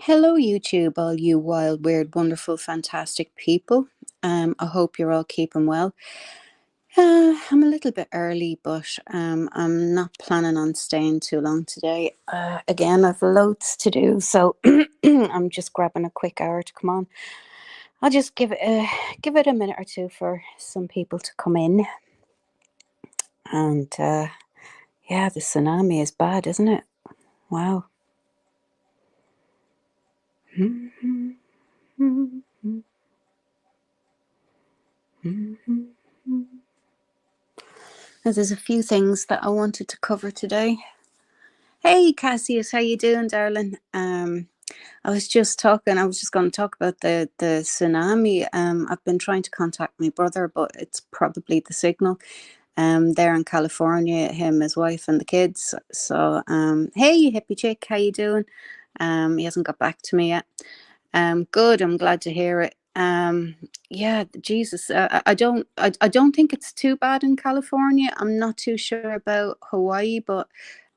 Hello, YouTube, all you wild, weird, wonderful, fantastic people. I hope you're all keeping well. I'm a little bit early, but I'm not planning on staying too long today. Again, I've loads to do, so I'm just grabbing a quick hour to come on. I'll just give it a minute or two for some people to come in, and yeah, the tsunami is bad, isn't it? Wow. Now, there's a few things that I wanted to cover today. Hey, Cassius, how you doing, darling? I was just going to talk about the tsunami. I've been trying to contact my brother, but it's probably the signal. There in California, him, his wife, and the kids. So, hey, hippie chick, how you doing? He hasn't got back to me yet. Good. I'm glad to hear it. Yeah, Jesus. I don't think it's too bad in California. I'm not too sure about Hawaii, but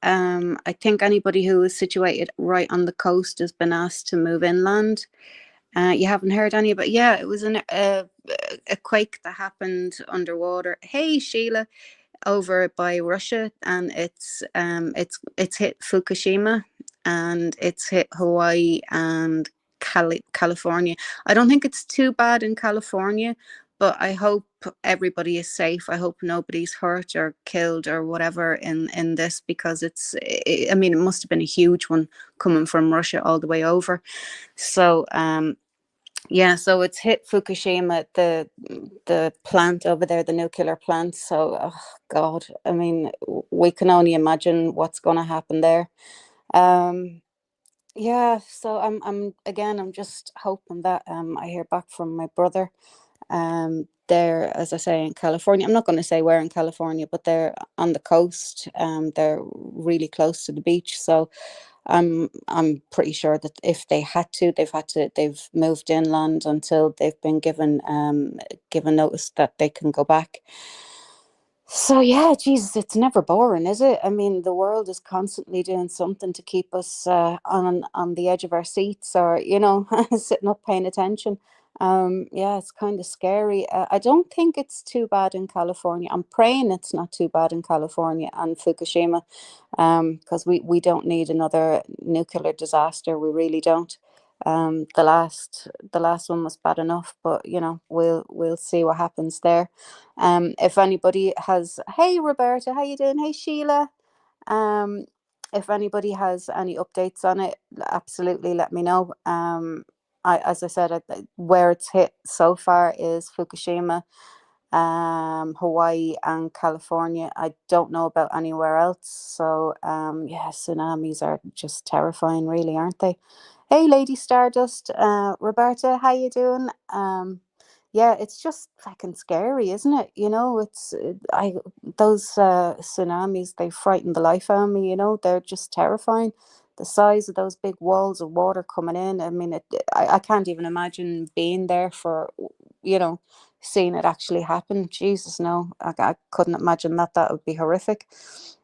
I think anybody who is situated right on the coast has been asked to move inland. You haven't heard any, but yeah, it was a quake that happened underwater. Hey, Sheila, over by Russia, and it's hit Fukushima, and it's hit Hawaii and California. I don't think it's too bad in California, but I hope everybody is safe. I hope nobody's hurt or killed or whatever in this, because I mean, it must have been a huge one coming from Russia all the way over. So yeah, so it's hit Fukushima, the plant over there, the nuclear plant. So, oh God, I mean, we can only imagine what's going to happen there. Um, yeah, so I'm just hoping that I hear back from my brother. They're, as I say, in California. I'm not going to say where in California, but they're on the coast. They're really close to the beach. So I'm pretty sure that if they had to, they've moved inland until they've been given notice that they can go back. So yeah, Jesus, it's never boring, is it? I mean, the world is constantly doing something to keep us on the edge of our seats, or sitting up paying attention. Yeah, it's kind of scary. I don't think it's too bad in California. I'm praying it's not too bad in California and Fukushima, because we don't need another nuclear disaster. We really don't. The last one was bad enough, but we'll see what happens there. If anybody has, hey Roberta, how you doing? Hey Sheila. Um, if anybody has any updates on it, absolutely let me know. As I said, where it's hit so far is Fukushima, Hawaii, and California. I don't know about anywhere else. So, yeah, tsunamis are just terrifying, really, aren't they? Hey, Lady Stardust, Roberta, how you doing? Yeah, it's just fucking scary, isn't it? It's I those tsunamis, they frighten the life out of me. They're just terrifying. The size of those big walls of water coming in. I mean, I can't even imagine being there for, you know, seeing it actually happen. Jesus, no, I couldn't imagine that. That would be horrific.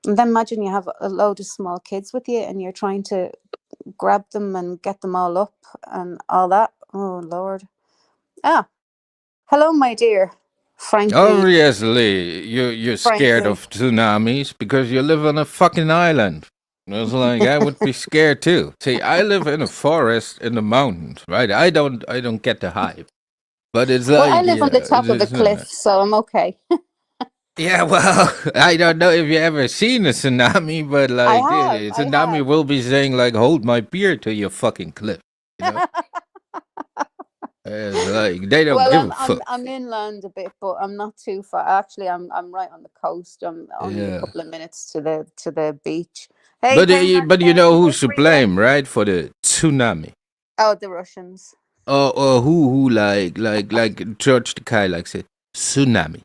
And then imagine you have a load of small kids with you, and you're trying to grab them and get them all up and all that. Oh Lord. Ah, hello, my dear. Frankly, Obviously, you're scared frankly. of tsunamis because you live on a fucking island. It's like I would be scared too. See, I live in a forest in the mountains, right? I don't get the hype, but it's Well, I like live on the top of a cliff, no. so I'm okay. Yeah, well, I don't know if you ever seen a tsunami, but I like have, the I tsunami have. will be saying like, "Hold my beer to your fucking cliff," you know? It's like they don't Well, give I'm a I'm fuck. I'm inland a bit, but I'm not too far. Actually, I'm right on the coast. I'm only a Yeah, couple of minutes to the beach. Hey, but you Hey, know hey, who's to Frida. blame, right, for the tsunami? Oh, the Russians. Or who like George Takei likes it, tsunami.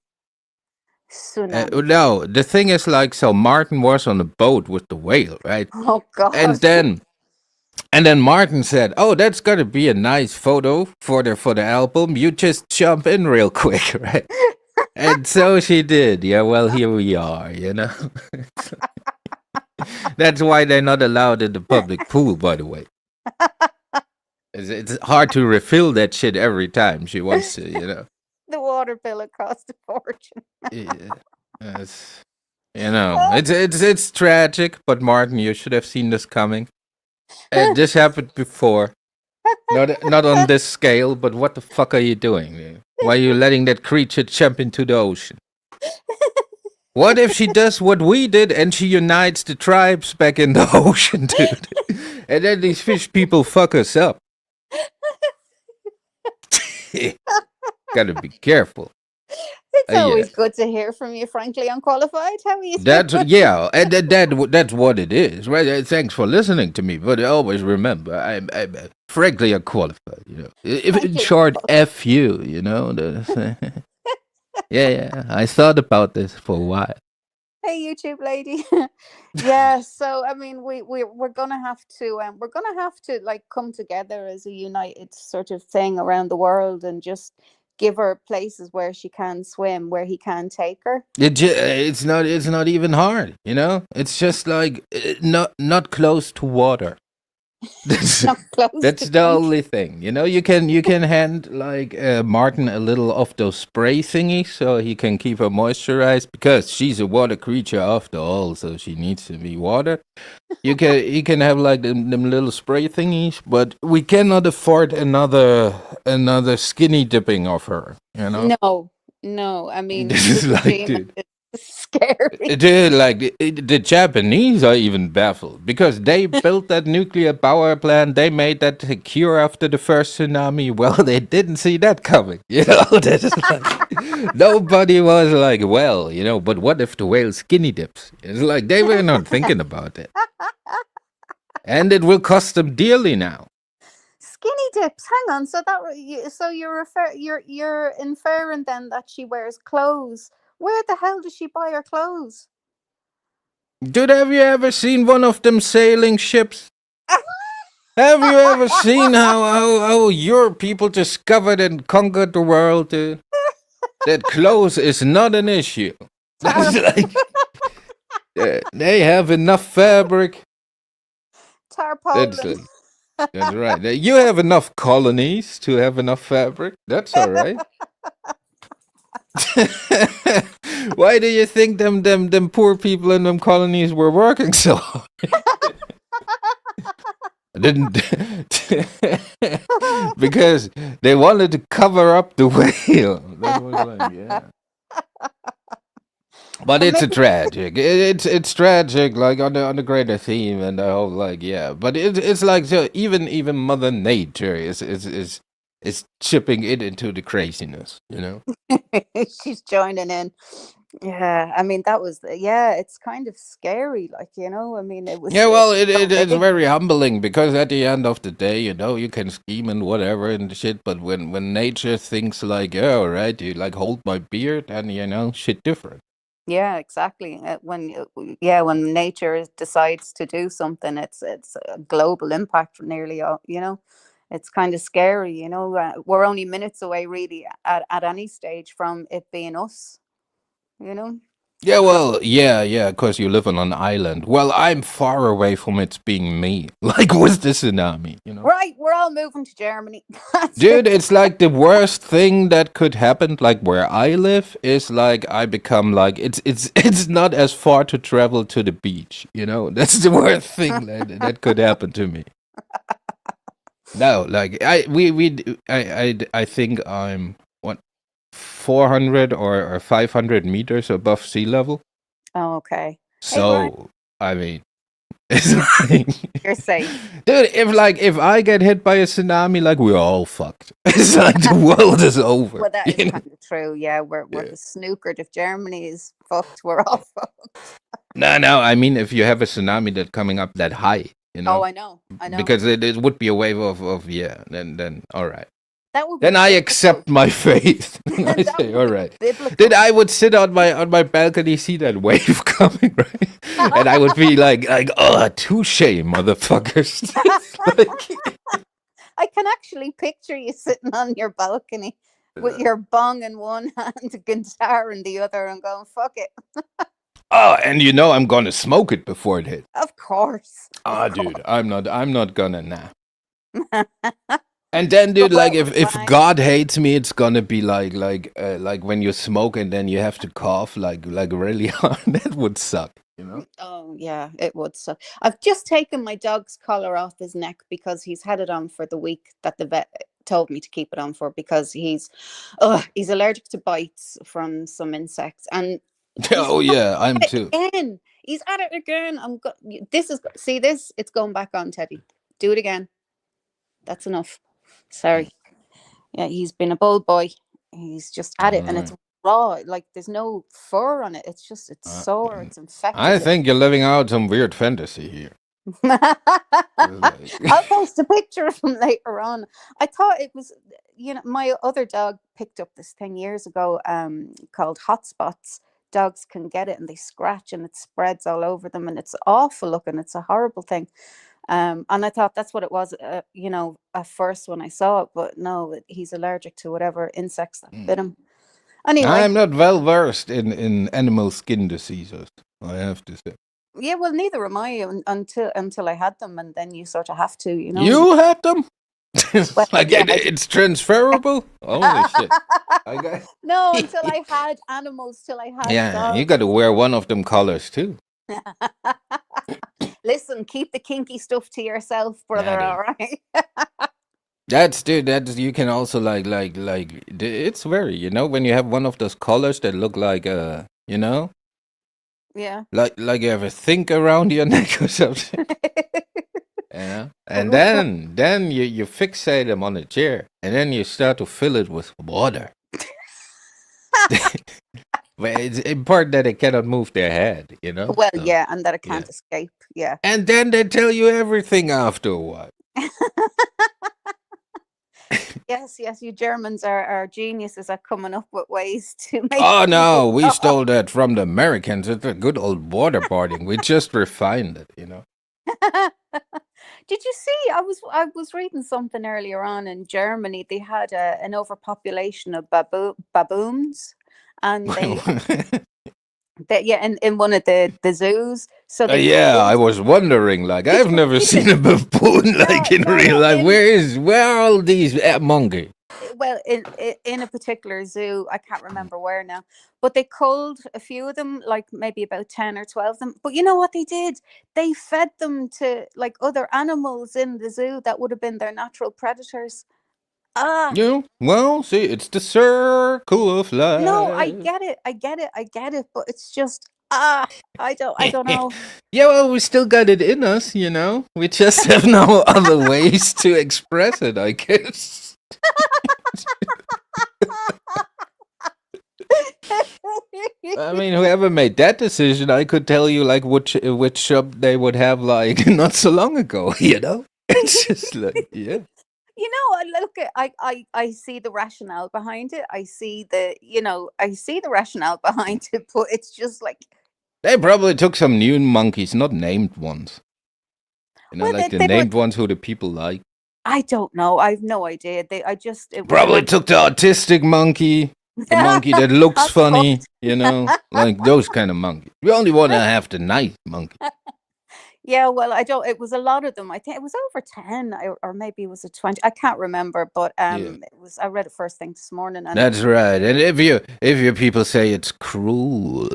Tsunami. No, the thing is like so. Martin was on a boat with the whale, right? Oh And God. then and then Martin said, "Oh, that's gonna be a nice photo for the album. You just jump in real quick, right?" And so she did. Yeah, well, here we are. That's why they're not allowed in the public pool, by the way. It's hard to refill that shit every time she wants to, you know. The water bill it cost a fortune. Yeah, it's, it's tragic. But Martin, you should have seen this coming. This happened before. Not on this scale, but what the fuck are you doing? Why are you letting that creature jump into the ocean? What if she does what we did and she unites the tribes back in the ocean, dude? And then these fish people fuck us up. Gotta be careful. It's Yeah. always good to hear from you, frankly unqualified. How are you? That's and that's what it is, right? Thanks for listening to me, but always remember, I'm frankly unqualified. You know, if in Frankly short, F you. You know, yeah. I thought about this for a while. Hey, YouTube lady. Yeah, so I mean, we're gonna have to like come together as a united sort of thing around the world and just give her places where she can swim, where he can take her. It's not even hard. You know, it's just like not close to water. That's Not close that's to the country. only thing. You know, you can hand like Martin a little of those spray thingies so he can keep her moisturized because she's a water creature after all, so she needs to be water. You can have like them little spray thingies, but we cannot afford another skinny dipping of her. You know, No. I mean, this is like, Fukushima dude. is scary. The Japanese are even baffled because they built that nuclear power plant. They made that cure after the first tsunami. Well, they didn't see that coming. You know, that is like nobody was like, well, you know. But what if the whale skinny dips? It's like they were not thinking about it, and it will cost them dearly now. Skinny dips. Hang on. So you're inferring then that she wears clothes. Where the hell does she buy her clothes? Dude, have you ever seen one of them sailing ships? Have you ever seen how your people discovered and conquered the world, dude? That clothes is not an issue. That's like they have enough fabric. Tarpaulin. That's right. You have enough colonies to have enough fabric. That's all right. Why do you think them poor people in them colonies were working so hard? Didn't because they wanted to cover up the whale. That was like, yeah. But it's a tragic. It's tragic, like on the greater theme and the whole like yeah. But it's like so even Mother Nature is chipping it into the craziness. You know. She's joining in. Yeah, I mean that was it's kind of scary, like, you know. I mean it was Yeah, well, so it's big. very humbling because at the end of the day, you know, you can scheme and whatever and shit, but when nature thinks like, yeah, all right, you like hold my beard, and you know, shit different. Yeah, exactly. When nature decides to do something, it's a global impact for nearly all. You know, it's kind of scary. You know, we're only minutes away, really, at any stage from it being us. You know, Yeah, so well, yeah, because you live on an island. Well, I'm far away from it being me, like with the tsunami, you know. right, we're all moving to Germany. That's Dude, it. it's like the worst thing that could happen, like where I live, is like I become like it's not as far to travel to the beach, you know? That's the worst thing that could happen to me. No, like I think I'm what 400 or 500 meters above sea level. Oh, okay. Hey, Brian, So, I mean, it's like, you're safe. dude, if I get hit by a tsunami, like we're all fucked. It's like the world is over. Well, that is You know? kind of true. Yeah, we're Yeah. snookered. If Germany is fucked, we're all fucked. No. I mean, if you have a tsunami that coming up that high, you Oh, know, I know. because it would be a wave of yeah. Then all right. That would be Then I biblical. accept my fate. And I That say, would all be right. biblical. Then I would sit on my balcony, see that wave coming, right? And I would be like, oh, touche, motherfuckers. Like, I can actually picture you sitting on your balcony with your bong in one hand, a guitar in the other, and going, "Fuck it." oh, and you know I'm gonna smoke it before it hit. Of course. Ah, dude, I'm not gonna nah. And then, Go dude, like out with if a bang. God hates me, it's gonna be like when you smoke and then you have to cough like really hard. That would suck, you know. Oh yeah, it would. So I've just taken my dog's collar off his neck because he's had it on for the week that the vet told me to keep it on for, because he's allergic to bites from some insects, and he's Oh yeah, I'm at it too. again. He's at it again. This is, see this? It's going back on, Teddy. Do it again. That's enough. Sorry. Yeah, he's been a bold boy. He's just at it, and it's Uh, raw. Like there's no fur on it. It's uh, sore. It's I infected. think you're living out some weird fantasy here. I'll post a picture of him later on. I thought it was, my other dog picked up this thing years ago, called hotspots. Dogs can get it and they scratch and it spreads all over them, and it's awful looking. It's a horrible thing. And I thought that's what it was, at first when I saw it, but no, he's allergic to whatever insects that bit him. Anyway, I'm not well versed in animal skin diseases, I have to say. yeah, well, neither am I, until I had them, and then you sort of have to, You had them? Well, Like yeah, it's transferable? Holy shit. I got no, until I had animals, till I had Yeah, you dogs. got to wear one of them colors too. Listen, keep the kinky stuff to yourself, Yeah, brother. dude. All right. That's you can also it's very, when you have one of those colors that look like Yeah. like you have a think around your neck or something. And then you fixate them on a chair and then you start to fill it with water. But it's important that they cannot move their head, Well, So, yeah, and that it yeah. can't escape. Yeah. And then they tell you everything after a while. Yes, you Germans are geniuses at coming up with ways to make Oh no, people we talk. stole that from the Americans. It's a good old waterboarding. We just refined it. Did you see? I was reading something earlier on in Germany. They had an overpopulation of baboons, and yeah, in one of the zoos. So they Yeah, I culled. was wondering. Like, Did I've you never see seen a baboon like in real no, life. Where are all these monkeys? well, in a particular zoo, I can't remember where now, but they culled a few of them, like maybe about 10 or 12 of them. But you know what they did? They fed them to like other animals in the zoo that would have been their natural predators. Ah, Well, see, it's the circle of no, I life. get it. I get it, but it's just I don't know. Yeah, well, we still got it in us. We just have no other ways to express it, I guess. I mean, whoever made that decision, I could tell you like which shop they would have like not so long ago. It's just like I look at I see the rationale behind it. I see the rationale behind it, but it's just like, they probably took some new monkeys, not named ones. well, Like the they were. named ones who the people like. I don't know. I've no idea. It was Probably took the autistic monkey, the monkey that looks That's funny. fucked. Like those kind of monkeys. We only want to have the nice monkey. Yeah, well, I don't. It was a lot of them. I think it was over 10, or maybe it was a 20. I can't remember, but Yeah. it was. I read it first thing this morning, and That's right. And if your people say it's cruel,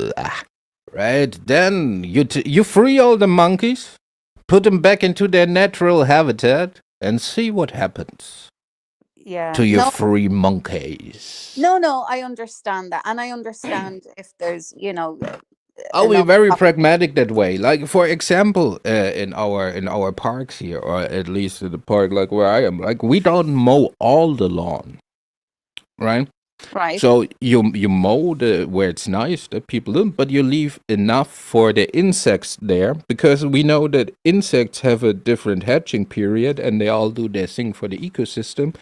right? Then you free all the monkeys, put them back into their natural habitat, and see what happens yeah, to your free monkeys. no, I understand that, and I understand if there's, Are we enough very pragmatic that way? Like, for example, in our parks here, or at least in the park like where I am, like we don't mow all the lawn, right? right? So you mow where it's nice that people do, but you leave enough for the insects there, because we know that insects have a different hatching period and they all do their thing for the ecosystem.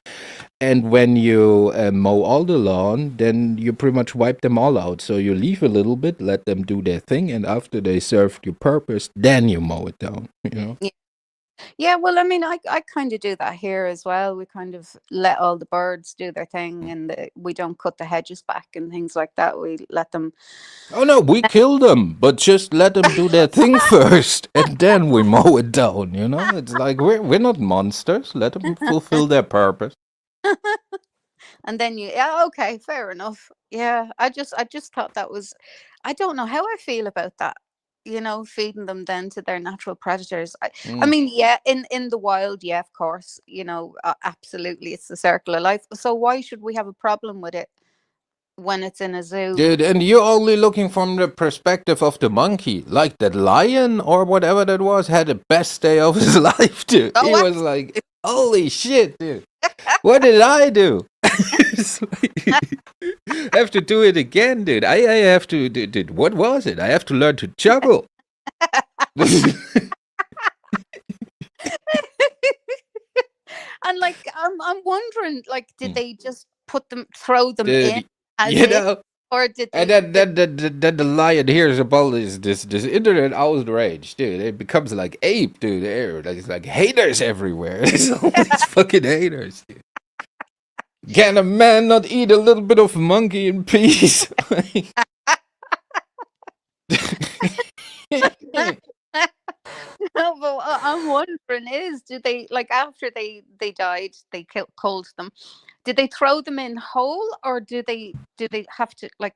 And when you mow all the lawn, then you pretty much wipe them all out. So you leave a little bit, let them do their thing, and after they served your purpose, then you mow it down. Yeah. Yeah, well, I mean, I kind of do that here as well. We kind of let all the birds do their thing, and we don't cut the hedges back and things like that. We let them. Oh no, we kill them, but just let them do their thing first, and then we mow it down. You know, it's like we're not monsters. Let them fulfill their purpose. And then yeah, okay, fair enough. Yeah, I just thought that was, I don't know how I feel about that. Feeding them then to their natural predators. I Mm. mean, yeah, in the wild, yeah, of course, absolutely, it's the circle of life. So why should we have a problem with it when it's in a zoo? Dude, and you're only looking from the perspective of the monkey. Like that lion or whatever that was had the best day of his life, dude. He Oh, was like, holy shit, dude. What did I do? It's like, I have to do it again, dude. I have to, dude, what was it? I have to learn to juggle. and like I'm wondering, like, did they just throw them Dude, in as you is, know, or did and they? then the lion hears about this internet outrage, dude. It becomes like ape, dude. There's like haters everywhere. There's all these fucking haters, dude. Can a man not eat a little bit of monkey in peace? No, but what I'm wondering is, did they, like, after they died, they culled them? Did they throw them in whole, or do they have to, like,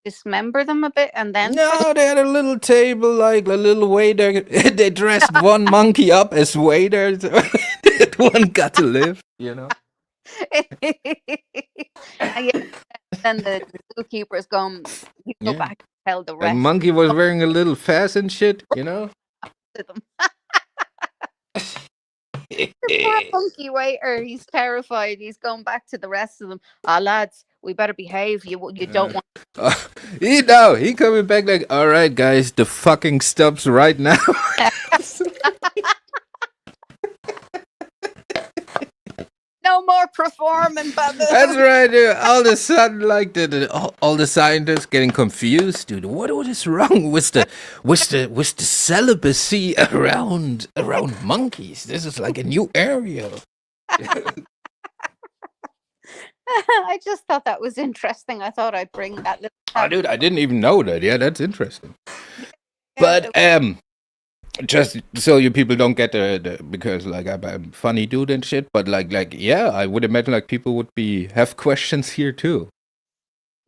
dismember them a bit and then put No, they had a little table, like a little waiter. They dressed one monkey up as waiter. So one got to live, you know. it? And yeah, then the zookeeper's gone. You go Yeah, back and tell the like rest monkey was wearing a little fez and shit, you know. of them. Poor monkey waiter, he's terrified. He's going back to the rest of them. Ah, lads, we better behave. You don't want. He coming back like, all right, guys, the fucking stops right now. No more performing, baboon. That's right, dude. All of a sudden, like all the scientists getting confused, dude. What is wrong with the celibacy around monkeys? This is like a new area. I just thought that was interesting. I thought I'd bring that little. Oh, dude, I didn't even know that. Yeah, that's interesting. Yeah, But just so you people don't get the because like I'm a funny dude and shit. But like yeah, I would imagine like people would have questions here too.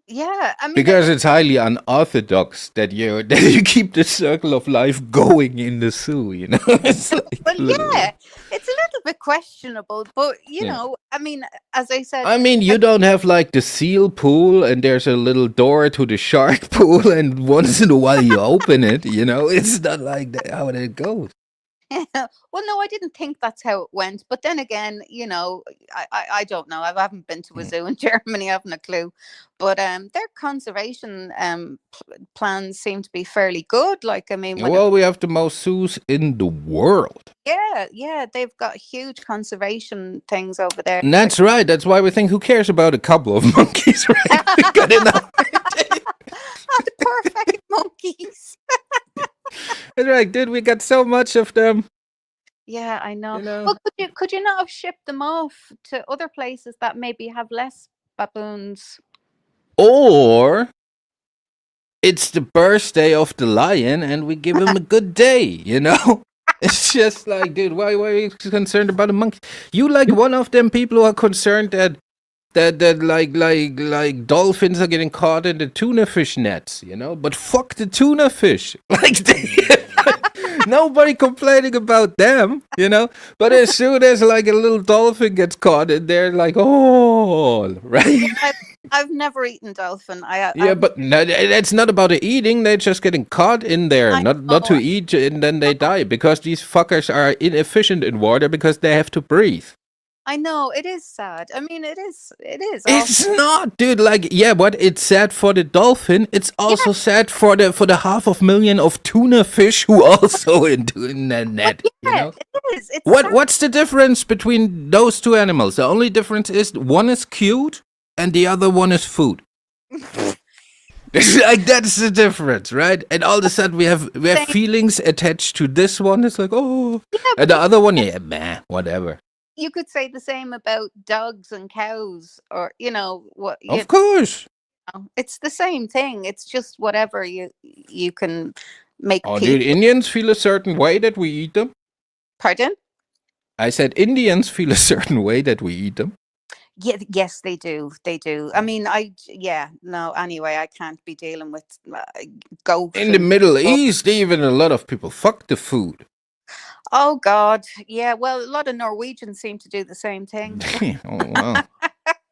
yeah. I mean, Because it's highly unorthodox that you keep the circle of life going in the zoo, you know. It's like well, little- yeah, it's a little bit questionable, but Yeah. I mean, as I said, I mean, you don't have like the seal pool and there's a little door to the shark pool, and once in a while you open it, you know. It's not like that how it goes. well, no, I didn't think that's how it went. But then again, I don't know. I haven't been to a zoo in Germany. I haven't a clue. But their conservation plans seem to be fairly good. Like, I mean, Well, we have the most zoos in the world. yeah, they've got huge conservation things over there. And that's right. That's why we think, who cares about a couple of monkeys, right? We got enough. The perfect monkeys. That's right, dude. We got so much of them. Yeah, I know. You know. Well, could you not have shipped them off to other places that maybe have less baboons? Or it's the birthday of the lion and we give him a good day, you know? It's just like, dude, why are you concerned about a monkey? You like one of them people who are concerned that like dolphins are getting caught in the tuna fish nets, you know? But fuck the tuna fish. Like nobody complaining about them, you know? But as soon as like a little dolphin gets caught in there, like, oh, right? I've never eaten dolphin. Yeah, but no, it's not about the eating. They're just getting caught in there, I not to know. eat, and then they die because these fuckers are inefficient in water because they have to breathe. I know, it is sad. I mean, it is. It's not, dude. Like, yeah, but it's sad for the dolphin. It's also sad for the 500,000 of tuna fish who also in the net. You know? It is. It's sad. What's the difference between those two animals? The only difference is one is cute and the other one is food. It's like that's the difference, right? And all of a sudden we have Same. feelings attached to this one. It's like, oh, Yeah, and but the other one, yeah, man, whatever. you could say the same about dogs and cows, or what Of course. it's the same thing. It's just whatever you can make Oh, dude, people. Indians feel a certain way that we eat them. Pardon? I said Indians feel a certain way that we eat them. Yeah, yes, they do. They do. I mean, no. Anyway, I can't be dealing with goat In the and. Middle Oh, East, even a lot of people fuck the food. oh God, yeah. Well, a lot of Norwegians seem to do the same thing. Oh wow.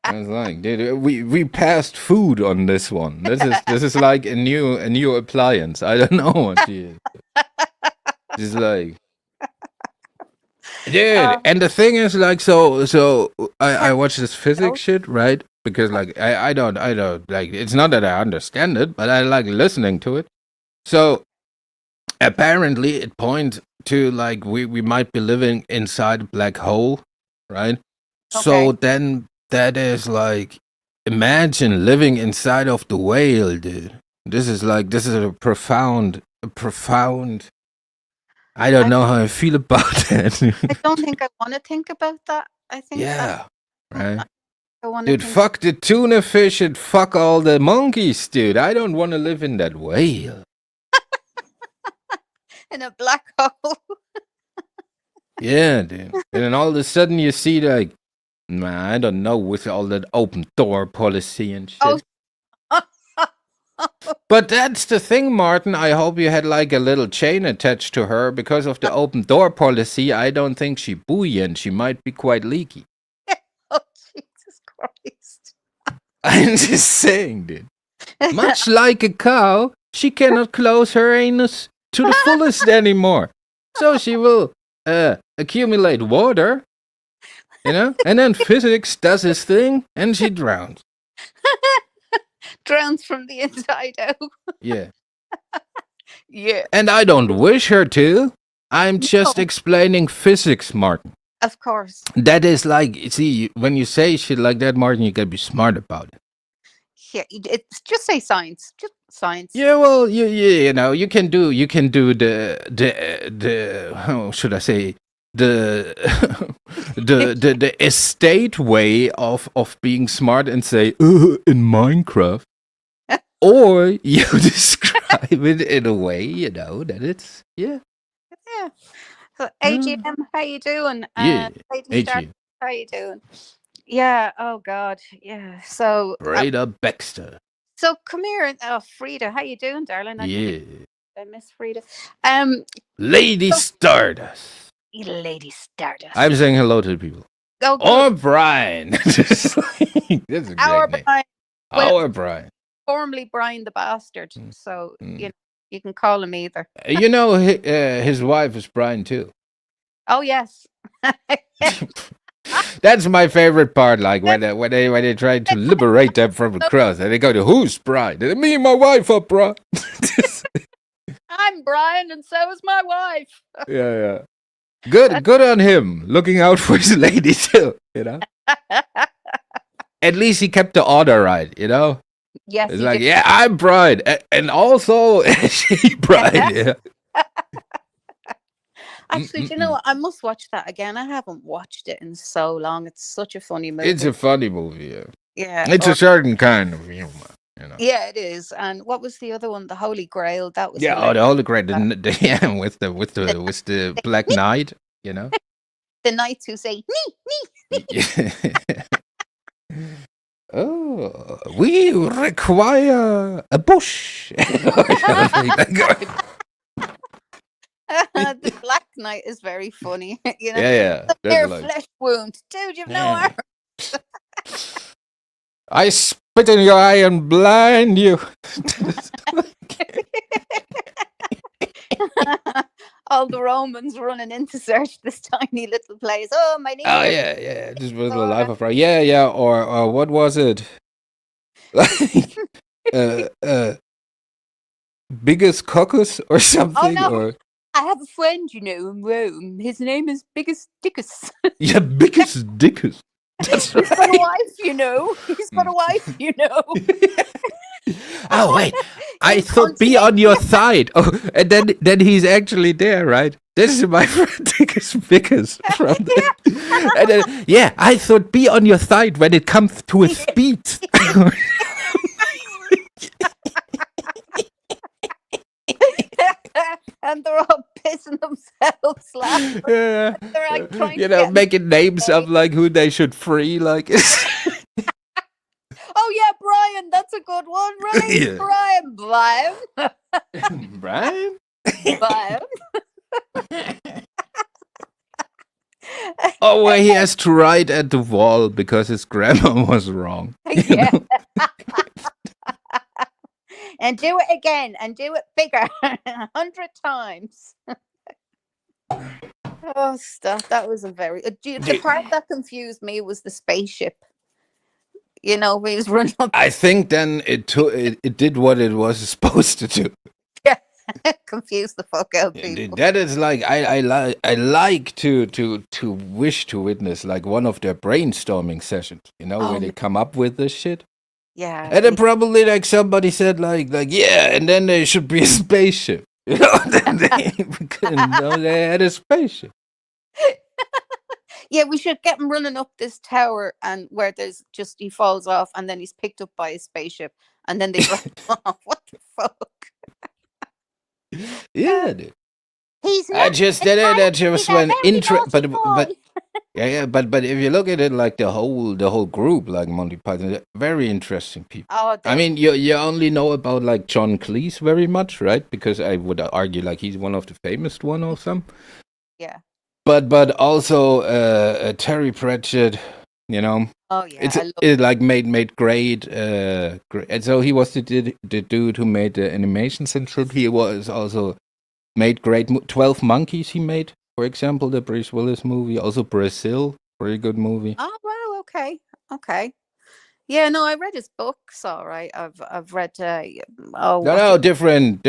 I was like, dude, we passed food on this one. This is like a new appliance. I don't know what she is. It's like, dude, and the thing is, like, so I watch this physics shit, right? Because like I don't like, it's not that I understand it, but I like listening to it. So apparently it points to like we might be living inside a black hole, right? So Okay. then that is like, imagine living inside of the whale, dude. This is a profound. I don't I know how I feel about that. I don't think I want to think about that. I think Yeah, right. I want to Dude, think fuck the tuna fish and fuck all the monkeys, dude. I don't want to live in that whale. in a black hole. Yeah, dude. And then all of a sudden you see like, man, I don't know, with all that open door policy and shit. Oh. But that's the thing, Martin. I hope you had like a little chain attached to her. Because of the open door policy, I don't think she buoyant. She might be quite leaky. Oh, Jesus Christ. I'm just saying, dude. Much like a cow, she cannot close her anus to the fullest anymore. So she will accumulate water, and then physics does his thing, and she drowns. Drowns from the inside out. Yeah. Yeah. And I don't wish her to. I'm just No. explaining physics, Martin. Of course. That is like, see, when you say shit like that, Martin, you gotta be smart about it. Yeah. It's just say science. Just science. Yeah, well, you know, you can do the how should I say, the the estate way of being smart and say in Minecraft, or you describe it in a way, that it's Yeah. So AGM, how you doing? yeah, Lady Star, AG, how you doing? Yeah. Oh God. Yeah. So. Rada Baxter, So come here. Oh, Frida, how you doing, darling? yeah, I miss Frida. Lady So- Stardust. Lady Stardust. I'm saying hello to the people. Oh, good. Or Brian. That's a great Our name. Brian, well- Our Brian. formerly Brian the Bastard. Mm. So Mm. you can call him either. You know, his wife is Brian too. Oh yes. That's my favorite part. Like when they try to liberate them from the cross, and they go to, who's Brian? Me and my wife are Brian. I'm Brian, and so is my wife. Yeah. Good on him, looking out for his lady too. At least he kept the order right. Yes. It's he like, did. yeah, I'm Brian, and also she Brian. Yeah. Actually, do you know what? I must watch that again. I haven't watched it in so long. It's such a funny movie. It's a funny movie. Yeah. Yeah. It's a certain kind of humor. Yeah, it is. And what was the other one? The Holy Grail. That was. Yeah, hilarious. the Holy Grail. Yeah, with the Black Knight. The knights who say "Nee." Oh, we require a bush. The Black Knight is very funny. Yeah. Their Like, flesh wound, dude. You've no Yeah. arm. I spit in your eye and blind you. All the Romans running in to search this tiny little place. Oh, my knee. Oh yeah. This was the life of Brian. Yeah. Or what was it? Like biggest caucus or something? no. Or I have a friend, in Rome. His name is Biggest Dickus. yeah, biggest dickus. That's He's got a wife, He's got a wife, Oh wait, I thought be on Incontinent. your side. Oh, and then he's actually there, right? This is my friend Dickus Vickers from the. And then, yeah, I thought be on your side when it comes to a speech. And they're all pissing themselves laughing. Yeah, They're like trying you to know, get. making names up like who they should free, like. Oh yeah, Brian, that's a good one. Release Yeah. Brian. Brian? Brian. Oh, well, he has to write at the wall because his grammar was wrong. Yeah. And do it again and do it bigger 100 times. Oh, stuff. That was a very. The part that confused me was the spaceship. You know, he was running up. I think then it did what it was supposed to do. Confuse the fuck out of people. That is like I like to wish to witness like one of their brainstorming sessions, you know, where they come up with this shit. Yeah. And then probably like somebody said like yeah, and then there should be a spaceship. You know, then they couldn't know they had a spaceship. Yeah, we should get him running up this tower and where there's just he falls off and then he's picked up by a spaceship and then they drop him off. What the fuck? Yeah, dude. He's I not. just a did it. That tiny, just he's a when very naughty but boy. yeah, but if you look at it like the whole group, like Monty Python, they're very interesting people. Oh, I mean, you only know about like John Cleese very much, right? Because I would argue like he's one of the famous one or some. yeah. But also Terry Pratchett, you know. Oh yeah. It like made great, and so he was the dude who made the animation central. He was also made great 12 Monkeys. He made, for example, the Bruce Willis movie. Also Brazil, very good movie. Oh wow. Okay. Yeah. No, I read his books. All right. I've read. No, different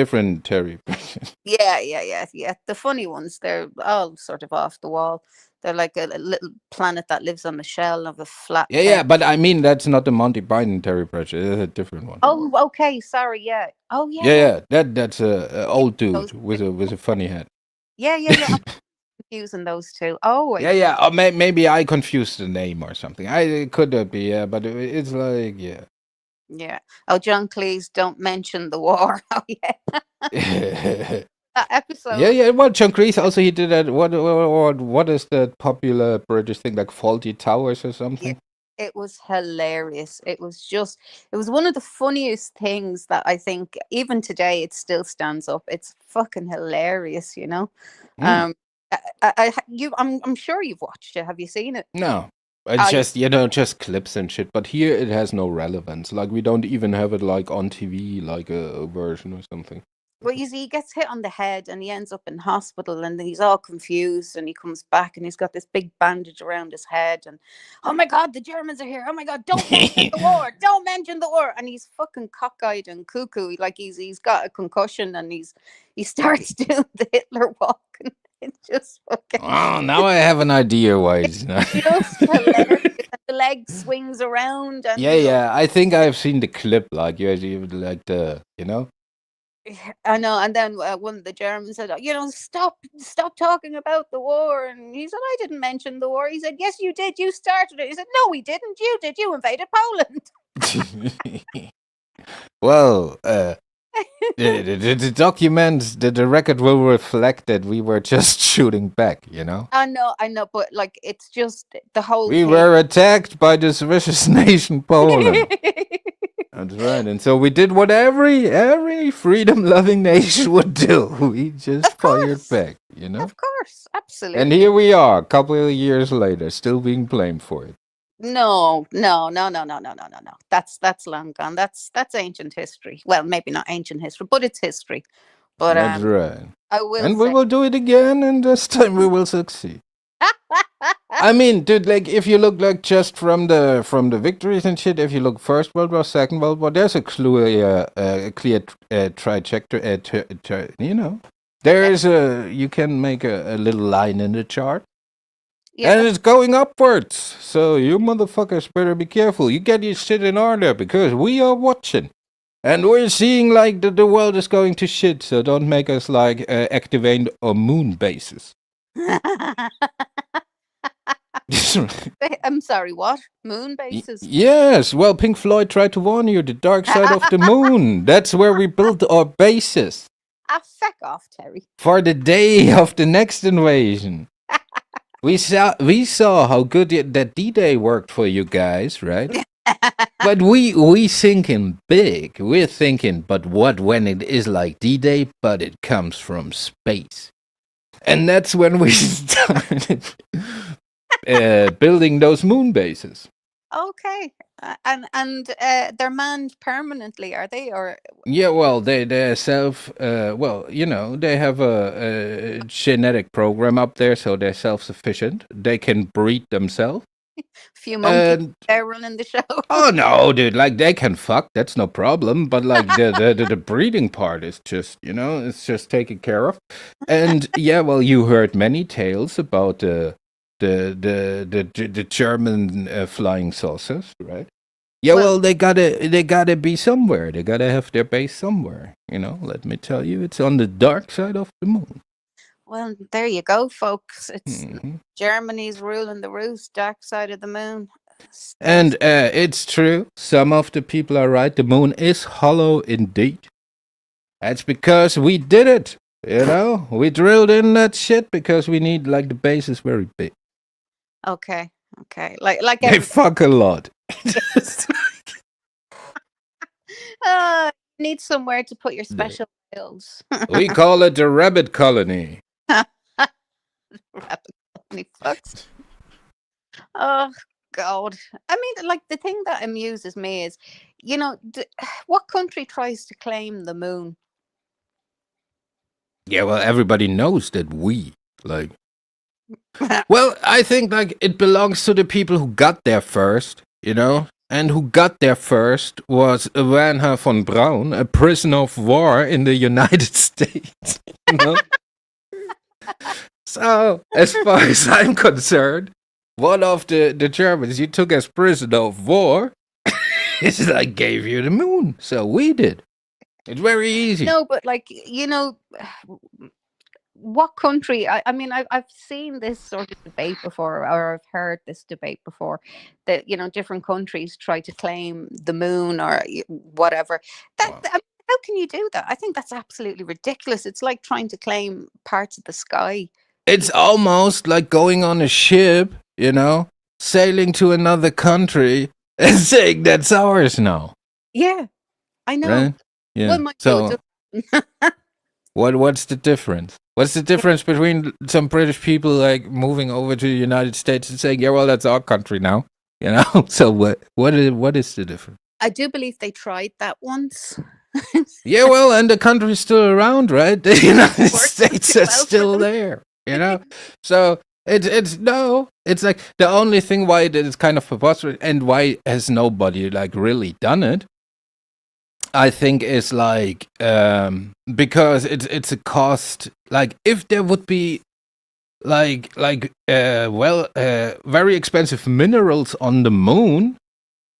Terry Pratchett. Yeah. The funny ones, they're all sort of off the wall. They're like a little planet that lives on the shell of a flat. Yeah, but I mean that's not the Monty Python Terry Pratchett. It's a different one. Oh, okay. Sorry. Yeah. Oh, yeah. Yeah. That's a old dude with a funny hat. Yeah. I'm confusing those two. Oh. Yeah. Or maybe I confused the name or something. It could be, yeah, but it's like, yeah. Yeah. Oh, John Cleese, don't mention the war. Oh, yeah. That episode. Yeah. Well, John Cleese also he did that. What is that popular British thing like Faulty Towers or something? Yeah, it was hilarious. It was one of the funniest things that I think even today it still stands up. It's fucking hilarious, you know. I'm sure you've watched it. Have you seen it? No. It's just clips and shit. But here it has no relevance. Like we don't even have it like on TV, like a version or something. Well, you see, he gets hit on the head and he ends up in hospital and he's all confused and he comes back and he's got this big bandage around his head and, oh my God, the Germans are here. Oh my God, don't mention the war. Don't mention the war. And he's fucking cockeyed and cuckoo. Like he's got a concussion and he starts doing the Hitler walk. And it's just fucking. Oh, now I have an idea why he's not. Just hilarious. The leg swings around. And Yeah. I think I've seen the clip. Like you like the, you know. I know, and then one of the Germans said, stop talking about the war. And he said, I didn't mention the war. He said, yes, you did. You started it. He said, no, we didn't. You did. You invaded Poland. Well, the documents, the record will reflect that we were just shooting back, you know? I know, but like, it's just the whole We thing. were attacked by this vicious nation, Poland. That's right. And so we did what every freedom-loving nation would do. We just fired back, you know? Of course, absolutely. And here we are, a couple of years later, still being blamed for it. No. That's long gone. That's ancient history. Well, maybe not ancient history, but it's history. But That's right. I will. And we will do it again, and this time we will succeed. I mean, dude, like if you look like just from the victories and shit, if you look First World War, Second World War, there's a clear trajectory. You know, there is you can make a little line in the chart, and it's going upwards. So you motherfuckers better be careful. You get your shit in order because we are watching. And we're seeing like the world is going to shit, so don't make us like activate our moon bases. I'm sorry, what? Moon bases? Yes, well, Pink Floyd tried to warn you, the dark side of the moon. That's where we built our bases. Ah, feck off, Terry. For the day of the next invasion. We saw how good that D-Day worked for you guys, right? But we thinking big. We're thinking, but what when it is like D-Day, but it comes from space. And that's when we started building those moon bases. Okay. And they're manned permanently, are they? Or Yeah, well, they're well, you know, they have a genetic program up there, so they're self-sufficient. They can breed themselves. few monkeys there running the show. Oh no, dude! Like they can fuck. That's no problem. But like the breeding part is just, you know, it's just taken care of. And yeah, well, you heard many tales about the German flying saucers, right? Yeah, well, they gotta be somewhere. They gotta have their base somewhere. You know, let me tell you, it's on the dark side of the moon. Well, there you go, folks. It's Germany's ruling the roost, dark side of the moon. And it's true. Some of the people are right. The moon is hollow indeed. That's because we did it. You know, we drilled in that shit because we need like the base is very big. Okay. Like they fuck a lot. Need somewhere to put your special bills. We call it the rabbit colony. Rabbit colony fucks. Oh God. I mean, like the thing that amuses me is, you know, what country tries to claim the moon? Yeah, well, everybody knows that we like. Well, I think like it belongs to the people who got there first, you know. And who got there first was Wernher von Braun, a prisoner of war in the United States. You know? So, as far as I'm concerned, one of the Germans you took as prisoner of war is like gave you the moon. So we did. It's very easy. No, but like, you know, what country? I mean, I've seen this sort of debate before, or I've heard this debate before, that, you know, different countries try to claim the moon or whatever. How can you do that? I think that's absolutely ridiculous. It's like trying to claim parts of the sky. It's almost like going on a ship, you know, sailing to another country and saying that's ours now. Yeah, I know. Right? Yeah. So, what's the difference? What's the difference between some British people like moving over to the United States and saying, "Yeah, well, that's our country now," you know? So what is the difference? I do believe they tried that once. Yeah, well, and the country's still around, right? The United States is still there, you know. So it's like the only thing why it is kind of preposterous and why has nobody like really done it. I think is like because it's a cost. Like if there would be like very expensive minerals on the moon,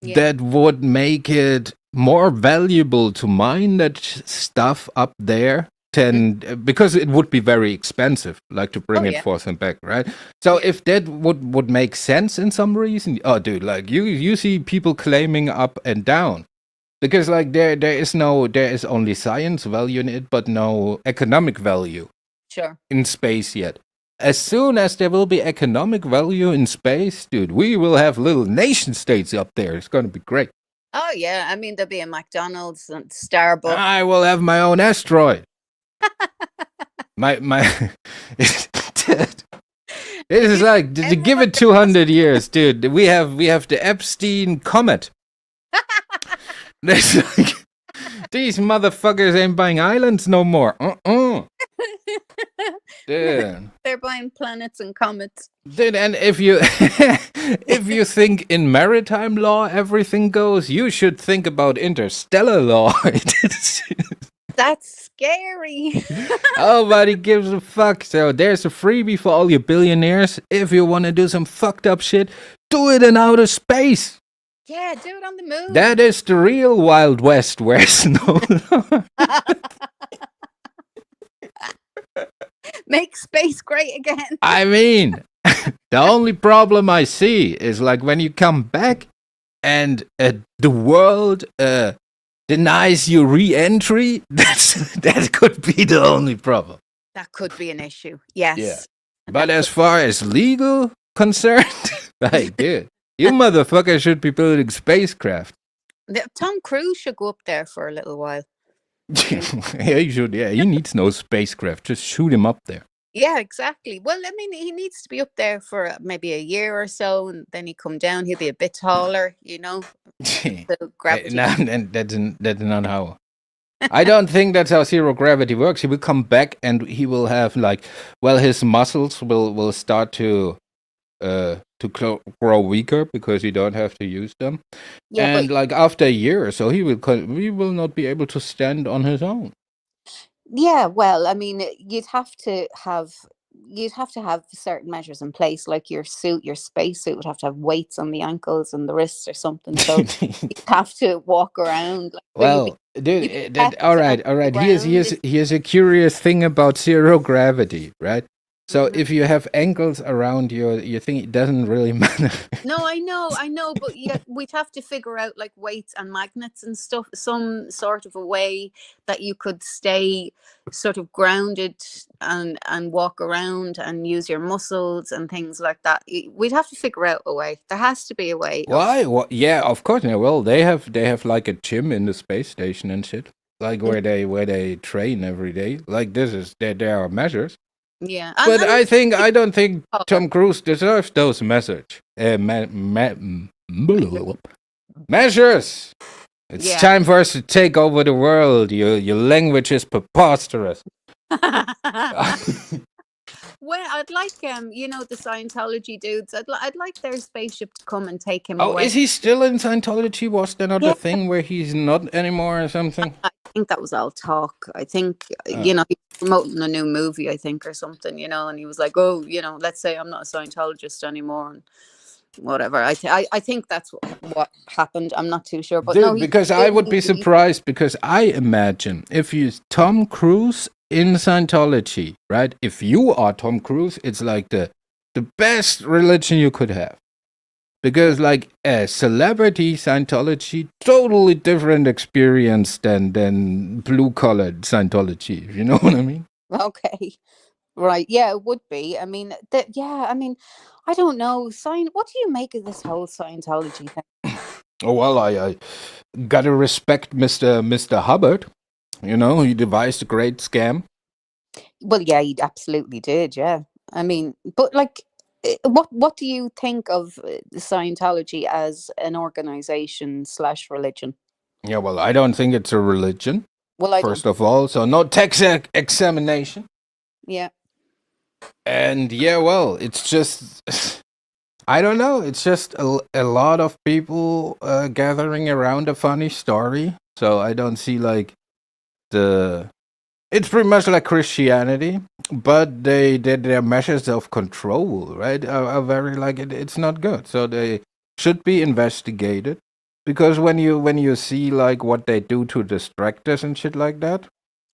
that would make it more valuable to mine that stuff up there than because it would be very expensive, like to bring it forth and back, right? So if that would make sense in some reason, oh dude, like you see people claiming up and down. Because like there is only science value in it, but no economic value. Sure. In space yet. As soon as there will be economic value in space, dude, we will have little nation states up there. It's going to be great. Oh yeah, I mean there'll be a McDonald's and Starbucks. I will have my own asteroid. my it is like to give it 200 years, dude. We have the Epstein comet. There's like, these motherfuckers ain't buying islands no more. Dude. They're buying planets and comets. Dude, and if you think in maritime law everything goes, you should think about interstellar law. That's scary. Nobody gives a fuck. So there's a freebie for all you billionaires. If you want to do some fucked up shit, do it in outer space. Yeah, do it on the moon. That is the real Wild West where snow. Make space great again. I mean, the only problem I see is like when you come back and the world denies you re-entry. That could be the only problem. That could be an issue. Yes. Yeah. But as far as legal concerned, like, dude, you motherfucker should be building spacecraft. Tom Cruise should go up there for a little while. Yeah, you should. Yeah, he needs no spacecraft. Just shoot him up there. Yeah, exactly. Well, I mean, he needs to be up there for maybe a year or so, and then he come down. He'll be a bit taller, you know. The gravity. No, that's not how. I don't think that's how zero gravity works. He will come back and he will have like, well, his muscles will start to grow weaker because you don't have to use them. Yeah, and like after a year or so, he will not be able to stand on his own. Yeah, well, I mean, you'd have to have certain measures in place, like your spacesuit would have to have weights on the ankles and the wrists or something. So you'd have to walk around. Like, well, dude, all right. Here's a curious thing about zero gravity, right? So if you have ankles around your thing, it doesn't really matter. No, I know, but we'd have to figure out like weights and magnets and stuff, some sort of a way that you could stay sort of grounded and walk around and use your muscles and things like that. We'd have to figure out a way. There has to be a way. Why? Yeah, of course. Yeah, well, they have like a gym in the space station and shit, like where they train every day. Like there are measures. Yeah, but I don't think Tom Cruise deserves those measures. Measures. It's time for us to take over the world. Your language is preposterous. Well, I'd like the Scientology dudes. I'd like their spaceship to come and take him away. Is he still in Scientology? Was there not a thing where he's not anymore or something? I think that was all talk. I think he's promoting a new movie, I think, or something, and he was like, oh, let's say I'm not a Scientologist anymore and whatever. I think that's what happened. I'm not too sure, but dude, because I would be surprised, because I imagine if you Tom Cruise in Scientology, right? If you are Tom Cruise, it's like the best religion you could have. Because like a celebrity Scientology, totally different experience than blue-collared Scientology, you know what I mean? Okay. Right. Yeah, it would be. I mean, I don't know. What do you make of this whole Scientology thing? Oh, well, I gotta respect Mr. Hubbard. He devised a great scam. Well, yeah, he absolutely did. Yeah. I mean, but like, what do you think of Scientology as an organization / religion? Yeah, well, I don't think it's a religion. Well, first of all, so no tax examination. Yeah. And yeah, well, it's just, I don't know. It's just a lot of people gathering around a funny story. So I don't see like it's pretty much like Christianity, but their measures of control, right, are very like it's not good. So they should be investigated, because when you see like what they do to distractors and shit like that,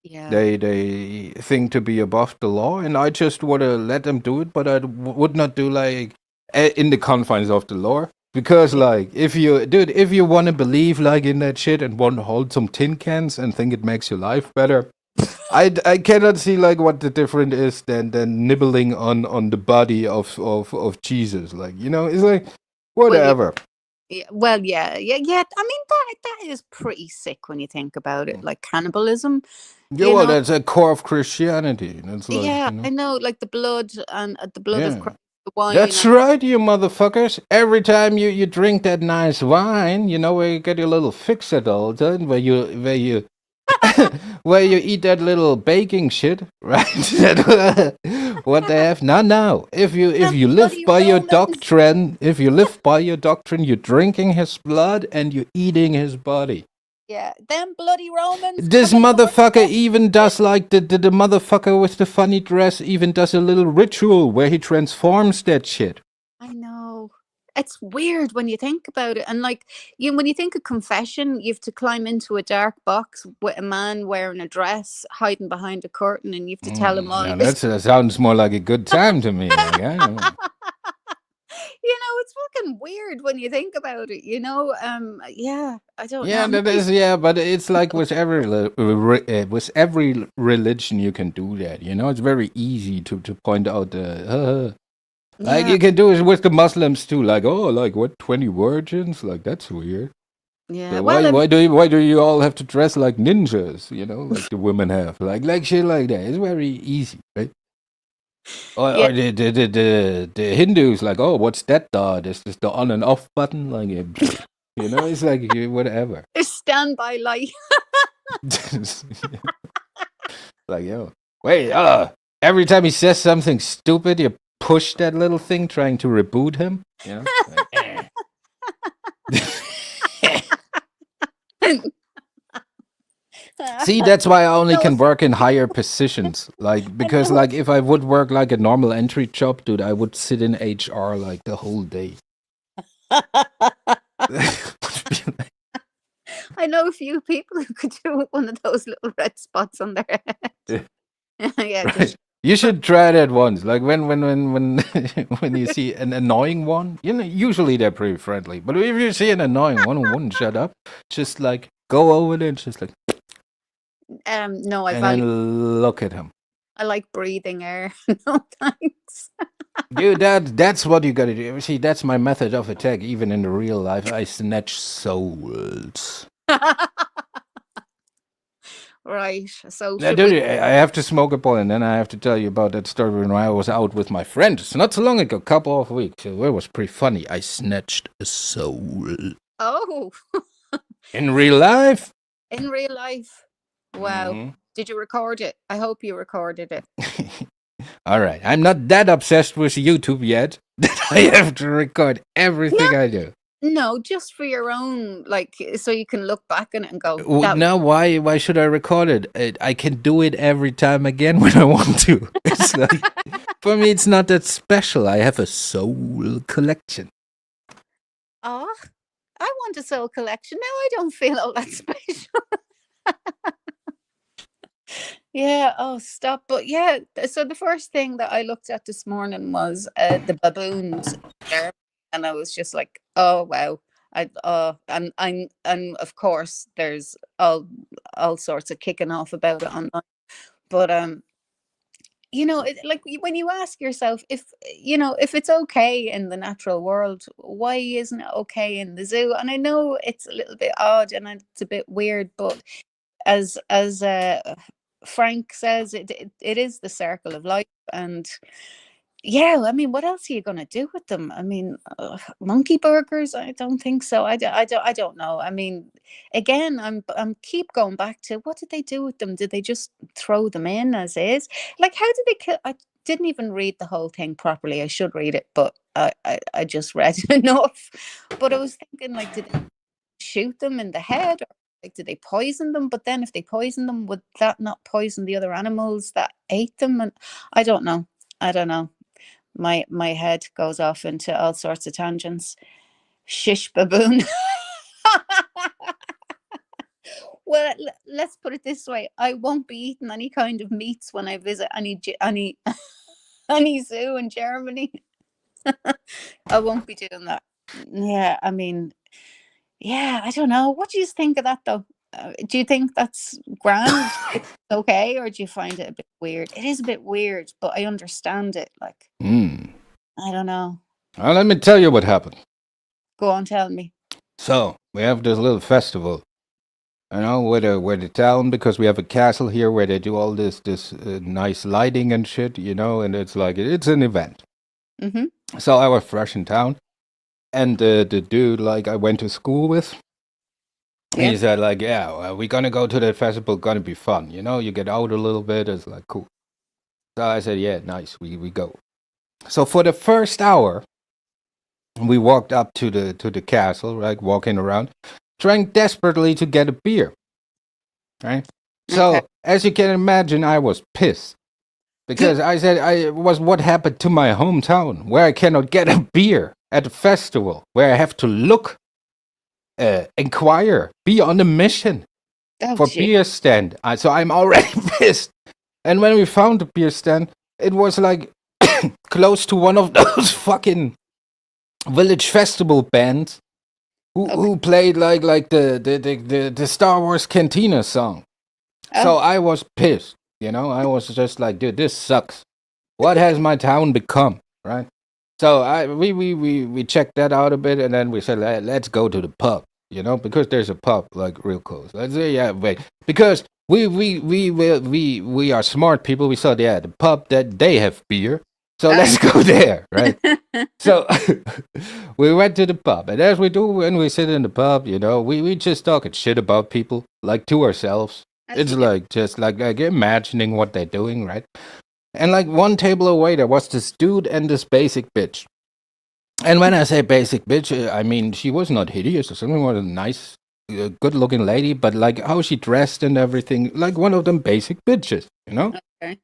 yeah, they think to be above the law, and I just want to let them do it, but I would not do like in the confines of the law. Because like if you want to believe like in that shit and want to hold some tin cans and think it makes your life better, I cannot see like what the difference is than nibbling on the body of Jesus. Like, it's like whatever. Well, yeah. I mean, that is pretty sick when you think about it, like cannibalism. Yeah, well, that's a core of Christianity. That's like, I know, like the blood and the blood of Christ. Wine, that's right, you motherfuckers. Every time you drink that nice wine, where you get your little fix at all done, where you where you eat that little baking shit, right? What they have now. If you live by your doctrine, you're drinking his blood and you're eating his body. Yeah, them bloody Romans. This motherfucker even does like the motherfucker with the funny dress even does a little ritual where he transforms that shit. I know. It's weird when you think about it. And like when you think of confession, you have to climb into a dark box with a man wearing a dress, hiding behind a curtain, and you have to tell him all Now this. that sounds more like a good time to me. Like, I don't know. It's fucking weird when you think about it. Yeah, I don't Yeah, know. that is, yeah, but it's like with with every religion you can do that. It's very easy to point out the like Yeah, you can do it with the Muslims too. Like, oh, like what, 20 virgins? Like that's weird. yeah. So Well, why do you all have to dress like ninjas? Like the women have, like shit like that. It's very easy, right? Or, yeah. or the Hindus, like, oh, what's that dot? Is this the on and off button? Like, it's like whatever. There's standby light. Like, yo, wait, every time he says something stupid, you push that little thing trying to reboot him. Like, See, that's why I only No, can work in higher positions. Like, I because know. like if I would work like a normal entry job, dude, I would sit in HR like the whole day. I know a few people who could do with one of those little red spots on their head. Yeah, Right. You should try that once. Like when when you see an annoying one, usually they're pretty friendly. But if you see an annoying one who wouldn't shut up, just like go over there and just like, no, and then look at him. I like breathing air. No thanks. Dude, that's what you gotta do. See, that's my method of attack. Even in the real life, I snatch souls. Right. So Now, should dude, we? I have to smoke a ball, and then I have to tell you about that story when I was out with my friends not so long ago, couple of weeks. So it was pretty funny. I snatched a soul Oh, in real life. in real life. Wow. Mhm. Did you record it? I hope you recorded it. All right, I'm not that obsessed with YouTube yet that I have to record everything I do. No, just for your own, like, so you can look back on it and go, that was Now, why should I record it? I can do it every time again when I want to. It's like, for me, it's not that special. I have a soul collection. oh, I want a soul collection. Now I don't feel all that special. Yeah, oh, stop. But yeah, so the first thing that I looked at this morning was the baboons there, and I was just like, oh wow. And of course there's all sorts of kicking off about it online. But like when you ask yourself if it's okay in the natural world, why isn't it okay in the zoo? And I know it's a little bit odd and it's a bit weird, but as Frank says, it is the circle of life. And yeah, I mean, what else are you going to do with them? I mean, monkey burgers? I don't think so. I don't know. I mean, again, I'm keep going back to, what did they do with them? Did they just throw them in as is? Like, how did they kill? I didn't even read the whole thing properly. I should read it, but I just read enough. But I was thinking, like, did they shoot them in the head? Or like, did they poison them? But then if they poison them, would that not poison the other animals that ate them? And I don't know. I don't know. My head goes off into all sorts of tangents. Shish baboon. Well, let's put it this way: I won't be eating any kind of meats when I visit any any zoo in Germany. I won't be doing that. Yeah, I mean, yeah, I don't know. What do you think of that, though? Do you think that's grand? It's okay, or do you find it a bit weird? It is a bit weird, but I understand it. Like, I don't know. Well, let me tell you what happened. Go on, tell me. So we have this little festival, where the town, because we have a castle here where they do all this nice lighting and shit, and it's like it's an event. Mm-hmm. So I was fresh in town, and the dude like I went to school with, Yeah. he said like, yeah, well, we're gonna go to that festival, gonna be fun, you get out a little bit, it's like cool. So I said, yeah, nice, we go. So for the first hour, we walked up to the castle, right, walking around, trying desperately to get a beer, right? So Okay. as you can imagine, I was pissed because I said, what happened to my hometown where I cannot get a beer? at a festival where I have to look, inquire, be on a mission Oh, for gee. beer stand. So I'm already pissed. And when we found the beer stand, it was like close to one of those fucking village festival bands who played like the Star Wars Cantina song. So I was pissed. I was just like, dude, this sucks. What has my town become, right? So we checked that out a bit, and then we said, let's go to the pub, because there's a pub like real close. Let's say, yeah, wait, because we are smart people. We saw, yeah, the pub that they have beer, so let's go there, right? So we went to the pub, and as we do when we sit in the pub, we just talking shit about people, like to ourselves. It's like just like imagining what they're doing, right? And like one table away, there was this dude and this basic bitch. And when I say basic bitch, I mean she was not hideous or something. Was a nice, good-looking lady, but like how she dressed and everything, like one of them basic bitches, Okay.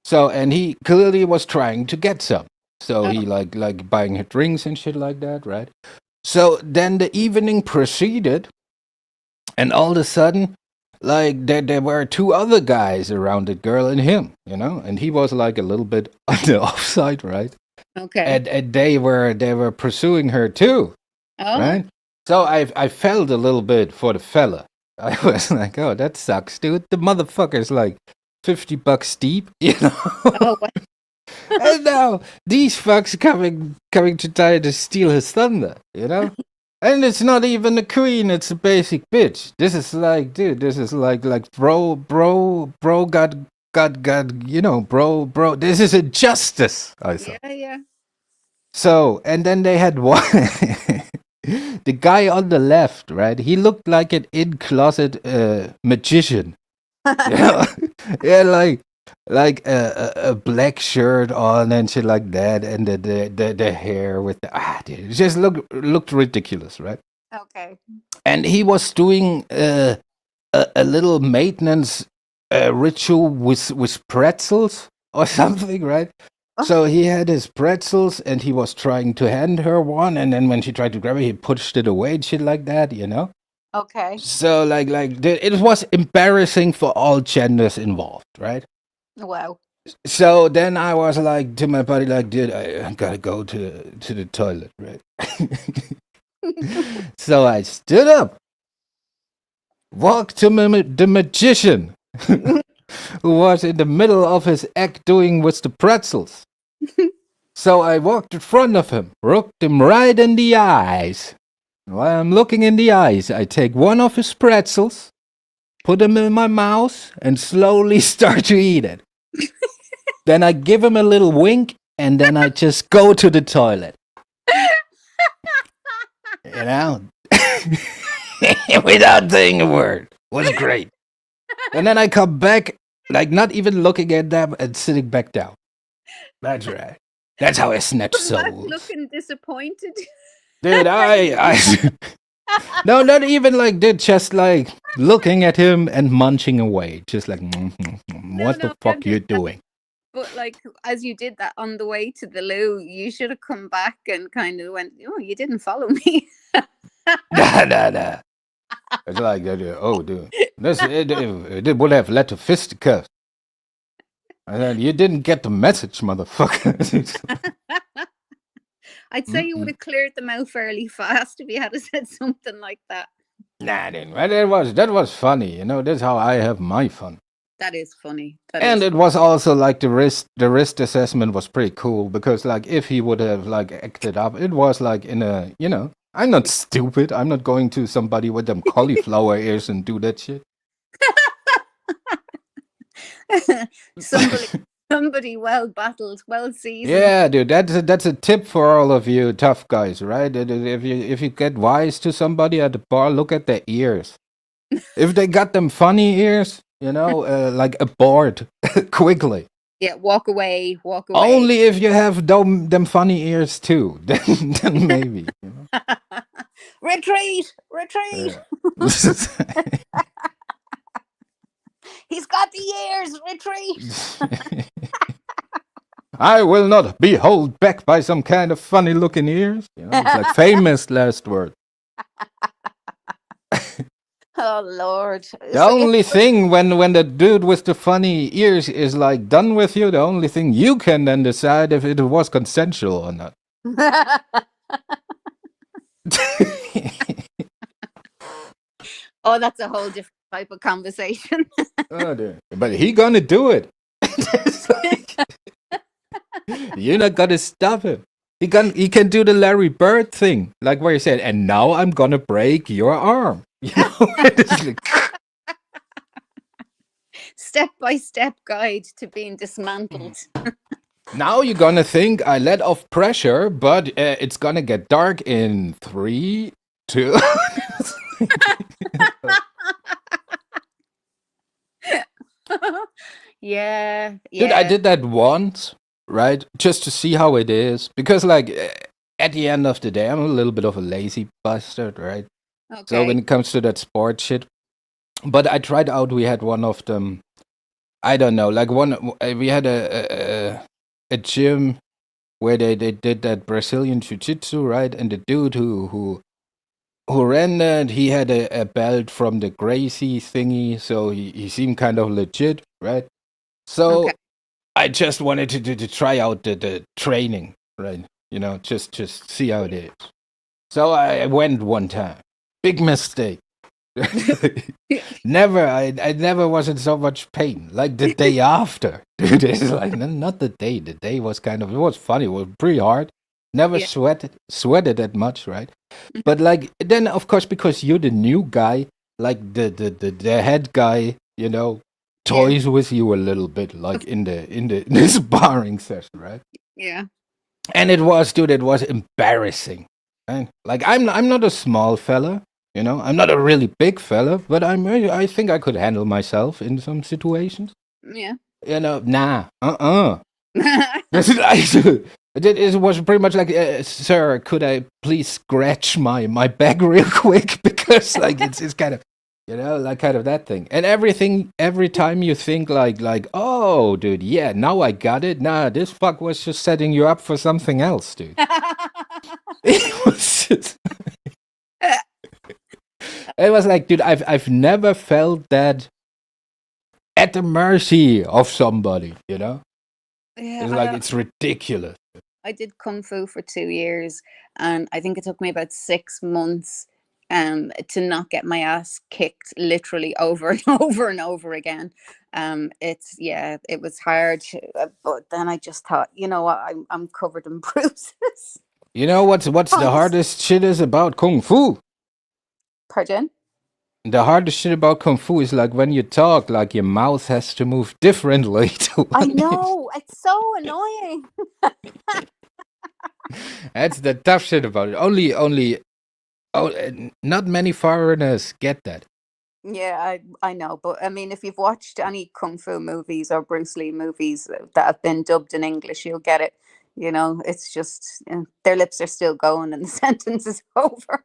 So, and he clearly was trying to get some. So he like buying her drinks and shit like that, right? So then the evening proceeded, and all of a sudden, like there were two other guys around the girl and him, and he was like a little bit on the offside, right? Okay. And they were pursuing her too, right? So I felt a little bit for the fella. I was like, oh, that sucks, dude. The motherfucker's like $50 deep, And now these fucks coming to try to steal his thunder, And it's not even a queen; it's a basic bitch. This is like, dude. This is like bro, got, bro. This is injustice. I thought. Yeah. So, and then they had one. The guy on the left, right? He looked like an in-closet magician. Yeah, like a black shirt on and shit like that, and the hair with dude, it just looked ridiculous, right? Okay. And he was doing a little maintenance ritual with pretzels or something, right? So he had his pretzels, and he was trying to hand her one, and then when she tried to grab it, he pushed it away and shit like that, Okay. So it was embarrassing for all genders involved, right? Wow. So then I was like to my buddy, like, dude, I gotta go to the toilet, right? So I stood up, walked to the magician, who was in the middle of his act doing with the pretzels. So I walked in front of him, looked him right in the eyes. While I'm looking in the eyes, I take one of his pretzels, put them in my mouth, and slowly start to eat it. Then I give him a little wink, and then I just go to the toilet. Without saying a word. It was great. And then I come back, like not even looking at them, and sitting back down. That's right. That's how I snatch souls. Looking disappointed. Dude, I no, not even like that. Just like looking at him and munching away, just like, what the fuck you doing? But like, as you did that on the way to the loo, you should have come back and kind of went, "Oh, you didn't follow me." Nah. It's like, oh, dude, it would have led to fisticuffs. And then you didn't get the message, motherfucker. I'd say you would have cleared them out fairly fast if you had said something like that. Nah, that was funny. That's how I have my fun. That is funny. It was also like the risk assessment was pretty cool, because like if he would have like acted up, it was like in a, I'm not stupid. I'm not going to somebody with them cauliflower ears and do that shit. Somebody well battled, well seasoned. Yeah, dude, that's a tip for all of you tough guys, right? If you get wise to somebody at the bar, look at their ears. If they got them funny ears, like abort quickly. Yeah, walk away. Only if you have them funny ears too, then maybe. Retreat! Yeah. He's got the ears. Retreat! I will not be held back by some kind of funny looking ears. You know, it's like famous last word. Oh Lord. The So only thing when the dude with the funny ears is like done with you, the only thing you can then decide if it was consensual or not. Oh, that's a whole different type of conversation. Oh, dear. But he gonna do it. It's like, you're not gonna stop him. He can do the Larry Bird thing, like where he said, "And now I'm gonna break your arm." You know, it's like, Step-by-step guide to being dismantled. now you're gonna think I let off pressure, but it's gonna get dark in 3, 2. Yeah, Dude, I yeah. did that once, right? Just to see how it is, because like at the end of the day, I'm a little bit of a lazy bastard, right? So when Okay. it comes to that sport shit, but I tried out. We had one of them. I don't know, like we had a gym where they did that Brazilian jiu-jitsu, right? And the dude who ran that, he had a belt from the Gracie thingy, so he seemed kind of legit, right? Okay. So I just wanted to try out the training, right? You know, just see how it is. So I went one time. Big mistake. Never, I never was in so much pain. Like the day after, dude. It's like not the day. The day was kind of, it was funny. It was pretty hard. Never Yeah. sweated that much, right? But like then, of course, because you're the new guy, like the head guy, you know, Yeah. toys with you a little bit, like in the sparring session, right? Yeah. And it was, dude, it was embarrassing. Right? Like I'm not a small fella, you know. I'm not a really big fella, but I think I could handle myself in some situations. Yeah. You know, nah, This is it was pretty much like, sir, could I please scratch my back real quick because like it's kind of, you know, like kind of that thing. And every time you think like, oh, dude, yeah, now I got it. Nah, this fuck was just setting you up for something else, dude. It was just, it was like, dude, I've never felt that at the mercy of somebody, you know. It's like Yeah, it's ridiculous. I did kung fu for 2 years, and I think it took me about 6 months to not get my ass kicked literally over and over and over again. It's yeah, it was hard, but then I just thought, you know what, I'm covered in bruises. You know what's the Thanks. hardest shit is about kung fu? Pardon? The hardest shit about kung fu is like when you talk, like your mouth has to move differently to I what is. know, it's so annoying. That's the tough shit about it. Only not many foreigners get that. Yeah, I know, but I mean, if you've watched any kung fu movies or Bruce Lee movies that have been dubbed in English, you'll get it. You know, it's just their lips are still going and the sentence is over.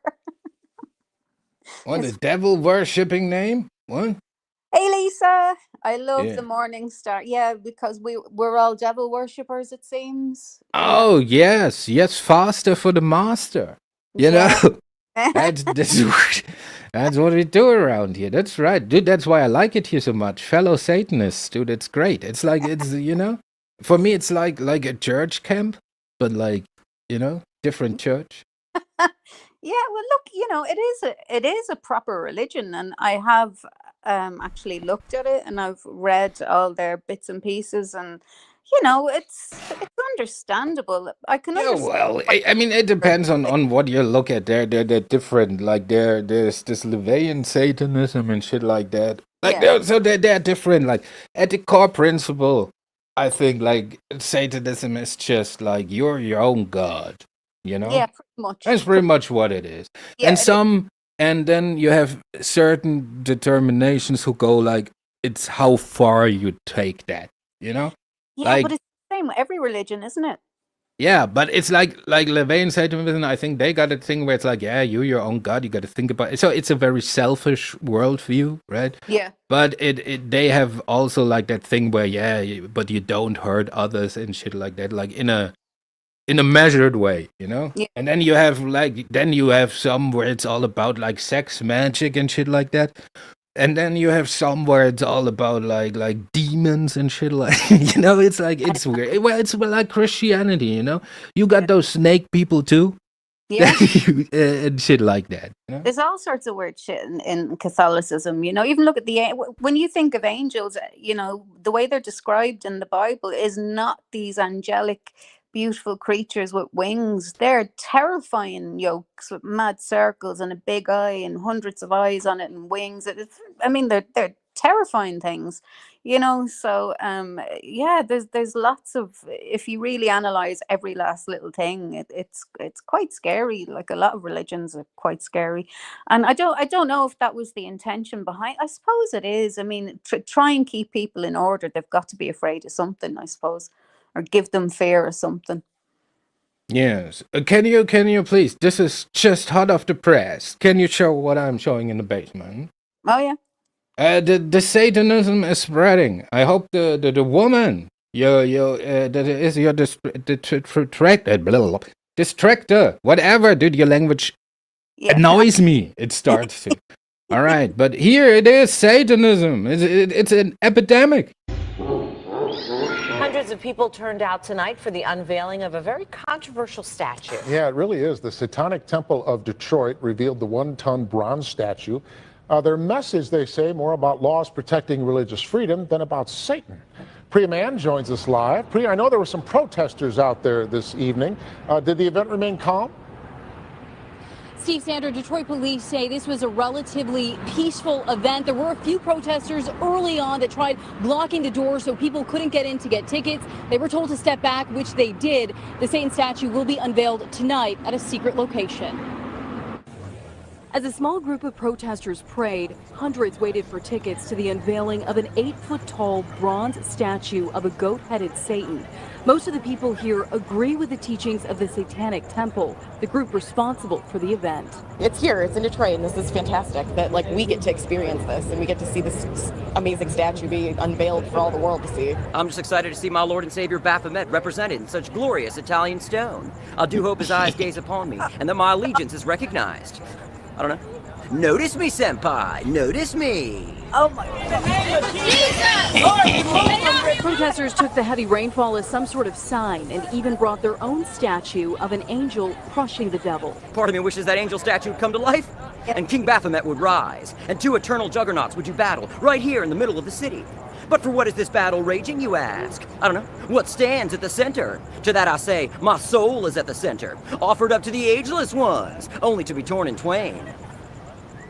What, the It's devil worshipping name? What? hey Lisa, I love Yeah. the Morning Star. Yeah, because we're all devil worshippers, it seems. You know, Oh yes, faster for the master. You know, yeah. that's that's what we do around here. That's right, dude. That's why I like it here so much. Fellow Satanists, dude. It's great. It's like it's, you know, for me it's like a church camp, but like, you know, different church. Yeah, well, look, you know, it is a proper religion, and I have actually looked at it, and I've read all their bits and pieces, and you know, it's understandable. I can Yeah, understand well, why I mean, it they're depends doing on what you look at. They're different. Like there's this Levian Satanism and shit like that. Like yeah, they're different. Like at the core principle, I think like Satanism is just like you're your own god. You know, yeah, pretty much. that's pretty much what it is. And Yeah, it is. some, and then you have certain determinations who go like it's how far you take that. You know, Yeah, but like it's the same with every religion, isn't it? Yeah, but it's like Levain said to me, I think they got a thing where it's like, yeah, you're your own god, you got to think about it. So it's a very selfish worldview, right? Yeah. But they have also like that thing where, yeah, but you don't hurt others and shit like that, like in a measured way, you know? Yeah. And then you have some where it's all about like sex magic and shit like that. And then you have some where it's all about like demons and shit like you know, it's like it's weird. Well, it's like Christianity, you know. You got those snake people too, Yeah. and shit like that. You know? There's all sorts of weird shit in Catholicism, you know. Even look at when you think of angels, you know, the way they're described in the Bible is not these angelic, beautiful creatures with wings. They're terrifying yolks with mad circles and a big eye and hundreds of eyes on it and wings. I mean, they're terrifying things, you know. So yeah, there's lots of, if you really analyze every last little thing, it's quite scary. Like a lot of religions are quite scary. And I don't know if that was the intention behind. I suppose it is. I mean, try and keep people in order. They've got to be afraid of something, I suppose, or give them fear or something. Yes. Can you please? This is just hot off the press. Can you show what I'm showing in the basement? Oh yeah. The Satanism is spreading. I hope the woman that is your distractor, whatever, dude, your language Yeah. annoys me. It starts to. All right, but here it is, Satanism. It's an epidemic. Hundreds of people turned out tonight for the unveiling of a very controversial statue. Yeah, it really is. The Satanic Temple of Detroit revealed the one-ton bronze statue. Their message, they say, more about laws protecting religious freedom than about Satan. Priya Mann joins us live. Priya, I know there were some protesters out there this evening. Did the event remain calm? Steve Sander, Detroit police say this was a relatively peaceful event. There were a few protesters early on that tried blocking the doors so people couldn't get in to get tickets. They were told to step back, which they did. The Satan statue will be unveiled tonight at a secret location. As a small group of protesters prayed, hundreds waited for tickets to the unveiling of an 8-foot-tall bronze statue of a goat-headed Satan. Most of the people here agree with the teachings of the Satanic Temple, the group responsible for the event. It's here, it's in Detroit, and this is fantastic that we get to experience this and we get to see this amazing statue be unveiled for all the world to see. I'm just excited to see my Lord and Savior Baphomet represented in such glorious Italian stone. I do hope his eyes gaze upon me and that my allegiance is recognized. I don't know. Notice me, senpai. Notice me. Oh my God. Protesters took the heavy rainfall as some sort of sign and even brought their own statue of an angel crushing the devil. Part of me wishes that angel statue would come to life, and King Baphomet would rise, and two eternal juggernauts would do battle right here in the middle of the city. But for what is this battle raging, you ask? I don't know. What stands at the center? To that I say, my soul is at the center, offered up to the ageless ones, only to be torn in twain.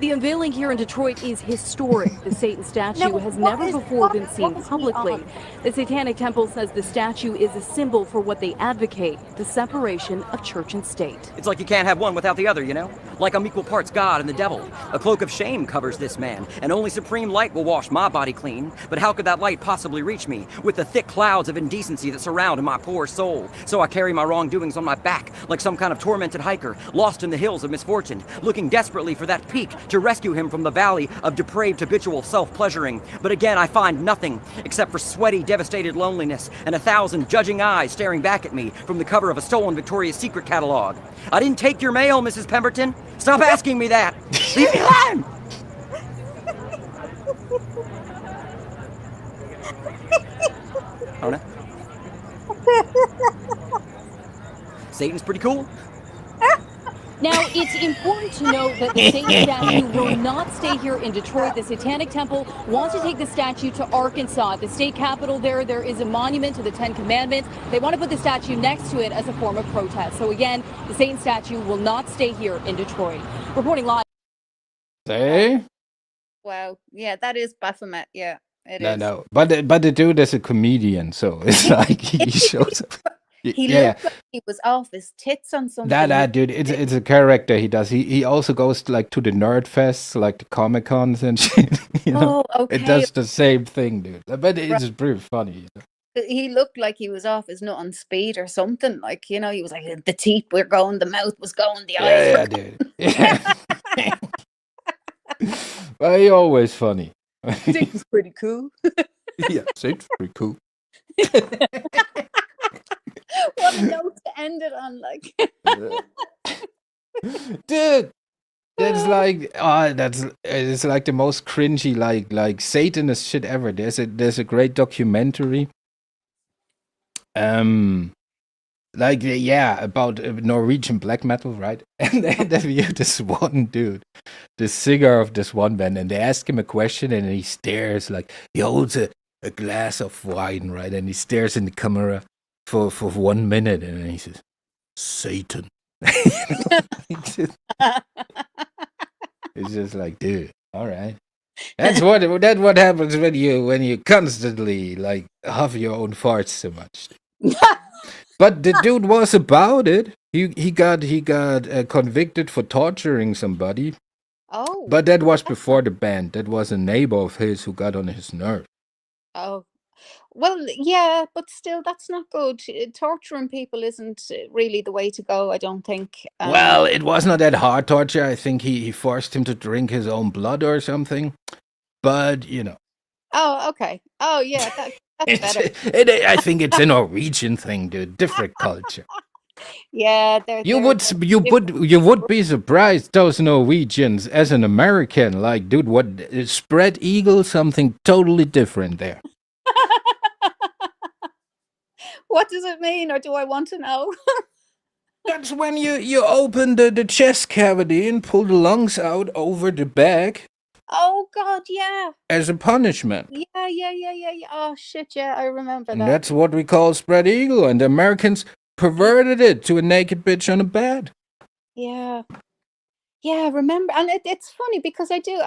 The unveiling here in Detroit is historic. The Satan statue has never before been seen publicly. The Satanic Temple says the statue is a symbol for what they advocate, the separation of church and state. It's like you can't have one without the other, you know? Like I'm equal parts God and the devil. A cloak of shame covers this man, and only supreme light will wash my body clean. But how could that light possibly reach me with the thick clouds of indecency that surround my poor soul? So I carry my wrongdoings on my back like some kind of tormented hiker, lost in the hills of misfortune, looking desperately for that peak to rescue him from the valley of depraved habitual self-pleasuring. But again, I find nothing except for sweaty, devastated loneliness and 1,000 judging eyes staring back at me from the cover of a stolen Victoria's Secret catalog. I didn't take your mail, Mrs. Pemberton. Stop asking me that. Leave me alone. I don't know. Satan's pretty cool. Now, it's important to note that the Satan statue will not stay here in Detroit. The Satanic Temple wants to take the statue to Arkansas. At the state capitol there is a monument to the Ten Commandments. They want to put the statue next to it as a form of protest. So again, the Satan statue will not stay here in Detroit. Reporting live. Say? Wow. Yeah, that is Baphomet. Yeah, it is. No. But the dude is a comedian, so it's like he shows up. He looked like he was off his tits on something. That dude, it's a character he does. He also goes to, like, to the nerd fests, like the Comic Cons and shit. You know? Oh, okay. It does the same thing, dude. But it's pretty funny. he looked like he was off his nut on speed or something. Like, you know, he was like, the teeth were going, the mouth was going, the eyes Yeah, were dude. Yeah. Well, he always funny. It was pretty cool. Yeah, it's pretty cool. What a note to end it on, like. Dude, that's like it's like the most cringy like Satanist shit ever. There's a great documentary about Norwegian black metal, right? And they interview this one dude, the singer of this one band, and they ask him a question and he stares like he holds a glass of wine, right? And he stares in the camera for 1 minute and then he says, Satan. It's just like, dude, all right. That's what happens when you constantly like huff your own farts so much. But the dude was about it. He got convicted for torturing somebody. Oh. But that was before the band. That was a neighbor of his who got on his nerve. Oh. Well, yeah, but still, that's not good. Torturing people isn't really the way to go, I don't think. Well, it was not that hard torture. I think he forced him to drink his own blood or something. But, you know. Oh, okay. Oh, yeah, that's better. I think it's a Norwegian thing, dude. Different culture. Yeah, You would be surprised, those Norwegians, as an American. Like, dude, what spread eagle? Something totally different there. What does it mean, or do I want to know? That's when you open the chest cavity and pull the lungs out over the back. Oh God, yeah. As a punishment. Yeah. Oh shit, yeah, I remember And that. that's what we call spread eagle, and the Americans perverted it to a naked bitch on a bed. Yeah. Yeah, I remember, and it's funny because I do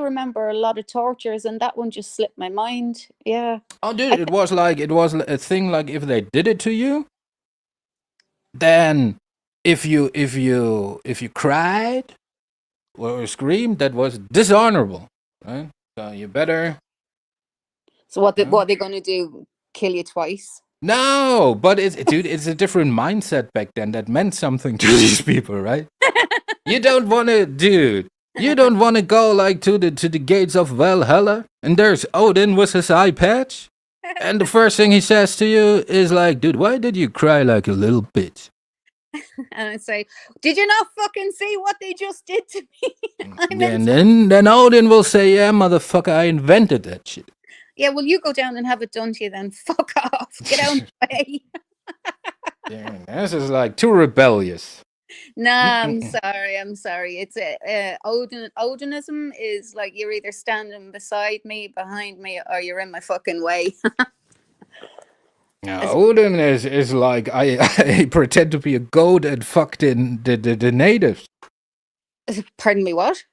remember a lot of tortures, and that one just slipped my mind. Yeah. Oh, dude, it was a thing like if they did it to you, then if you cried or screamed, that was dishonorable, right? So you better. So what are they going to do? Kill you twice? No, but it's a different mindset back then that meant something to these people, right? You don't want to go like to the gates of Valhalla, and there's Odin with his eye patch, and the first thing he says to you is like, dude, why did you cry like a little bitch? And I say, did you not fucking see what they just did to me? And then Odin will say, yeah, motherfucker, I invented that shit. Yeah, well, you go down and have it done to you then. Fuck off. Get out of the way. Damn, this is like too rebellious. Nah, I'm sorry. It's Odinism is like you're either standing beside me, behind me, or you're in my fucking way. Now, Odin is like I pretend to be a goat and fucked in the natives. Pardon me, what?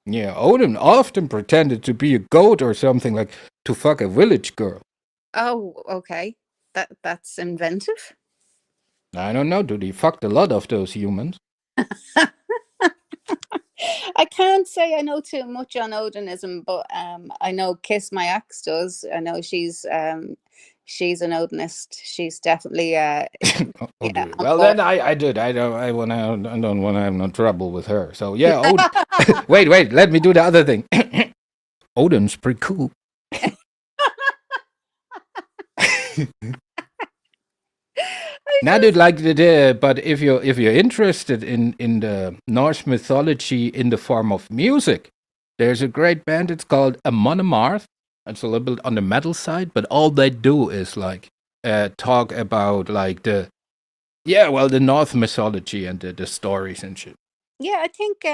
Yeah, Odin often pretended to be a goat or something, like to fuck a village girl. Oh, okay. That's inventive. I don't know, dude. He fucked a lot of those humans. I can't say I know too much on Odinism, but I know Kiss My Axe does. I know she's an Odinist. She's definitely Well, then I did. I don't want to have no trouble with her. So yeah, Odin. wait. Let me do the other thing. Odin's pretty cool. Now, dude, but if you're interested in the Norse mythology in the form of music, there's a great band. It's called Amon Amarth. It's a little bit on the metal side, but all they do is like talk about like the Norse mythology and the stories and shit. Yeah, I think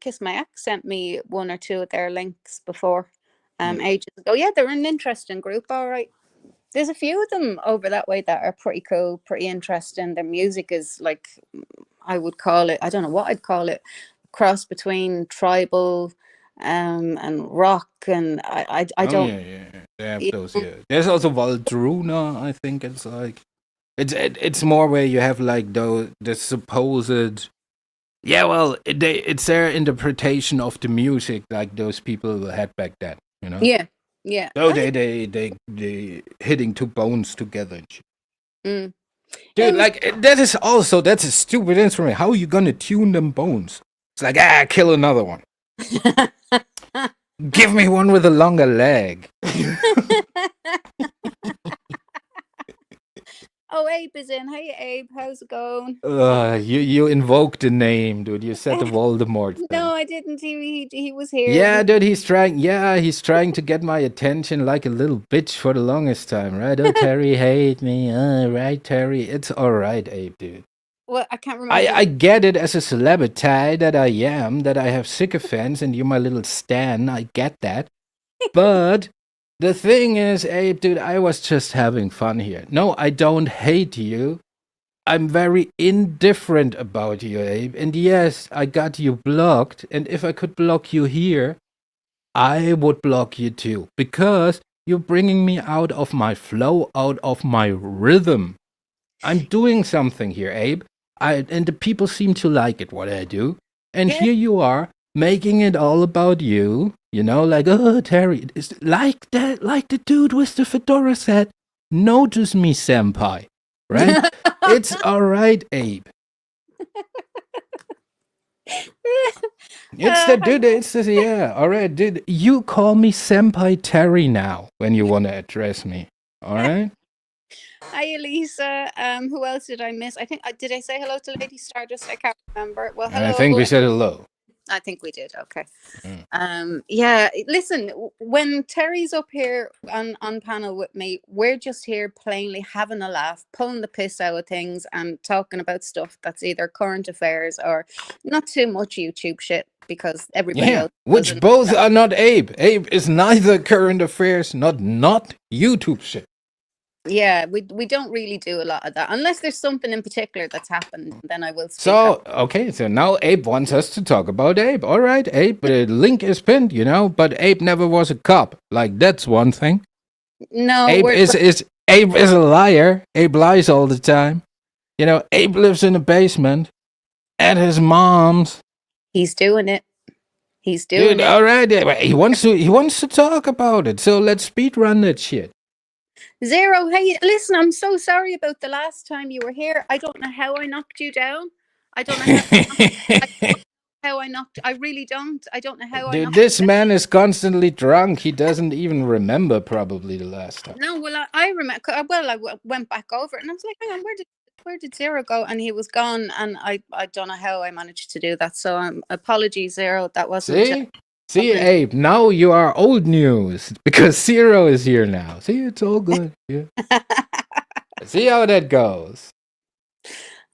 Kiss My Axe sent me one or two of their links before, ages ago. Yeah, they're an interesting group. All right. There's a few of them over that way that are pretty cool, pretty interesting. Their music is like, I would call it, I don't know what I'd call it, cross between tribal and rock, and I don't. Yeah. They have those. Yeah, there's also Valdruna. I think it's like, it's more where you have like the supposed. Yeah, well, it's their interpretation of the music like those people had back then. You know. Yeah. Yeah. So they hitting two bones together and shit. Mm. Dude, Um, like that's a stupid instrument. How are you gonna tune them bones? It's like kill another one. Give me one with a longer leg. Oh, Abe is in. Hey, Abe, how's it going? You invoked the name, dude. You said the Voldemort thing. No, I didn't. He was here. Yeah, dude, he's trying to get my attention like a little bitch for the longest time, right? Oh, Terry hate me. Right, Terry. It's all right, Abe, dude. Well, I can't remember. I get it as a celebrity that I am, that I have sycophants and you're my little stan. I get that. But the thing is, Abe, dude, I was just having fun here. No, I don't hate you. I'm very indifferent about you, Abe. And yes, I got you blocked. And if I could block you here, I would block you too. Because you're bringing me out of my flow, out of my rhythm. I'm doing something here, Abe. And the people seem to like it, what I do. And Yeah. here you are, making it all about you. You know, like, oh, Terry. It's like that, like the dude with the fedora said. Notice me, senpai. Right? It's all right, Abe. It's the dude. It's the, yeah. All right, dude. You call me Senpai Terry now when you want to address me. All right. Hi, Elisa. Who else did I miss? I think did I say hello to Lady Stardust? I can't remember. Well, hello. I think we said hello. I think we did. Okay. Mm. Yeah. Listen, when Terry's up here on panel with me, we're just here plainly having a laugh, pulling the piss out of things, and talking about stuff that's either current affairs or not too much YouTube shit because everybody Yeah, else which doesn't both know. are not Abe. Abe is neither current affairs, not YouTube shit. Yeah, we don't really do a lot of that unless there's something in particular that's happened. Then I will speak So up. okay, so now Abe wants us to talk about Abe. All right, Abe. The link is pinned, you know. But Abe never was a cop. Like that's one thing. No, Abe we're Abe is a liar. Abe lies all the time. You know, Abe lives in a basement at his mom's. he's doing it. He's doing Dude, it. all right. He wants to talk about it. So let's speed run that shit. Zero, hey, listen, I'm so sorry about the last time you were here. I don't know how I knocked you down. I don't know how I knocked. I really don't. I don't know how I Dude, knocked this you down. man is constantly drunk. He doesn't even remember probably the last time. No, well, I remember. Well, went back over it and I was like, hang on, where did Zero go? And he was gone, and I don't know how I managed to do that. So apologies, Zero. That wasn't. See, Abe, now you are old news because Zero is here now. See, it's all good. Yeah. See how that goes.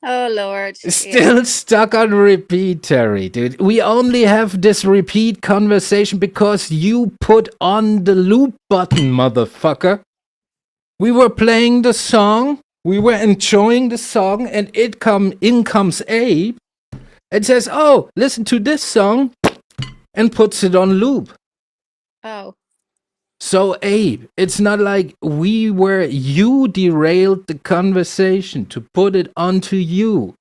Oh Lord. Still stuck on repeat, Terry, dude. We only have this repeat conversation because you put on the loop button, motherfucker. We were playing the song, we were enjoying the song, and in comes Abe and says, "Oh, listen to this song," and puts it on loop. Oh. So, Abe, it's not like you derailed the conversation to put it onto you.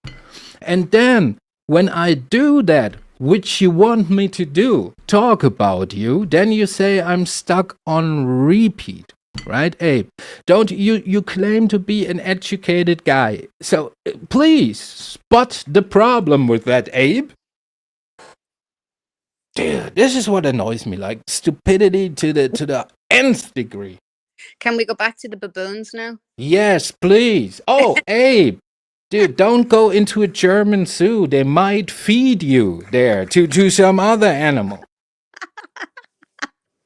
And then, when I do that, which you want me to do, talk about you, then you say I'm stuck on repeat. Right, Abe? Don't you claim to be an educated guy. So, please, spot the problem with that, Abe. Dude, this is what annoys me, like stupidity to the nth degree. Can we go back to the baboons now? Yes, please. Oh, Abe, dude, don't go into a German zoo. They might feed you there to some other animal.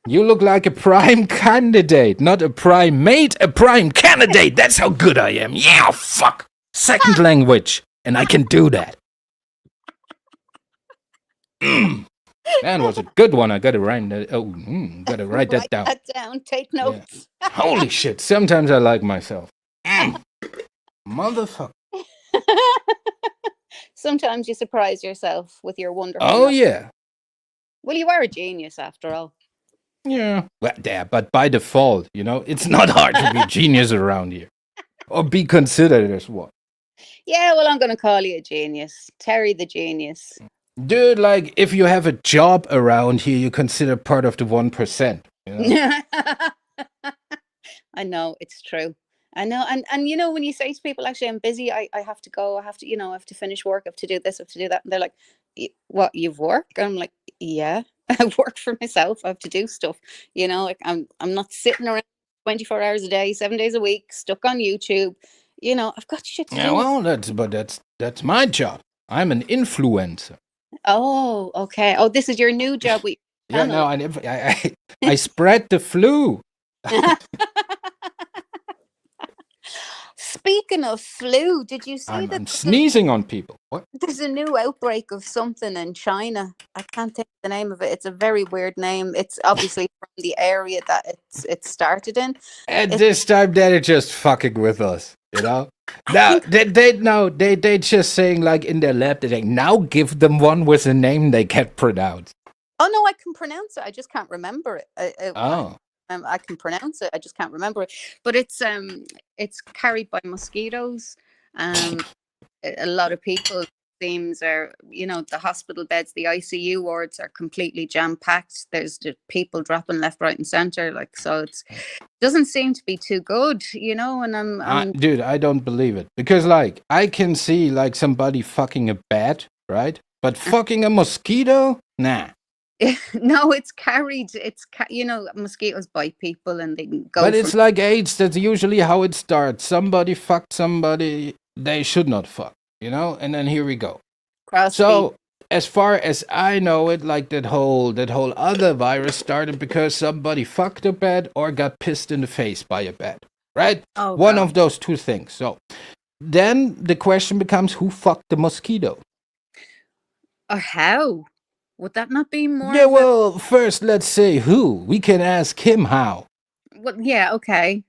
You look like a prime candidate, not a primate, a prime candidate. That's how good I am. Yeah, fuck. Second language, and I can do that. That was a good one. I gotta write that. Gotta write that down. Write that down. Take notes. Yeah. Holy shit! Sometimes I like myself. Motherfucker. Sometimes you surprise yourself with your wonderful. Oh yeah. Well, you are a genius after all. Yeah. Well, yeah, but by default, you know, it's not hard to be a genius around here, or be considered as one. Yeah, well, I'm going to call you a genius, Terry the genius. Dude, like, if you have a job around here, you consider part of the 1%. You know? I know it's true. I know, and you know, when you say to people, actually, I'm busy. I have to go. I have to, I have to finish work. I have to do this. I have to do that. And they're like, "What? You've work?" And I'm like, "Yeah, I work for myself. I have to do stuff. Like I'm not sitting around 24 hours a day, 7 days a week, stuck on YouTube. I've got shit to Yeah, do." well, that's my job. I'm an influencer. Oh, okay. Oh, this is your new job with your Yeah, no, channel. I spread the flu. Speaking of flu, did you see I'm that sneezing on people. What? there's a new outbreak of something in China? I can't think of the name of it. It's a very weird name. It's obviously from the area that it started in. At It's- this time, they're just fucking with us, you know. Now they just saying like in their lab, they're saying now give them one with a name they can't pronounce. Oh no, I can pronounce it. I just can't remember it. Oh, I can pronounce it. I just can't remember it. But it's carried by mosquitoes. A lot of people seems are the hospital beds, the ICU wards are completely jam packed. There's the people dropping left, right, and center. Like, so it doesn't seem to be too good, And I'm dude, I don't believe it because like I can see like somebody fucking a bat, right? But fucking a mosquito, nah. no, it's carried. Mosquitoes bite people and they can go. But it's like AIDS. That's usually how it starts. Somebody fucked somebody they should not fuck, and then here we go. So as far as I know it, like that whole other virus started because somebody fucked a bat or got pissed in the face by a bat, right? Oh, One God. of those two things. So then the question becomes, who fucked the mosquito? Or how? Would that not be more? Yeah, well, first let's say who. We can ask him how. Well, yeah, okay.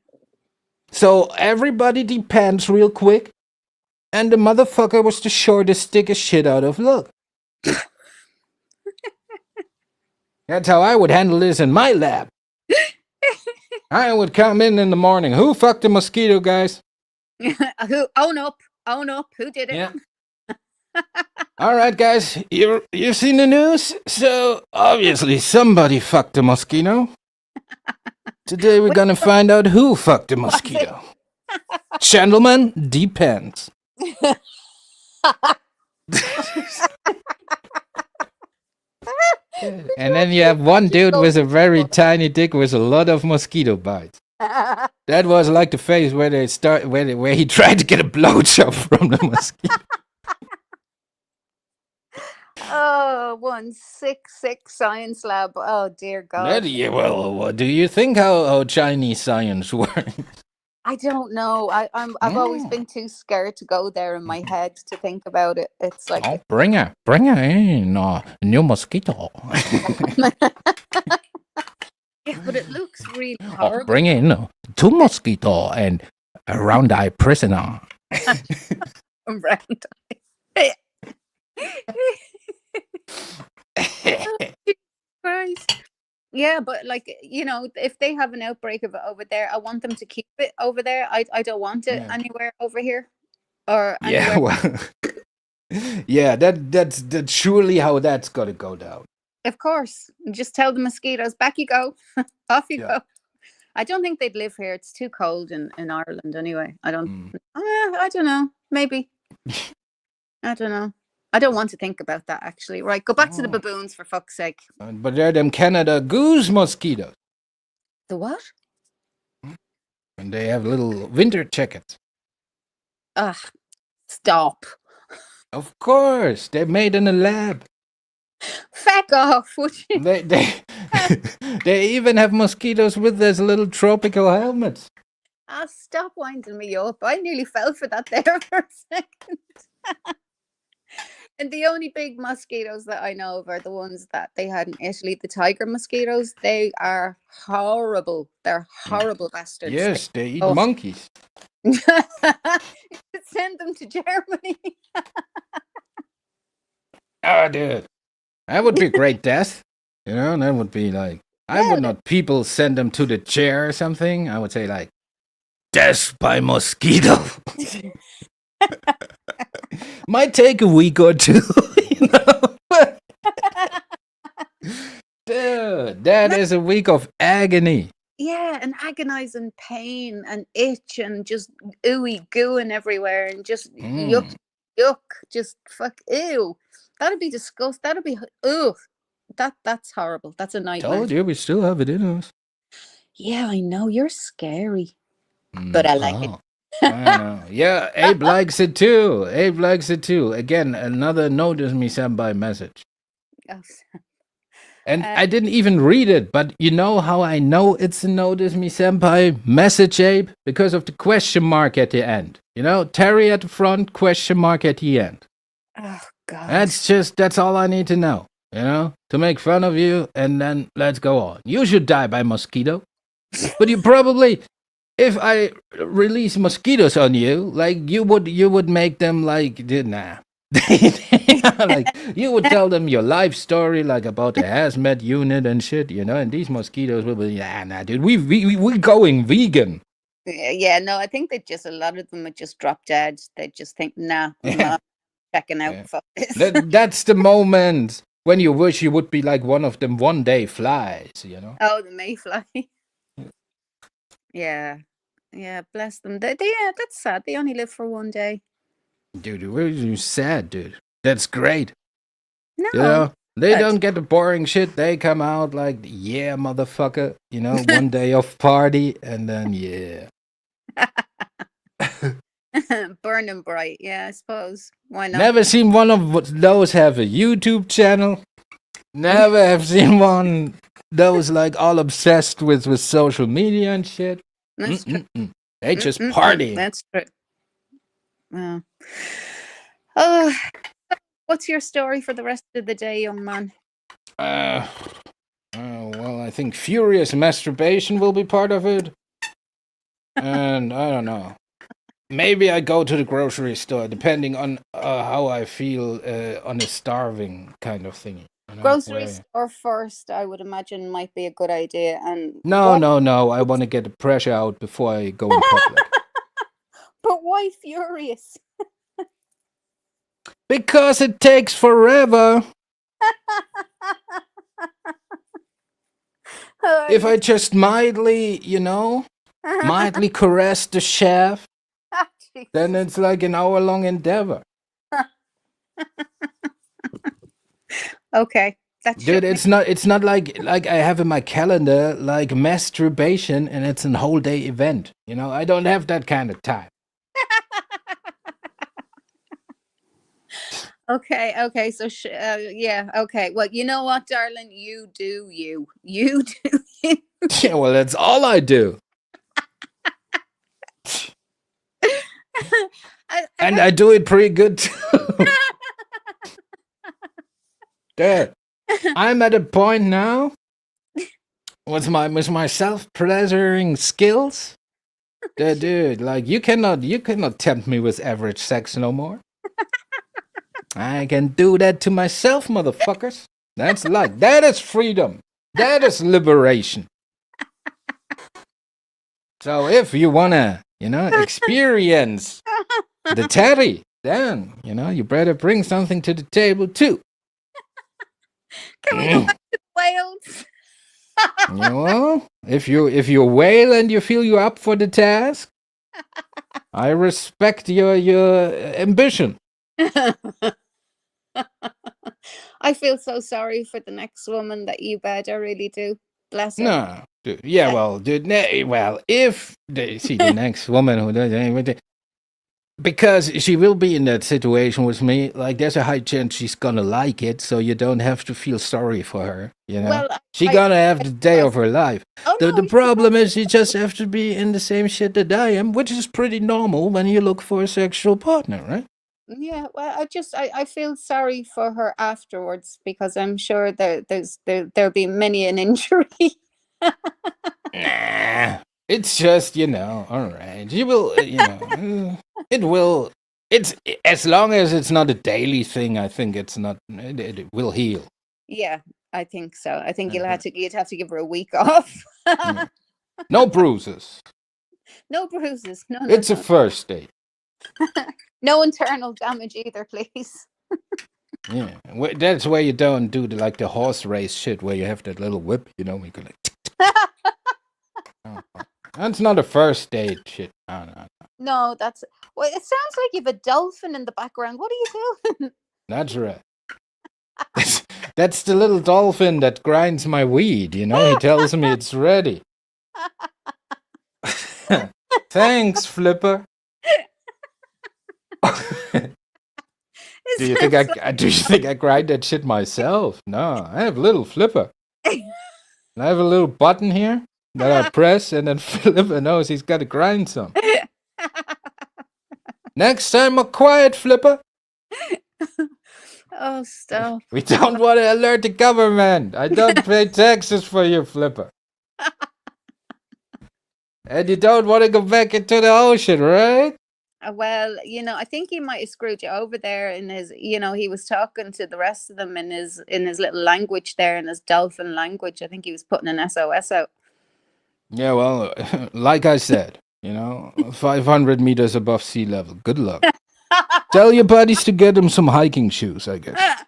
So everybody depends real quick. And the motherfucker was the shortest, thickest shit out of luck. That's how I would handle this in my lab. I would come in the morning. Who fucked the mosquito, guys? Who own up? Who did it? Yeah. All right, guys. You've seen the news? So obviously somebody fucked the mosquito. Today we're gonna find out who fucked the mosquito. Gentlemen, depends. And then you have one dude with a very tiny dick with a lot of mosquito bites. That was like the phase where where he tried to get a blowjob from the mosquito. Oh, 166 science lab. Oh dear God. Well, what do you think how Chinese science works? I don't know. I've always been too scared to go there in my head to think about it. It's like Oh, bring her in, new mosquito. yeah, but it looks really Oh, horrible. bring in two mosquito and a round eye prisoner. Around. Christ. Yeah, but like if they have an outbreak of it over there, I want them to keep it over there. I don't want it Yeah. anywhere over here, or Yeah, anywhere. well, yeah, that's surely how that's gotta go down. Of course, just tell the mosquitoes back you go, off you Yeah. go. I don't think they'd live here. It's too cold in Ireland anyway. I don't. Mm. I don't know. Maybe. I don't know. I don't want to think about that actually. Right, go back to the Oh. baboons for fuck's sake. But they're them Canada Goose mosquitoes, The what? and they have little winter jackets. Ugh, stop. Of course, they're made in a lab. Feck off, would you? They they even have mosquitoes with those little tropical helmets. Ah, stop winding me up. I nearly fell for that there for a second. And the only big mosquitoes that I know of are the ones that they had in Italy, the tiger mosquitoes. They are horrible. They're horrible bastards. Yes, they eat Oh. monkeys. You should send them to Germany. Oh, dude, that would be a great death. That would be like I Yeah, would not people send them to the chair or something. I would say like death by mosquito. Might take a week or two, Dude, That is a week of agony. Yeah, and agonizing pain and itch and just ooey gooing everywhere and just yuck, yuck, just fuck, ew. That'd be disgusting. That'd be, ew. That's horrible. That's a nightmare. Told you we still have it in us. Yeah, I know. You're scary. But I like it. I know. Yeah, Abe likes it too. Abe likes it too. Again, another Notice Me Senpai message. Oh, And I didn't even read it, but you know how I know it's a Notice Me Senpai message, Abe? Because of the question mark at the end. You know, Terry at the front, question mark at the end. oh God. That's all I need to know, you know, to make fun of you, and then let's go on. You should die by mosquito. But you probably, if I release mosquitoes on you, like you would make them like, nah. Like you would tell them your life story, like about the hazmat unit and shit, you know, and these mosquitoes will be, nah, dude, we going vegan. Yeah, no, I think that just a lot of them would just drop dead. They just think, nah, I'm not checking out for this. That's the moment when you wish you would be like one of them one day flies, you know. Oh, the mayfly. Yeah, bless them. Yeah, that's sad. They only live for one day. Dude, you're sad, dude. That's great. No, You know, they good. don't get the boring shit. They come out like, yeah, motherfucker. You know, one day of party, and then, yeah. Burning bright. Yeah, I suppose. Why not? Never seen one of those have a YouTube channel. Never have seen one those like all obsessed with social media and shit. That's true. They just party. That's true. Well, oh, what's your story for the rest of the day, young man? Well, I think furious masturbation will be part of it. And I don't know. Maybe I go to the grocery store, depending on how I feel on a starving kind of thing. You know, Grocery store first, I would imagine, might be a good idea. And No. I want to get the pressure out before I go in public. But why furious? Because it takes forever. If I just mildly, you know, mildly caress the shaft, then it's like an hour-long endeavor. Okay, that's Dude, it's not like I have in my calendar like masturbation and it's a whole day event. You know, I don't have that kind of time. Okay. So yeah. Okay. Well, you know what, darling, you do you. You do you. Yeah, well, that's all I do. And I do it pretty good too. Dude, I'm at a point now with my self-pleasuring skills. Dude, like you cannot tempt me with average sex no more. I can do that to myself, motherfuckers. That is freedom. That is liberation. So if you wanna, you know, experience the Terry, then, you know, you better bring something to the table too. Can we go back to Wales? You know, if you wail and you feel you're up for the task, I respect your ambition. I feel so sorry for the next woman that you bed. I really do. Bless her. No, dude, yeah, well, dude, if they see the next woman who does anything, because she will be in that situation with me, like there's a high chance she's gonna like it, so you don't have to feel sorry for her. You know, Well, she's gonna have the day of her life. Oh, The no, problem is you just have to be in the same shit that I am, which is pretty normal when you look for a sexual partner, right? yeah. Well, I feel sorry for her afterwards because I'm sure there'll be many an injury. Nah, it's just, you know, all right. You will, you know, it will. It's as long as it's not a daily thing. I think it's not. It will heal. Yeah, I think so. I think you'd have to give her a week off. No bruises. No bruises. No. It's a first date. No internal damage either, please. Yeah, that's where you don't do the horse race shit where you have that little whip, you know, we go like. Oh, that's not a first date shit. No. No, that's well. It sounds like you've a dolphin in the background. What are you doing? That's right. That's the little dolphin that grinds my weed, you know? He tells me it's ready. Thanks, Flipper. Do you think I grind that shit myself? No, I have a little Flipper. I have a little button here that I press, and then Flipper knows he's got to grind some. Next time, a quiet, Flipper. Oh, stop. We don't want to alert the government. I don't pay taxes for you, Flipper. And you don't want to go back into the ocean, right? Well, I think he might have screwed you over there in his, he was talking to the rest of them in his little language there, in his dolphin language. I think he was putting an SOS out. Yeah, well, like I said, 500 meters above sea level. Good luck. Tell your buddies to get them some hiking shoes, I guess.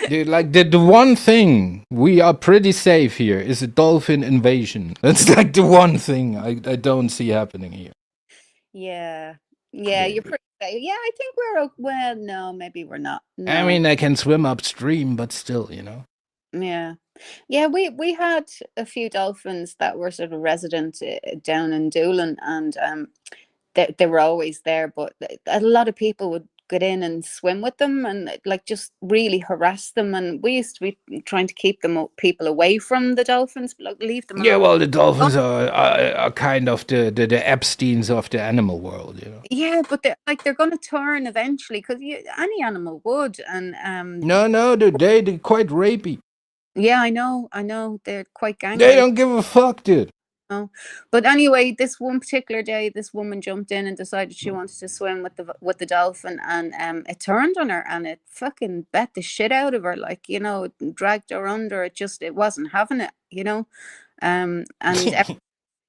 Dude, like the one thing we are pretty safe here is a dolphin invasion. That's like the one thing I don't see happening here. Yeah, you're pretty safe. Yeah, I think we're well. No, maybe we're not. No. I mean, I can swim upstream, but still, Yeah, we had a few dolphins that were sort of resident down in Doolin, and they were always there. But a lot of people would get in and swim with them, and like just really harass them. And we used to be trying to keep people away from the dolphins, like leave them. Yeah, alone. well, the dolphins are kind of the Epsteins of the animal world, Yeah, but they're going to turn eventually, because any animal would, and No, they're quite rapey. yeah, I know they're quite gangly. They don't give a fuck, dude. No. But anyway, this one particular day, this woman jumped in and decided she wanted to swim with the dolphin, and it turned on her and it fucking bet the shit out of her, like, it dragged her under. It wasn't having it, and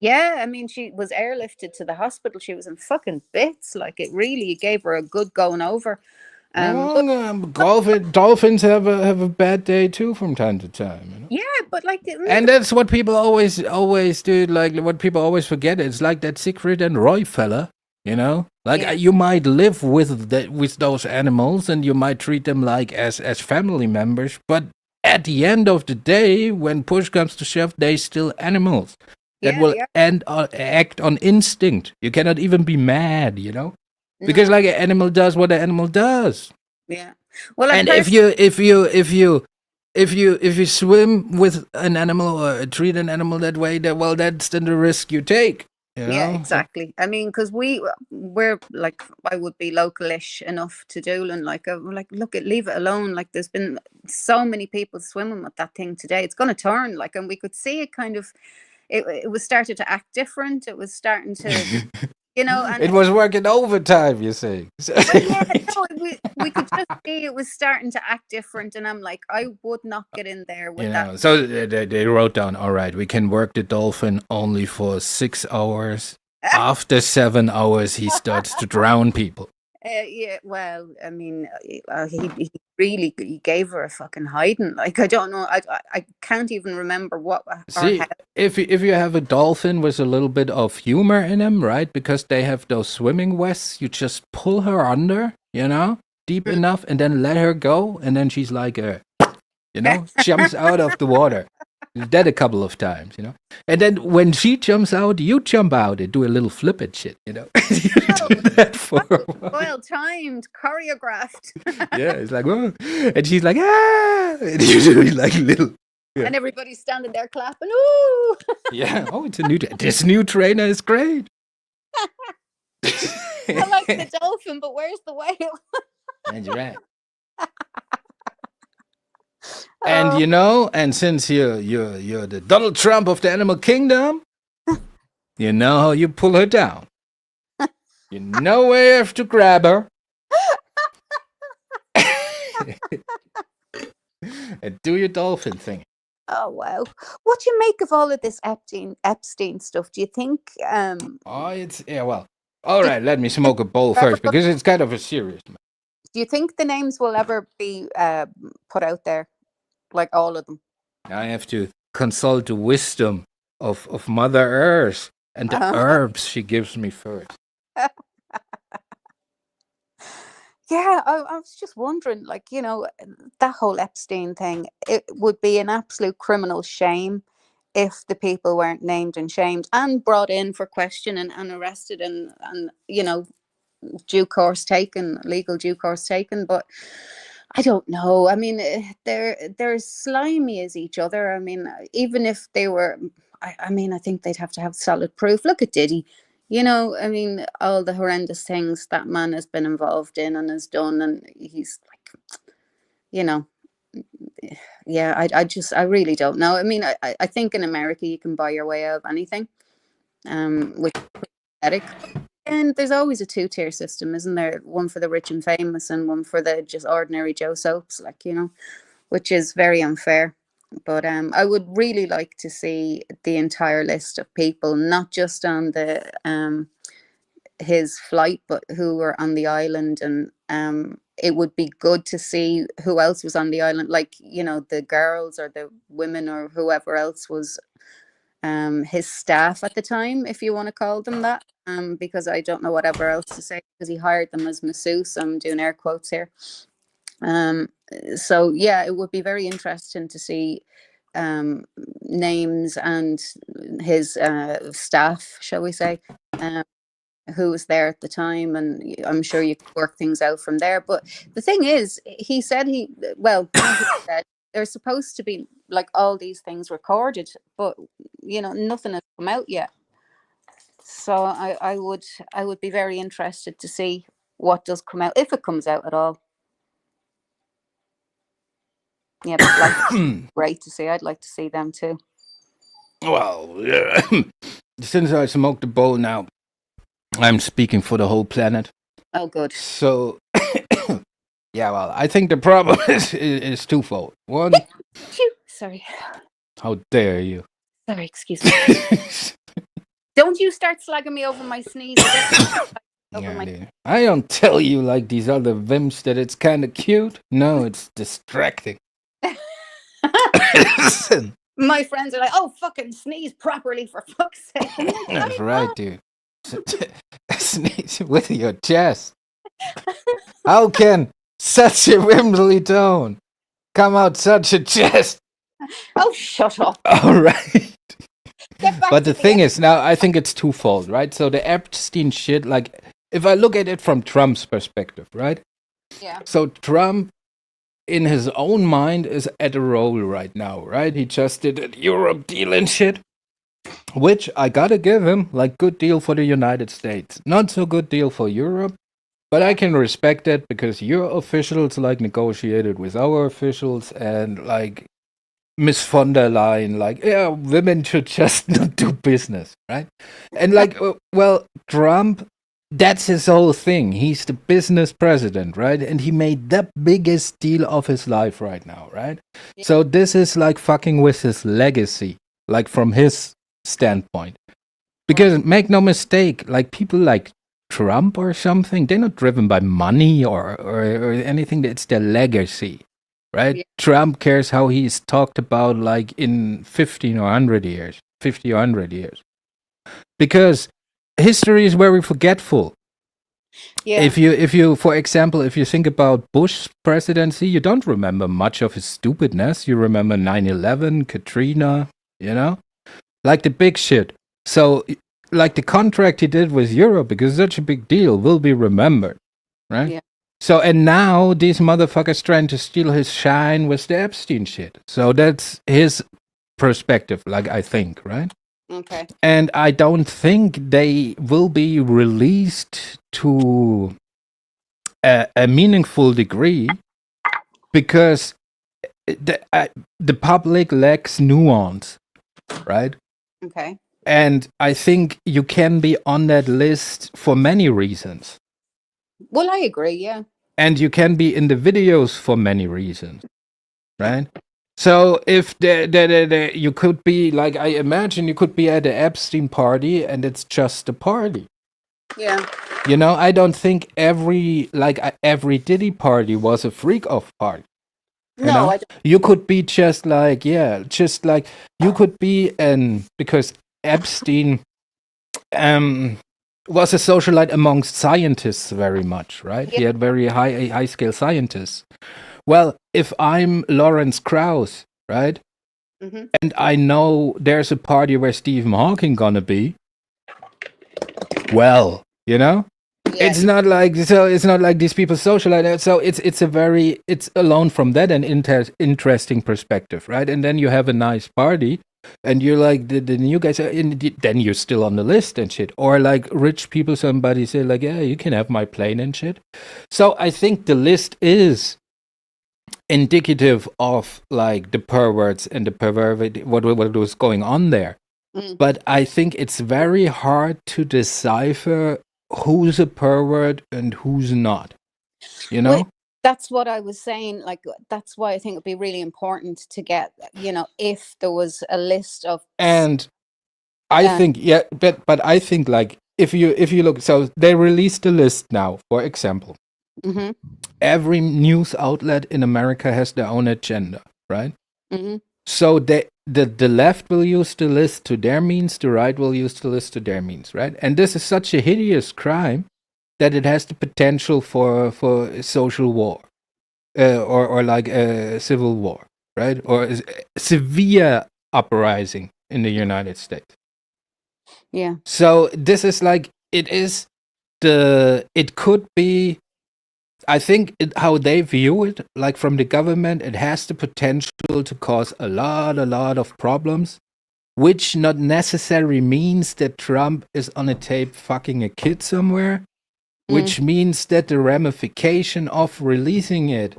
yeah, I mean, she was airlifted to the hospital. She was in fucking bits, like it really gave her a good going over. Dolphins have a bad day too from time to time. Yeah, but like, and that's what people always do. Like what people always forget. It's like that Siegfried and Roy fella. Like Yeah. you might live with those animals and you might treat them like as family members, but at the end of the day, when push comes to shove, they still animals that Yeah, will yeah. act on instinct. You cannot even be mad, because like an animal does what an animal does. Yeah. Well, And if you swim with an animal or treat an animal that way, that's then the risk you take. Yeah, exactly. I mean, because we're like, I would be localish enough to Doolin, like, look, leave it alone. Like, there's been so many people swimming with that thing today. It's going to turn, like, and we could see it kind of. It was starting to act different. It was starting to, and It was working overtime, you say. yeah, no, we could just see it was starting to act different, and I'm like, I would not get in there with that. So they wrote down, all right, we can work the dolphin only for 6 hours. After 7 hours, he starts to drown people. Yeah, well, I mean, he really gave her a fucking hiding. Like, I don't know, I can't even remember what. See, if you have a dolphin with a little bit of humor in him, right? Because they have those swimming vests, you just pull her under, deep enough, and then let her go, and then she's like jumps out of the water. That a couple of times, and then when she jumps out, you jump out and do a little flip and shit, You do that for a while. Well timed, choreographed. Yeah, it's like, whoa. And she's like, ah, and you do like little. Yeah. And everybody's standing there clapping. Ooh. Yeah. Oh, this new trainer is great. I like the dolphin, but where's the whale? That's right. And and since you're the Donald Trump of the animal kingdom, you know how you pull her down. You know where you have to grab her. And do your dolphin thing. Oh wow! What do you make of all of this Epstein stuff? Do you think? Oh, well. All right, let me smoke a bowl first because it's kind of a serious matter. Do you think the names will ever be put out there, like all of them? I have to consult the wisdom of Mother Earth and the herbs she gives me first. Yeah, I was just wondering, like, you know, that whole Epstein thing, it would be an absolute criminal shame if the people weren't named and shamed and brought in for question and arrested and, you know, legal due course taken. But I don't know. I mean, they're as slimy as each other. I mean, even if they were, I mean, I think they'd have to have solid proof. Look at Diddy. You know, I mean, all the horrendous things that man has been involved in and has done, and he's like, you know, yeah. I really don't know. I mean, I think in America you can buy your way out of anything, which is pathetic. And there's always a two-tier system, isn't there? One for the rich and famous and one for the just ordinary Joe Soaps, like, you know, which is very unfair. But I would really like to see the entire list of people, not just on the his flight, but who were on the island. And it would be good to see who else was on the island, like, you know, the girls or the women or whoever else was his staff at the time, if you want to call them that, because I don't know whatever else to say, because he hired them as masseuse. I'm doing air quotes here. So yeah, it would be very interesting to see names and his staff, shall we say, who was there at the time, and I'm sure you could work things out from there. But the thing is, he said not he said, there's supposed to be like all these things recorded, but you know, nothing has come out yet. So I would be very interested to see what does come out, if it comes out at all. Yeah, but like, great to see. I'd like to see them too. Well, yeah. Since I smoked the bowl now, I'm speaking for the whole planet. Oh, good. So, yeah, well, I think the problem is twofold. One, Sorry. how dare you? Sorry, excuse me. Don't you start slagging me over my sneeze. I don't tell you like these other vimps that it's kind of cute. No, it's distracting. Listen. My friends are like, oh, fucking sneeze properly, for fuck's sake. That's right, dude. Sneeze with your chest. How can such a whimsy tone come out such a chest? Oh, shut up. All right. But the thing is, now I think it's twofold, right? So the Epstein shit, like, if I look at it from Trump's perspective, right? Yeah. So Trump, in his own mind, is at a roll right now, right? He just did a Europe deal and shit, which I gotta give him, like, good deal for the United States. Not so good deal for Europe, but I can respect it because your officials, like, negotiated with our officials, and, like, Miss von der Leyen, like, yeah, women should just not do business, right? And, like, well, Trump, that's his whole thing. He's the business president, right? And he made the biggest deal of his life right now, right? Yeah. So this is like fucking with his legacy, like from his standpoint. Because make no mistake, like people like Trump or something, they're not driven by money or anything. It's their legacy, right? Yeah. Trump cares how he's talked about like in 50 or 100 years. Because history is very forgetful. Yeah. If you, for example, if you think about Bush's presidency, you don't remember much of his stupidness. You remember 9/11, Katrina, you know, like the big shit. So, like the contract he did with Europe, because it's such a big deal, will be remembered, right? Yeah. So, and now these motherfuckers trying to steal his shine with the Epstein shit. So that's his perspective, like I think, right? Okay. And I don't think they will be released to a meaningful degree because the public lacks nuance, right? Okay. And I think you can be on that list for many reasons. Well, I agree, yeah. And you can be in the videos for many reasons, right? So if you could be, like, I imagine you could be at the Epstein party and it's just a party, Yeah. You know, I don't think every Diddy party was a freak off party. You No, know, I don't. you could be just like, yeah, just like you could be because Epstein was a socialite amongst scientists very much, right? He Yeah. had very high scale scientists. Well, if I'm Lawrence Krauss, right, Hmm. and I know there's a party where Stephen Hawking gonna be, well, you know, Yeah. it's not like these people socialite. So it's alone from that an interesting perspective, right? And then you have a nice party, and you're like the new guys, then you're still on the list and shit. Or like rich people, somebody say like, yeah, you can have my plane and shit. So I think the list is indicative of like the perverts and the perverted what was going on there. Mm. But I think it's very hard to decipher who's a pervert and who's not. You know? Well, that's what I was saying. Like, that's why I think it'd be really important to get, if there was a list of. And I Um, think but I think like if you look, so they released the list now, for example. hmm Every news outlet in America has their own agenda, right? hmm So the left will use the list to their means, the right will use the list to their means, right? And this is such a hideous crime that it has the potential for social war, or like a civil war, right? Or severe uprising in the United States. Yeah. So this is like it could be. I think how they view it, like from the government, it has the potential to cause a lot of problems, which not necessarily means that Trump is on a tape fucking a kid somewhere, which means that the ramification of releasing it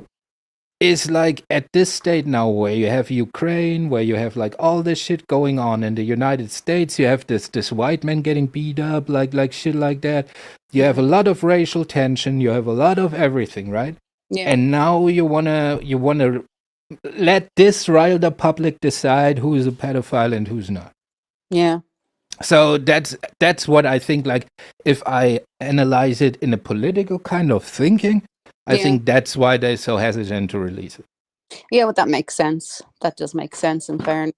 is like at this state now where you have Ukraine, where you have like all this shit going on in the United States, you have this white man getting beat up, like shit like that. You have a lot of racial tension, you have a lot of everything, right? Yeah. And now you wanna let this riled up public decide who is a pedophile and who's not. Yeah. So that's what I think. Like, if I analyze it in a political kind of thinking, I Yeah. think that's why they're so hesitant to release it. Yeah, well, that makes sense. That does make sense in fairness.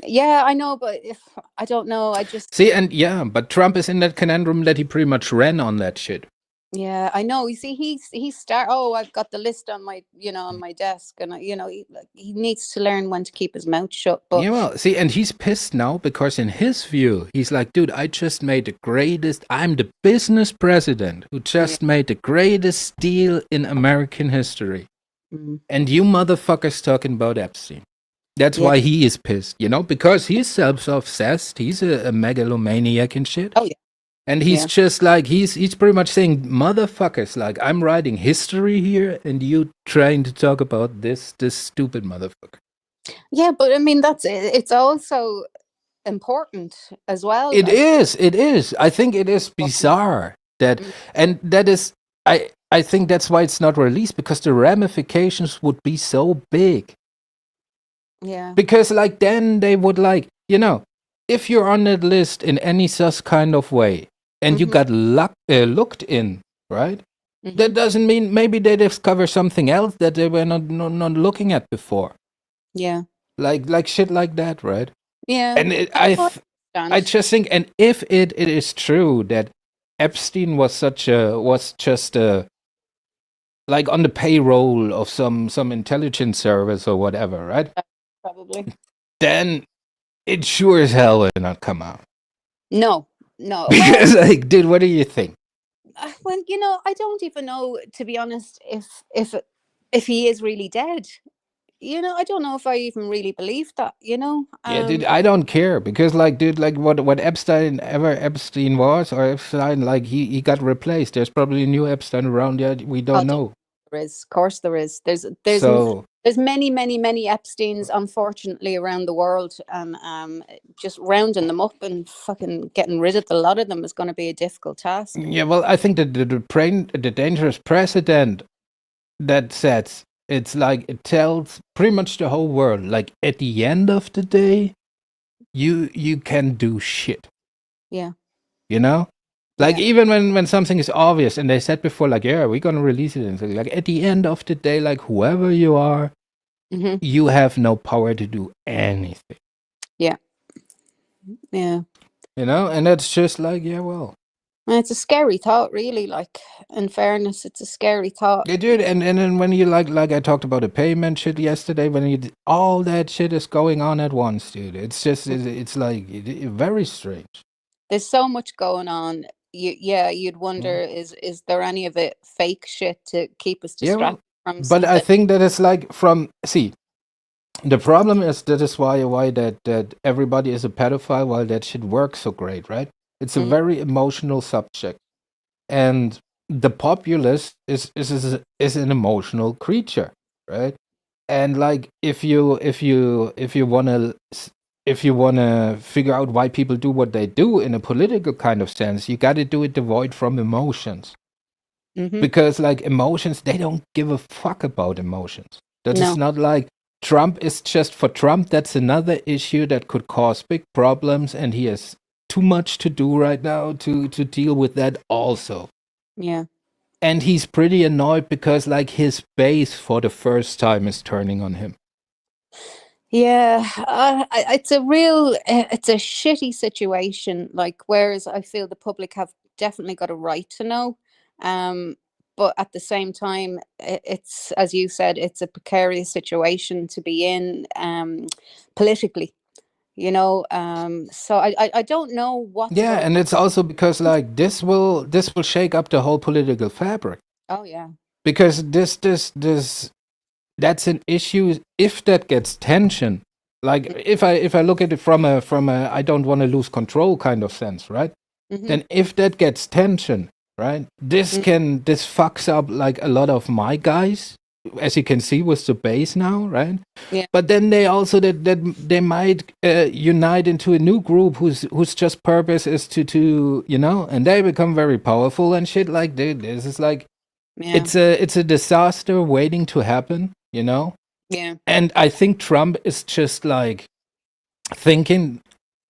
Yeah, I know, but if I don't know, I just See, and yeah, but Trump is in that conundrum that he pretty much ran on that shit. yeah, I know. You see, Oh, I've got the list on my on my desk, and he needs to learn when to keep his mouth shut. But Yeah, well, see, and he's pissed now because in his view, he's like, dude, I just made the greatest. I'm the business president who just made the greatest deal in American history. Mm. And you motherfuckers talking about Epstein. That's Yeah. why he is pissed, because he's self-obsessed. He's a megalomaniac and shit. Oh yeah, And he's just like, he's pretty much saying, motherfuckers, like, I'm writing history here and you trying to talk about this stupid motherfucker. yeah. But I mean, it's also important as well. It like- is. I think it is bizarre that, and that is, I think that's why it's not released, because the ramifications would be so big. Yeah. Because like then they would like, if you're on that list in any such kind of way and you got looked in, right? Mhm. That doesn't mean maybe they discover something else that they were not looking at before. Yeah. Like shit like that, right? Yeah. And I understand. just think, and if it is true that Epstein was just like on the payroll of some intelligence service or whatever, right? Probably. Then it sure as hell will not come out. No. Well, Because like, dude, what do you think? well, I don't even know, to be honest, if he is really dead. I don't know if I even really believe that. Yeah, dude, I don't care, because like, dude, like what Epstein was, or Epstein, like he got replaced. There's probably a new Epstein around yet. We don't know. There is, of course, there is. There's So many, many, many Epsteins, unfortunately, around the world, and just rounding them up and fucking getting rid of a lot of them is going to be a difficult task. yeah, well, I think that the dangerous precedent that sets, it's like it tells pretty much the whole world, like at the end of the day, you can do shit. Yeah. Like Yeah. even when something is obvious and they said before, like, yeah, we're gonna release it, and so, like at the end of the day, like whoever you are, Hmm. you have no power to do anything. Yeah. Yeah. You know, and that's just like, yeah, well, And it's a scary thought, really. Like, in fairness, it's a scary thought. yeah, dude. And then when you like I talked about the payment shit yesterday, when all that shit is going on at once, dude. It's just it's like very strange. There's so much going on. You'd wonder, is there any of it fake shit to keep us Yeah, well, distracted from but I something? think that it's like from the problem is that is why that everybody is a pedophile, while that shit works so great, right? It's a Mhm. very emotional subject, and the populace is an emotional creature, right? And like if you wanna figure out why people do what they do in a political kind of sense, you got to do it devoid from emotions, Mhm. because like emotions, they don't give a fuck about emotions. That is No. not like Trump is just for Trump. That's another issue that could cause big problems, and he has too much to do right now to deal with that also. Yeah. And he's pretty annoyed because like his base for the first time is turning on him. Yeah, it's it's a shitty situation. Like, whereas I feel the public have definitely got a right to know, um, but at the same time, it's, as you said, it's a precarious situation to be in, politically. So I don't know what's Yeah, going. and it's also because like this will shake up the whole political fabric, Oh yeah. because this that's an issue if that gets tension. Like if I look at it from a I don't want to lose control kind of sense, right? Mm-hmm. Then if that gets tension, right, this fucks up like a lot of my guys, as you can see with the base now, right? Yeah. But then they also that they might unite into a new group whose just purpose is to and they become very powerful and shit. Like this is like Yeah. it's a disaster waiting to happen, Yeah. and I think Trump is just like thinking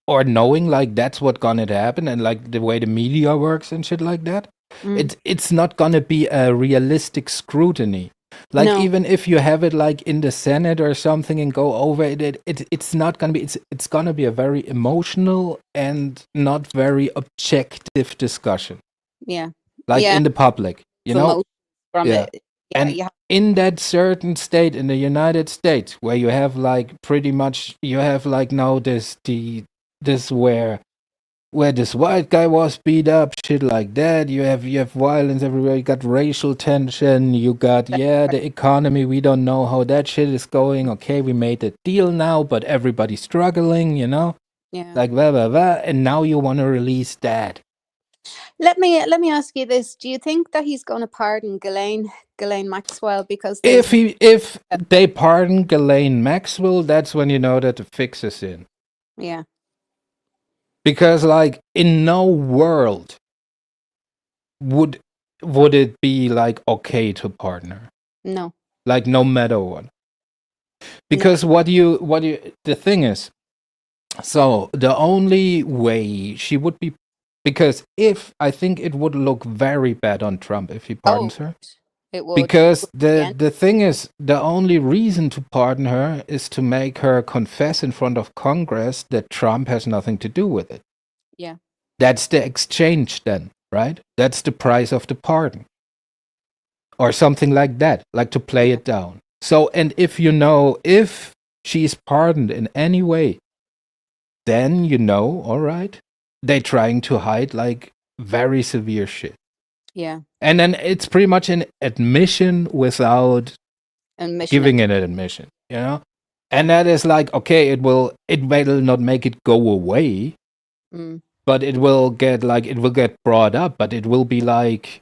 or knowing like that's what gonna happen, and like the way the media works and shit like that, Mm. it's not gonna be a realistic scrutiny. Like No. even if you have it like in the Senate or something and go over it's not gonna be it's gonna be a very emotional and not very objective discussion, Yeah. like Yeah. in the public, Emotion from Yeah. it. Yeah. And Yeah. in that certain state in the United States where you have like pretty much you have like now this where this white guy was beat up, shit like that. You have violence everywhere. You got racial tension. You got the economy. We don't know how that shit is going. Okay, we made a deal now, but everybody's struggling. Yeah. Like blah blah blah. And now you want to release that. Let me ask you this: do you think that he's going to pardon Ghislaine Maxwell because If there's they pardon Ghislaine Maxwell, that's when you know that the fix is in. yeah. Because like in no world would it be like okay to partner, No. like no matter what. Because what you the thing is, so the only way she would be, because if I think it would look very bad on Trump if he pardons her. It would. Because Yeah. the thing is, the only reason to pardon her is to make her confess in front of Congress that Trump has nothing to do with it. Yeah. That's the exchange then, right? That's the price of the pardon. Or something like that, like to play it down. So, and if she's pardoned in any way, then all right, they're trying to hide like very severe shit. Yeah. And then it's pretty much an admission without And mission. giving it an admission, And that is like, okay, it will not make it go away, but it will get brought up, but it will be like,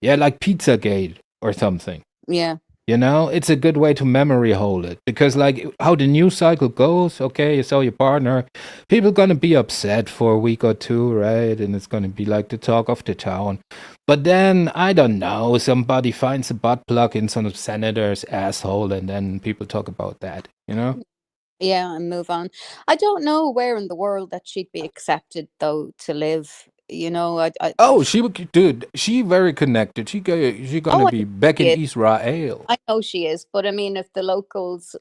like Pizzagate or something. Yeah. It's a good way to memory hold it, because like how the news cycle goes, okay, you saw your partner, people gonna be upset for a week or two, right? And it's gonna be like the talk of the town. But then, I don't know, somebody finds a butt plug in some senator's asshole, and then people talk about that, Yeah, and move on. I don't know where in the world that she'd be accepted though to live, You know, Oh, dude, she very connected. She gonna oh, be back in I, Israel. I know she is, but I mean, if the locals,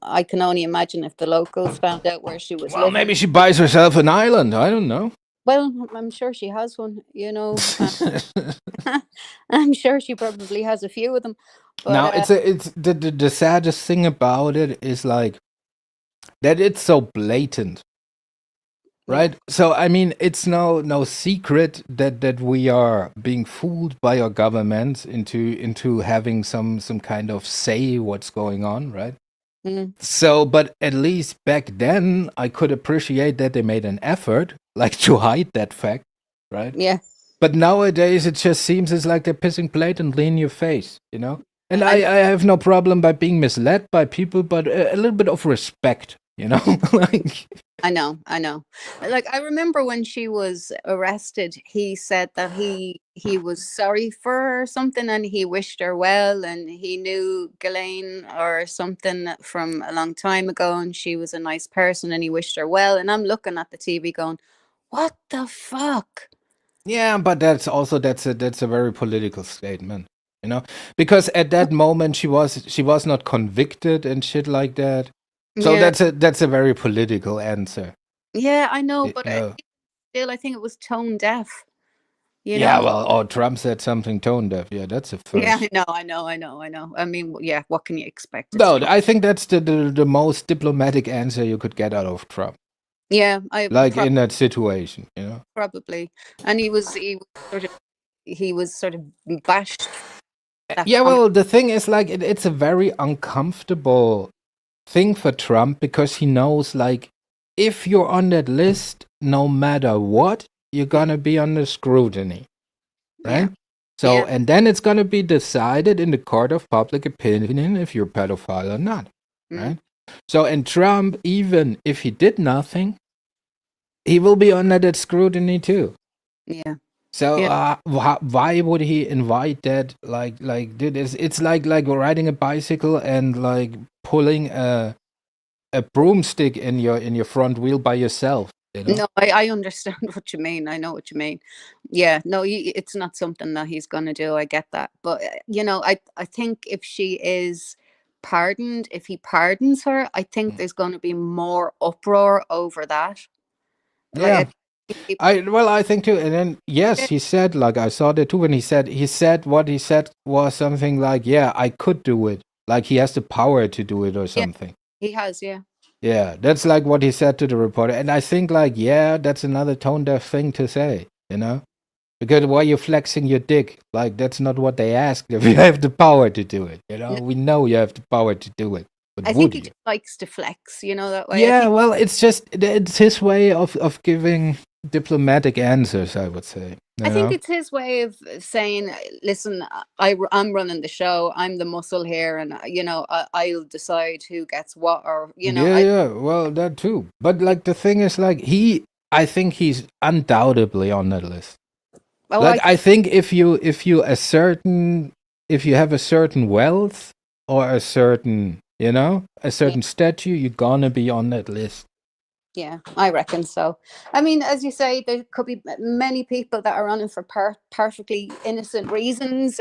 I can only imagine if the locals found out where she was Well, living. maybe she buys herself an island. I don't know. Well, I'm sure she has one, you know. I'm sure she probably has a few of them. Now, But it's the saddest thing about it is like that it's so blatant, yeah, right? So I mean, it's no secret that we are being fooled by our governments into having some kind of say what's going on, right? mm, So, but at least back then, I could appreciate that they made an effort, like to hide that fact, right? yeah. But nowadays, it just seems it's like they're pissing blatantly in your face, you know? And I, I have no problem by being misled by people, but a little bit of respect, you know? Like, I know, I know. Like I remember when she was arrested, he said that he was sorry for her or something, and he wished her well, and he knew Ghislaine or something from a long time ago, and she was a nice person, and he wished her well. And I'm looking at the TV going, "What the fuck?" yeah, but that's a very political statement, you know? Because at that moment, she was not convicted and shit like that. So Yeah, that's a very political answer. yeah, I know, You but know? still, I think it was tone deaf. You Yeah, know? well, or Trump said something tone deaf. Yeah, that's a Yeah, first. I know. I mean, yeah, what can you expect? It's No, Trump. I think that's the most diplomatic answer you could get out of Trump, Yeah, I like in that situation, you know? probably, and he was sort of bashed that Yeah, comment. well, the thing is, like, it's a very uncomfortable thing for Trump because he knows, like, if you're on that list, no matter what, you're gonna be under scrutiny, Yeah, right? So, yeah, and then it's gonna be decided in the court of public opinion if you're a pedophile or not, mm, right? So, and Trump, even if he did nothing, he will be under that scrutiny too. yeah, So yeah, why would he invite that? Like, dude, it's like riding a bicycle and like pulling a broomstick in your front wheel by yourself. You know? no, I understand what you mean. I know what you mean. Yeah, no, it's not something that he's gonna do. I get that, but you know, I think if she is pardoned, if he pardons her, I think Mm. there's going to be more uproar over that. Like, I Yeah, think people, I think too. And then yes, yeah, he said like I saw that too when he said what he said was something like, yeah, I could do it. Like he has the power to do it or yeah, something. he has, yeah, Yeah, that's like what he said to the reporter. And I think like, yeah, that's another tone deaf thing to say, you know? Because why you flexing your dick? Like that's not what they asked if you have the power to do it, you know? No, We know you have the power to do it. But I think would he you? just likes to flex, you know, that way. I Yeah, think well, it's his way of giving diplomatic answers, I would say. You I think know? it's his way of saying, "Listen, I'm running the show. I'm the muscle here, and you know, I'll decide who gets what." Or you know, Yeah, yeah, well, that too. But like the thing is like I think he's undoubtedly on that list. oh, Like I think if you have a certain wealth or a certain a yeah, certain statue, you're gonna be on that list. yeah, I reckon so. I mean, as you say, there could be many people that are running for perfectly innocent reasons.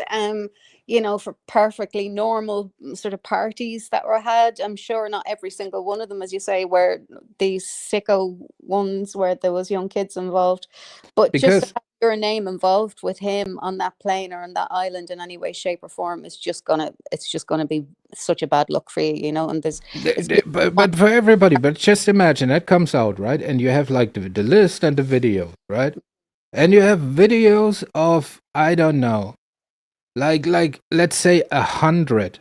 You know, for perfectly normal sort of parties that were had. I'm sure not every single one of them, as you say, were these sicko ones where there was young kids involved. But just to Because have your name involved with him on that plane or on that island in any way, shape, or form is it's just gonna be such a bad look for you, you know. And it's but for everybody, but just imagine that comes out, right? And you have like the list and the video, right? And you have videos of I don't know, like let's say 100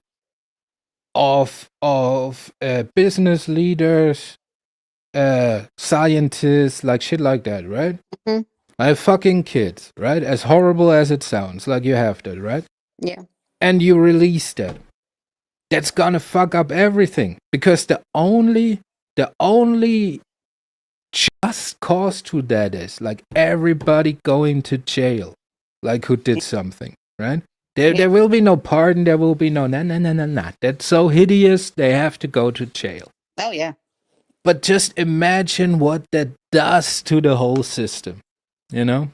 of business leaders, scientists, like shit like that, right? Mhm. Like fucking kids, right? As horrible as it sounds, like you have that, right? Yeah, And you release that. That's gonna fuck up everything because the only just cause to that is like everybody going to jail, like who did something, right? There, yeah, there will be no pardon. There will be no nah. That's so hideous. They have to go to jail. oh yeah, But just imagine what that does to the whole system. you know.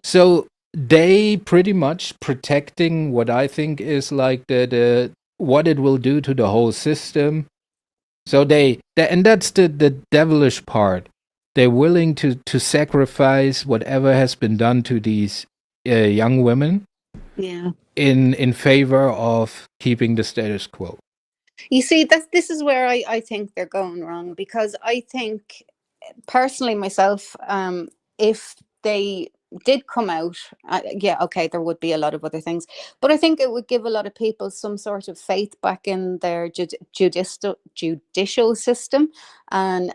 So they pretty much protecting what I think is like the what it will do to the whole system. So and that's the devilish part. They're willing to sacrifice whatever has been done to these young women Yeah. in favor of keeping the status quo. You see, this is where I think they're going wrong, because I think personally myself, if they did come out, yeah, okay, there would be a lot of other things, but I think it would give a lot of people some sort of faith back in their judicial system, and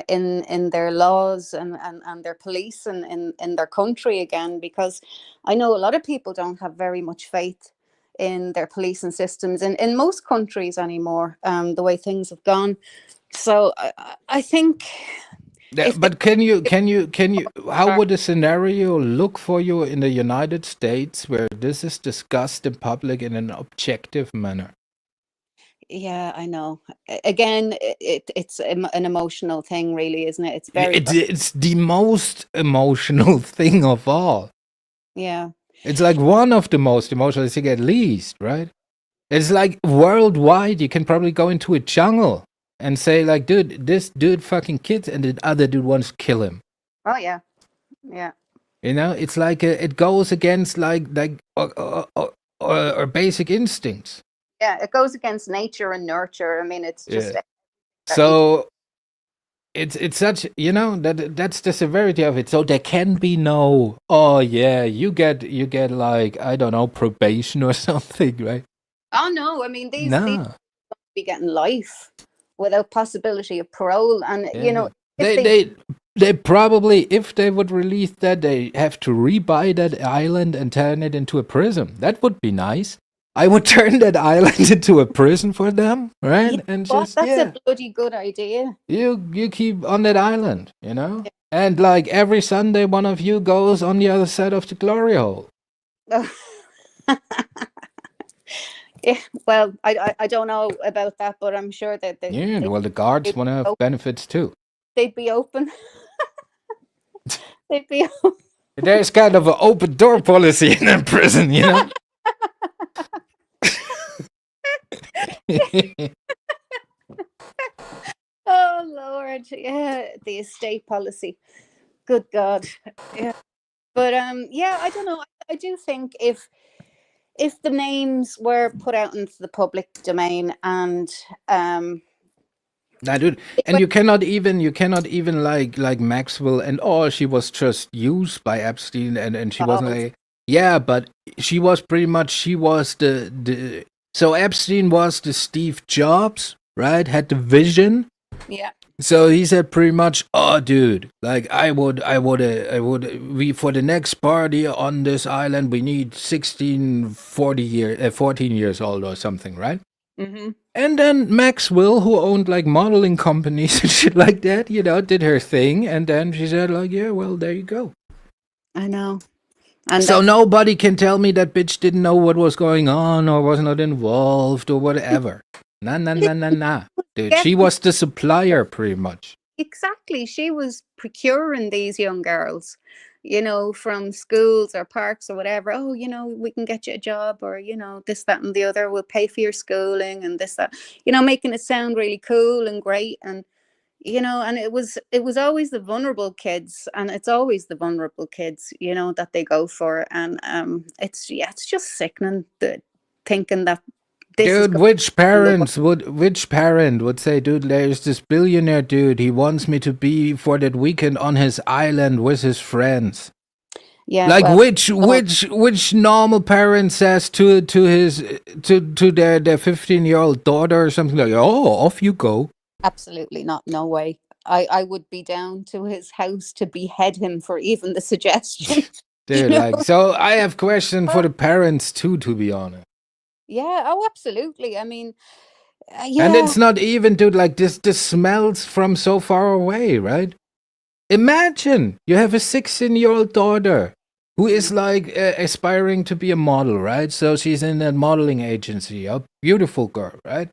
in their laws, and their police, and in their country again, because I know a lot of people don't have very much faith in their policing systems in most countries anymore, the way things have gone. So I think Yeah, if they, but how would a scenario look for you in the United States where this is discussed in public in an objective manner? yeah, I know. Again, it's an emotional thing, really, isn't it? It's very, It's the most emotional thing of all. yeah. It's like one of the most emotional thing, at least, right? It's like worldwide. You can probably go into a jungle and say, like, dude, this dude fucking kids, and the other dude wants to kill him. Oh yeah, yeah, You know, it's like it goes against or basic instincts. yeah. It goes against nature and nurture. I mean, it's just Yeah. So it's such, you know, that's the severity of it. So there can be no, oh yeah, you get like, I don't know, probation or something, right? oh no. I mean, these No. be getting life without possibility of parole, and you know, if They probably, if they would release that, they have to rebuy that island and turn it into a prison. That would be nice. I would turn that island into a prison for them, right? you And know what, just that's yeah, a bloody good idea. you keep on that island, you know. And like every Sunday, one of you goes on the other side of the glory hole. Yeah, well, I don't know about that, but I'm sure that Yeah, well, the guards want to have benefits too. they'd be open. They'd be open. There's kind of an open door policy in a prison, you know. Oh Lord, yeah, the estate policy. Good God, yeah. But yeah, I don't know. I do think if the names were put out into the public domain, and Nah, dude, and you cannot even like Maxwell, and she was just used by Epstein, and she wasn't like, yeah, but she was pretty much, she was the so Epstein was the Steve Jobs, right? Had the vision. yeah, So he said pretty much, oh, dude, like I would, we, for the next party on this island, we need 14 years old or something, right? mm-hmm. And then Maxwell, who owned like modeling companies and shit like that, you know, did her thing. And then she said like, yeah, well, there you go. I know. And So nobody can tell me that bitch didn't know what was going on or was not involved or whatever. Nah. Dude, she was the supplier pretty much. exactly, she was procuring these young girls, you know, from schools or parks or whatever. Oh, you know, we can get you a job, or you know, this, that, and the other. We'll pay for your schooling, and this, that. You know, making it sound really cool and great, and you know, and it was always the vulnerable kids, and it's always the vulnerable kids, you know, that they go for, and it's just sickening, thinking that this is Dude, which parent would say, dude, there's this billionaire dude, he wants me to be for that weekend on his island with his friends. yeah, Like well, which normal parent says to their 15-year-old daughter or something like, oh, off you go. absolutely not, no way. I would be down to his house to behead him for even the suggestion. Dude, know? like, so I have question for the parents too, to be honest. Yeah, oh absolutely, I mean, And yeah, it's not even, dude, like this smells from so far away, right? Imagine you have a 16-year-old daughter who is like aspiring to be a model, right? So she's in a modeling agency, a beautiful girl, right?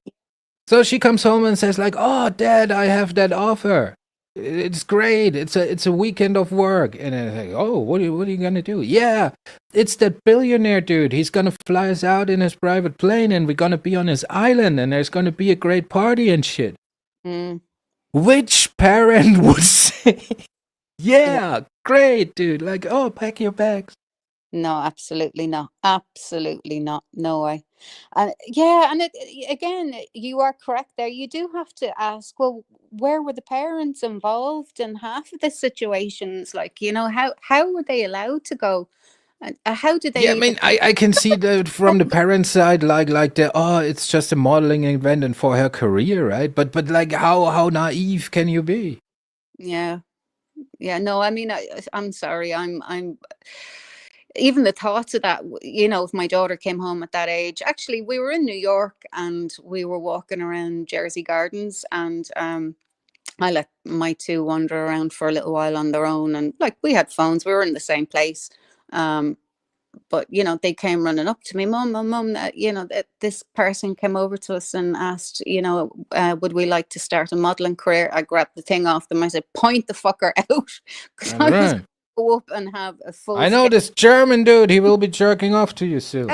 So she comes home and says like, oh, Dad, I have that offer. it's great. It's a weekend of work, and then like, oh, what are you gonna do? Yeah, it's that billionaire dude. He's gonna fly us out in his private plane, and we're gonna be on his island, and there's gonna be a great party and shit. Mm. Which parent would say, yeah, great, dude? Like, oh, pack your bags. No, absolutely not. Absolutely not. No way. And yeah, and again, you are correct there. You do have to ask, well, where were the parents involved in half of the situations? Like, how were they allowed to go? And how did they Yeah, I even? mean, I can see that from the parents' side, like the it's just a modeling event and for her career, right? But like, how naive can you be? Yeah, yeah. No, I mean, I'm sorry. I'm. Even the thoughts of that, if my daughter came home at that age, actually, we were in New York and we were walking around Jersey Gardens, and I let my two wander around for a little while on their own, and like we had phones, we were in the same place. But they came running up to me, mum, that this person came over to us and asked, would we like to start a modeling career? I grabbed the thing off them. I said, point the fucker out, because All I was right. go up and have a full. I know this German dude. He will be jerking off to you soon.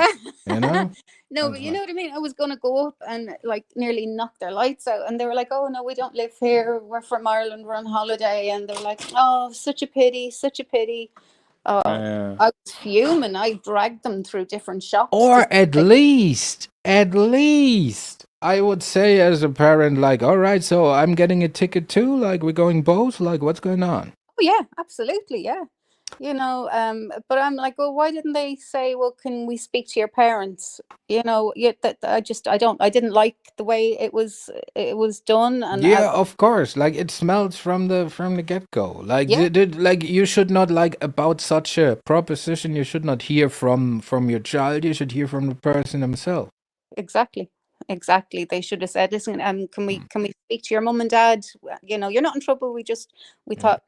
You know? No, That's but you fine. know what I mean? I was going to go up and like nearly knock their lights out. And they were like, oh, no, we don't live here. We're from Ireland. We're on holiday. And they're like, oh, such a pity, such a pity. I was fuming. I dragged them through different shops. Or at least, I would say as a parent, like, all right, so I'm getting a ticket too. Like, we're going both. Like, what's going on? Oh, yeah, absolutely. Yeah. But I'm like, well, why didn't they say, well, can we speak to your parents? That I didn't like the way it was done. And Yeah, of course. Like, it smells from the get go. Like, Yeah. like you should not, like, about such a proposition. You should not hear from your child. You should hear from the person himself. Exactly. They should have said, listen, can we speak to your mum and dad? You're not in trouble. We thought,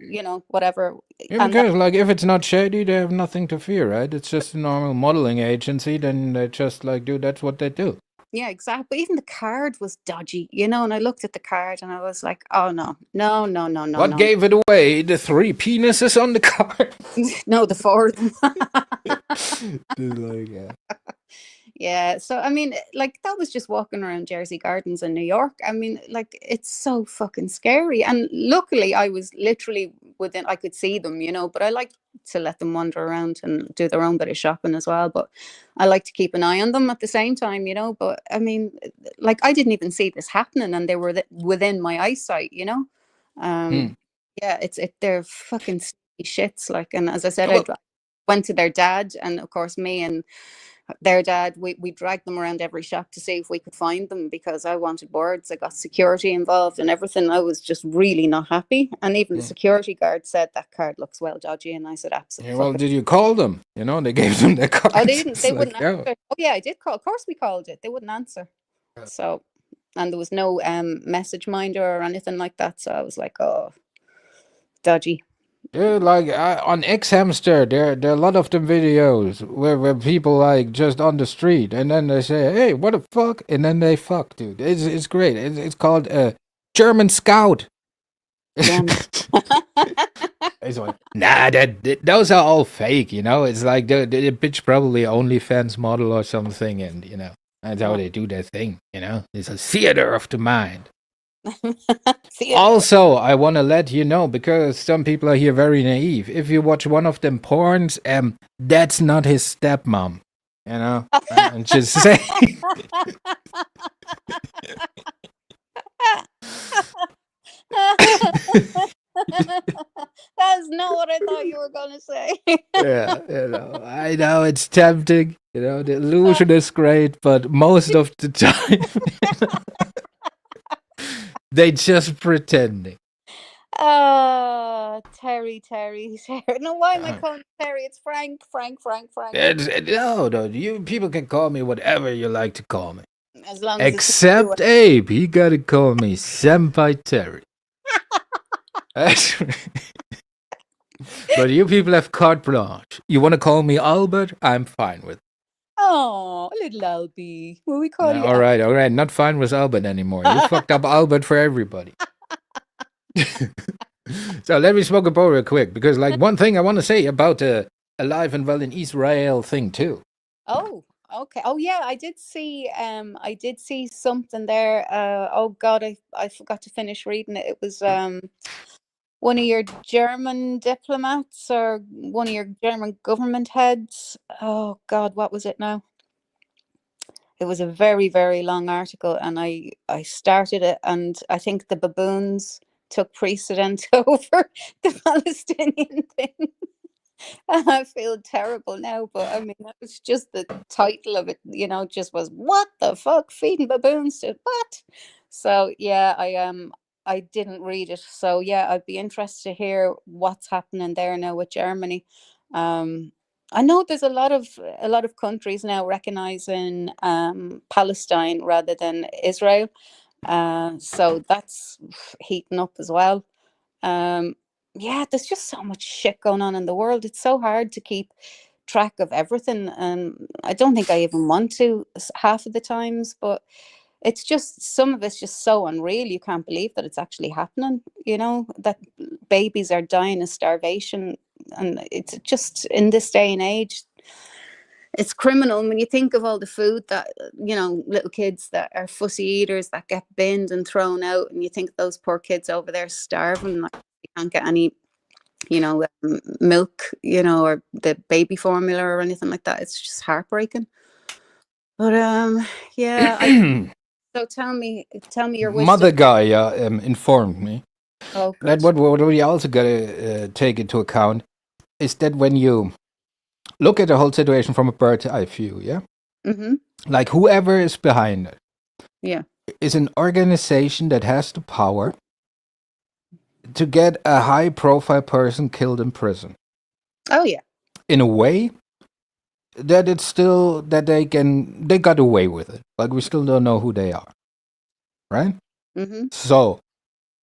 whatever. Yeah, And because like if it's not shady, they have nothing to fear, right? It's just a normal modeling agency. Then they just like do. That's what they do. yeah, exactly. But even the card was dodgy, and I looked at the card and I was like, oh no. What gave it away? The 3 penises on the card. No, the 4 of them. Like, yeah. Yeah, so I mean, like that was just walking around Jersey Gardens in New York. I mean, like it's so fucking scary. And luckily, I was literally within. I could see them, but I like to let them wander around and do their own bit of shopping as well. But I like to keep an eye on them at the same time, But I mean, like I didn't even see this happening, and they were within my eyesight, Yeah, they're fucking sneaky shits. Like, and as I said, I went to their dad, and of course, me and their dad, we dragged them around every shop to see if we could find them, because I wanted words. I got security involved and everything. I was just really not happy. And even the security guard said that card looks well dodgy. And I said, absolutely. Yeah, well, did you call them? They gave them their cards. Oh, they didn't. They It's wouldn't like, answer. Oh, yeah, I did call. Of course, we called it. They wouldn't answer. So, and there was no message minder or anything like that. So I was like, oh, dodgy. Yeah, like on X Hamster, there are a lot of them videos where people like just on the street and then they say, "Hey, what the fuck?" and then they fuck, dude. It's great. It's called German Scout. It's like, nah, those are all fake. It's like the bitch probably OnlyFans model or something, and that's how they do their thing. It's a theater of the mind. Also, I want to let you know, because some people are here very naive. If you watch one of them porns, that's not his stepmom. I'm just saying. That's not what I thought you were gonna say. Yeah, I know it's tempting. The illusion is great, but most of the time, they just pretending. Oh, Terry. No, why am I calling Terry? It's Frank. No, you people can call me whatever you like to call me. As long as Except Abe, he gotta call me Senpai Terry. But you people have carte blanche. You want to call me Albert? I'm fine with it. Oh, little Albie. Will we call you? All right. Not fine with Albert anymore. You fucked up Albert for everybody. So let me smoke a bowl real quick, because like one thing I want to say about the Alive and Well in Israel thing too. Oh, okay. Oh yeah, I did see something there. Oh God, I forgot to finish reading it. It was one of your German diplomats or one of your German government heads. Oh God, what was it now? It was a very, very long article, and I started it, and I think the baboons took precedent over the Palestinian thing. I feel terrible now, but I mean, that was just the title of it, just was what the fuck, feeding baboons to what? So yeah, I didn't read it. So yeah, I'd be interested to hear what's happening there now with Germany. I know there's a lot of countries now recognizing Palestine rather than Israel. So that's heating up as well. Um, yeah, there's just so much shit going on in the world. It's so hard to keep track of everything. I don't think I even want to half of the times, but it's just some of it's just so unreal. You can't believe that it's actually happening, that babies are dying of starvation. And it's just in this day and age, it's criminal. And when you think of all the food that, little kids that are fussy eaters that get binned and thrown out, and you think those poor kids over there starving, like they can't get any, milk, or the baby formula or anything like that. It's just heartbreaking. But yeah. So tell me your wisdom. Mother Gaia informed me Oh, that good. what we also gotta take into account is that when you look at the whole situation from a bird's eye view, yeah, Mm-hmm. like whoever is behind it Yeah. is an organization that has the power to get a high-profile person killed in prison. Oh yeah. In a way that it's still that they got away with it. Like we still don't know who they are, right? Mm-hmm. So,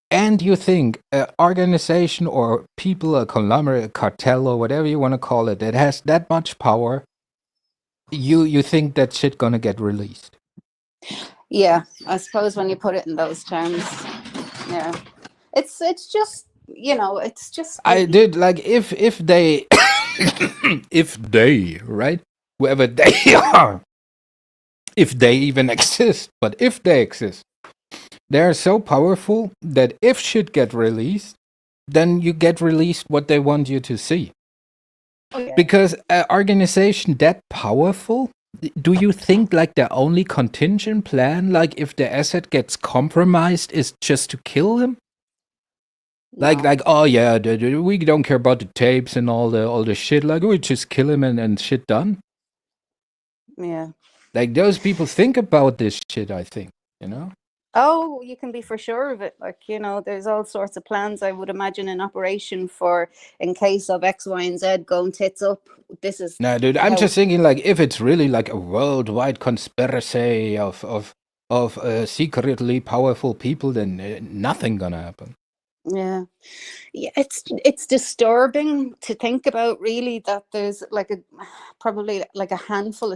and you think an organization or people, a conglomerate, a cartel, or whatever you want to call it, that has that much power, you think that shit gonna get released? Yeah, I suppose when you put it in those terms, yeah, it's just it's just I did like if they if they, right, whoever they are, if they even exist, but if they exist, they're so powerful that if shit get released, then you get released what they want you to see. Oh, yeah. Because an organization that powerful, do you think like their only contingent plan, like if the asset gets compromised, is just to kill him? Like, No. oh yeah, we don't care about the tapes and all the shit. Like, we just kill him and shit done. Yeah. Like those people think about this shit. I think, Oh, you can be for sure of it. Like, there's all sorts of plans, I would imagine, in operation for in case of X, Y, and Z going tits up. This is No, dude, I'm how- just thinking like if it's really like a worldwide conspiracy of secretly powerful people, then nothing gonna happen. yeah. Yeah, it's disturbing to think about, really, that there's probably like a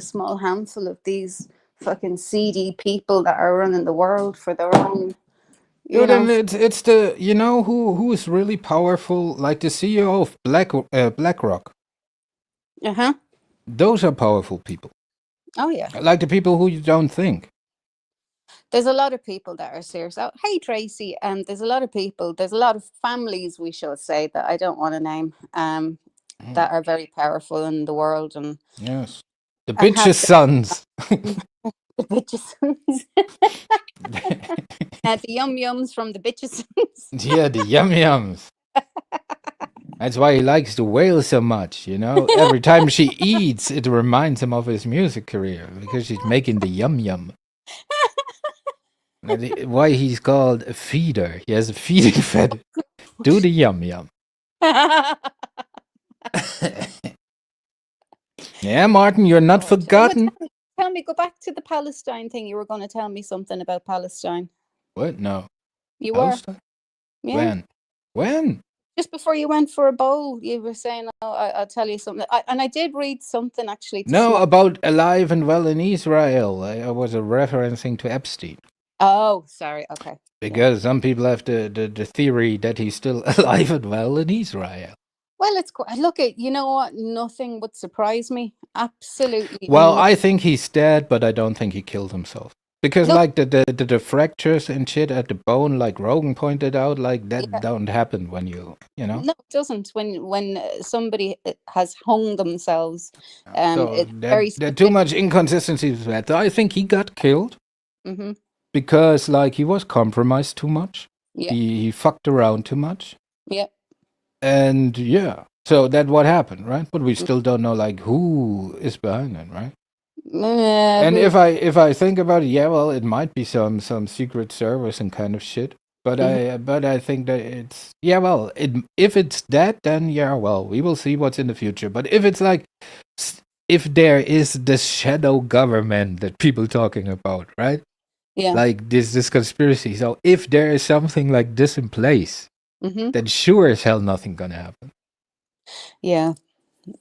small handful of these fucking seedy people that are running the world for their own, Dude, and it's the who is really powerful, like the CEO of BlackRock. Uh-huh. Those are powerful people, Oh yeah. like the people who you don't think. There's a lot of people that are serious. Oh, hey Tracy, there's a lot of families, we should say, that I don't want to name, that are very powerful in the world, and Yes, the And have bitches' sons. the bitches, the yums from the bitches. Yeah, the yum yums. That's why he likes the whale so much, Every time she eats, it reminds him of his music career because she's making the yum yum. Why he's called a feeder. He has a feeding fetish. Do the yum yum. Yeah, Martin, you're not forgotten. Tell me, go back to the Palestine thing. You were going to tell me something about Palestine. What? No. You Palestine? were. Yeah. When? Just before you went for a bowl, you were saying, "Oh, I'll tell you something." And I did read something actually. No, about Alive and Well in Israel. I was referencing to Epstein. Oh, sorry. Okay. Because some people have the theory that he's still alive and well in Israel. Well, look at, you know what? Nothing would surprise me. Absolutely. Well, I think he's dead, but I don't think he killed himself. Because Look, like the fractures and shit at the bone, like Rogan pointed out, like that yeah, don't happen when you know. no, it doesn't. When somebody has hung themselves, So it's very there are too specific. much inconsistencies with that. I think he got killed Hmm. because like he was compromised too much. Yeah, He fucked around too much. yeah. And yeah, so that what happened, right? But we still don't know like who is behind it, right? And We, if I think about it, yeah, well, it might be some secret service and kind of shit. But mhm. I think that it's yeah, well, if it's that, then yeah, well, we will see what's in the future. But if it's like if there is this shadow government that people talking about, right? Yeah. Like this conspiracy. So if there is something like this in place, Hmm. then sure as hell nothing gonna happen. Yeah.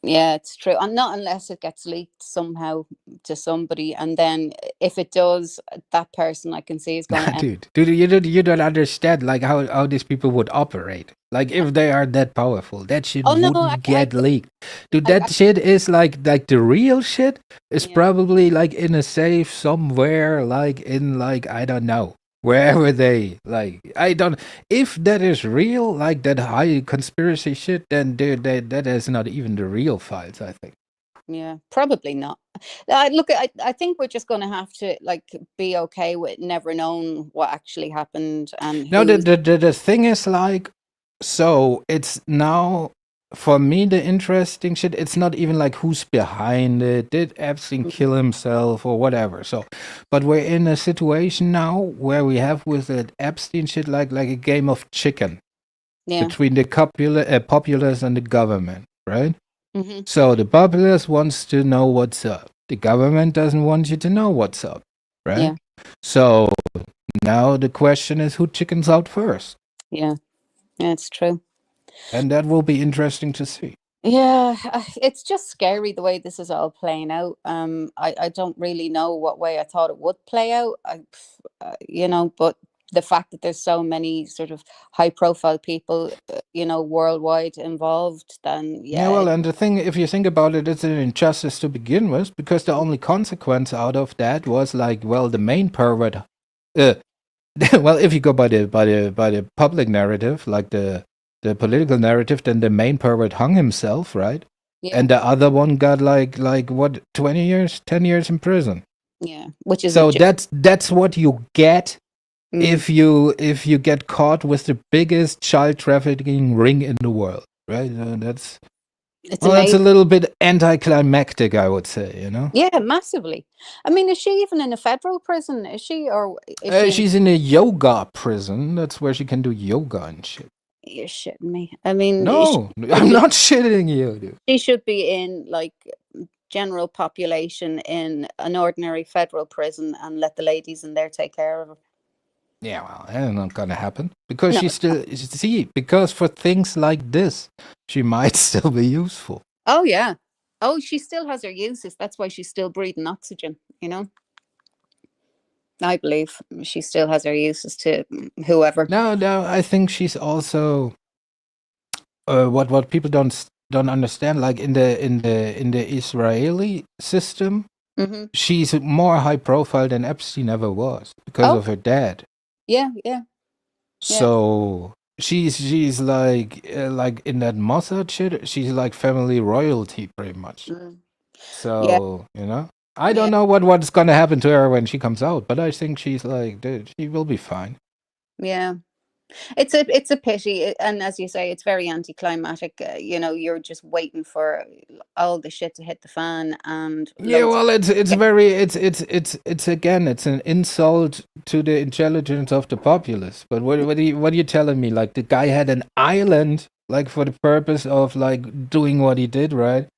Yeah, it's true. And not unless it gets leaked somehow to somebody. And then if it does, that person I can see is going to end. Dude, you don't understand like how these people would operate. Like if they are that powerful, that shit Oh, no, wouldn't get leaked. Dude, that I shit is like the real shit is yeah. probably like in a safe somewhere, like in like I don't know. Wherever they like I don't if that is real, like that high conspiracy shit, then dude that is not even the real files, I think. Yeah, probably not. I think we're just going to have to like be okay with never knowing what actually happened and No, who's. the thing is like, so it's now for me the interesting shit. It's not even like who's behind it. Did Epstein kill himself or whatever? So, but we're in a situation now where we have with the Epstein shit like a game of chicken Yeah. between the populace and the government, right? Hmm. So the populace wants to know what's up. The government doesn't want you to know what's up, right? Yeah. So now the question is who chickens out first? Yeah. Yeah, it's true. And that will be interesting to see. Yeah, it's just scary the way this is all playing out. I don't really know what way I thought it would play out. But the fact that there's so many sort of high profile people, worldwide involved, then Yeah, well, and the thing, if you think about it, it's an injustice to begin with, because the only consequence out of that was like, well, the main pervert. Well, if you go by the public narrative, like the political narrative, then the main pervert hung himself, right? yeah, And the other one got like what 20 years, 10 years in prison. yeah, which is So that's what you get Mm. if you get caught with the biggest child trafficking ring in the world, right? That's it's well, that's a amazing. little bit anticlimactic, I would say. You know, Yeah, massively. I mean, is she even in a federal prison? Is she, or is she? she's in a yoga prison. That's where she can do yoga and shit. You're shitting me. I mean, No, I'm not shitting you, dude. she should be in like general population in an ordinary federal prison and let the ladies in there take care of her. Yeah, well, that's not gonna happen because No. she's still see because for things like this, she might still be useful. Oh yeah. Oh, she still has her uses. That's why she's still breathing oxygen, I believe she still has her uses to whoever. No, I think she's also what people don't understand. Like in the Israeli system, Hmm. she's more high profile than Epstein ever was because Oh, of her dad. yeah, yeah. So she's like in that Mossad shit, she's like family royalty pretty much. Mm. So I don't Yeah. know what's gonna happen to her when she comes out, but I think she's like, dude, she will be fine. Yeah. It's a pity, and as you say, it's very anticlimactic. You're just waiting for all the shit to hit the fan, and Yeah, loads. well, it's very it's again it's an insult to the intelligence of the populace. But what are you telling me? Like the guy had an island like for the purpose of like doing what he did, right?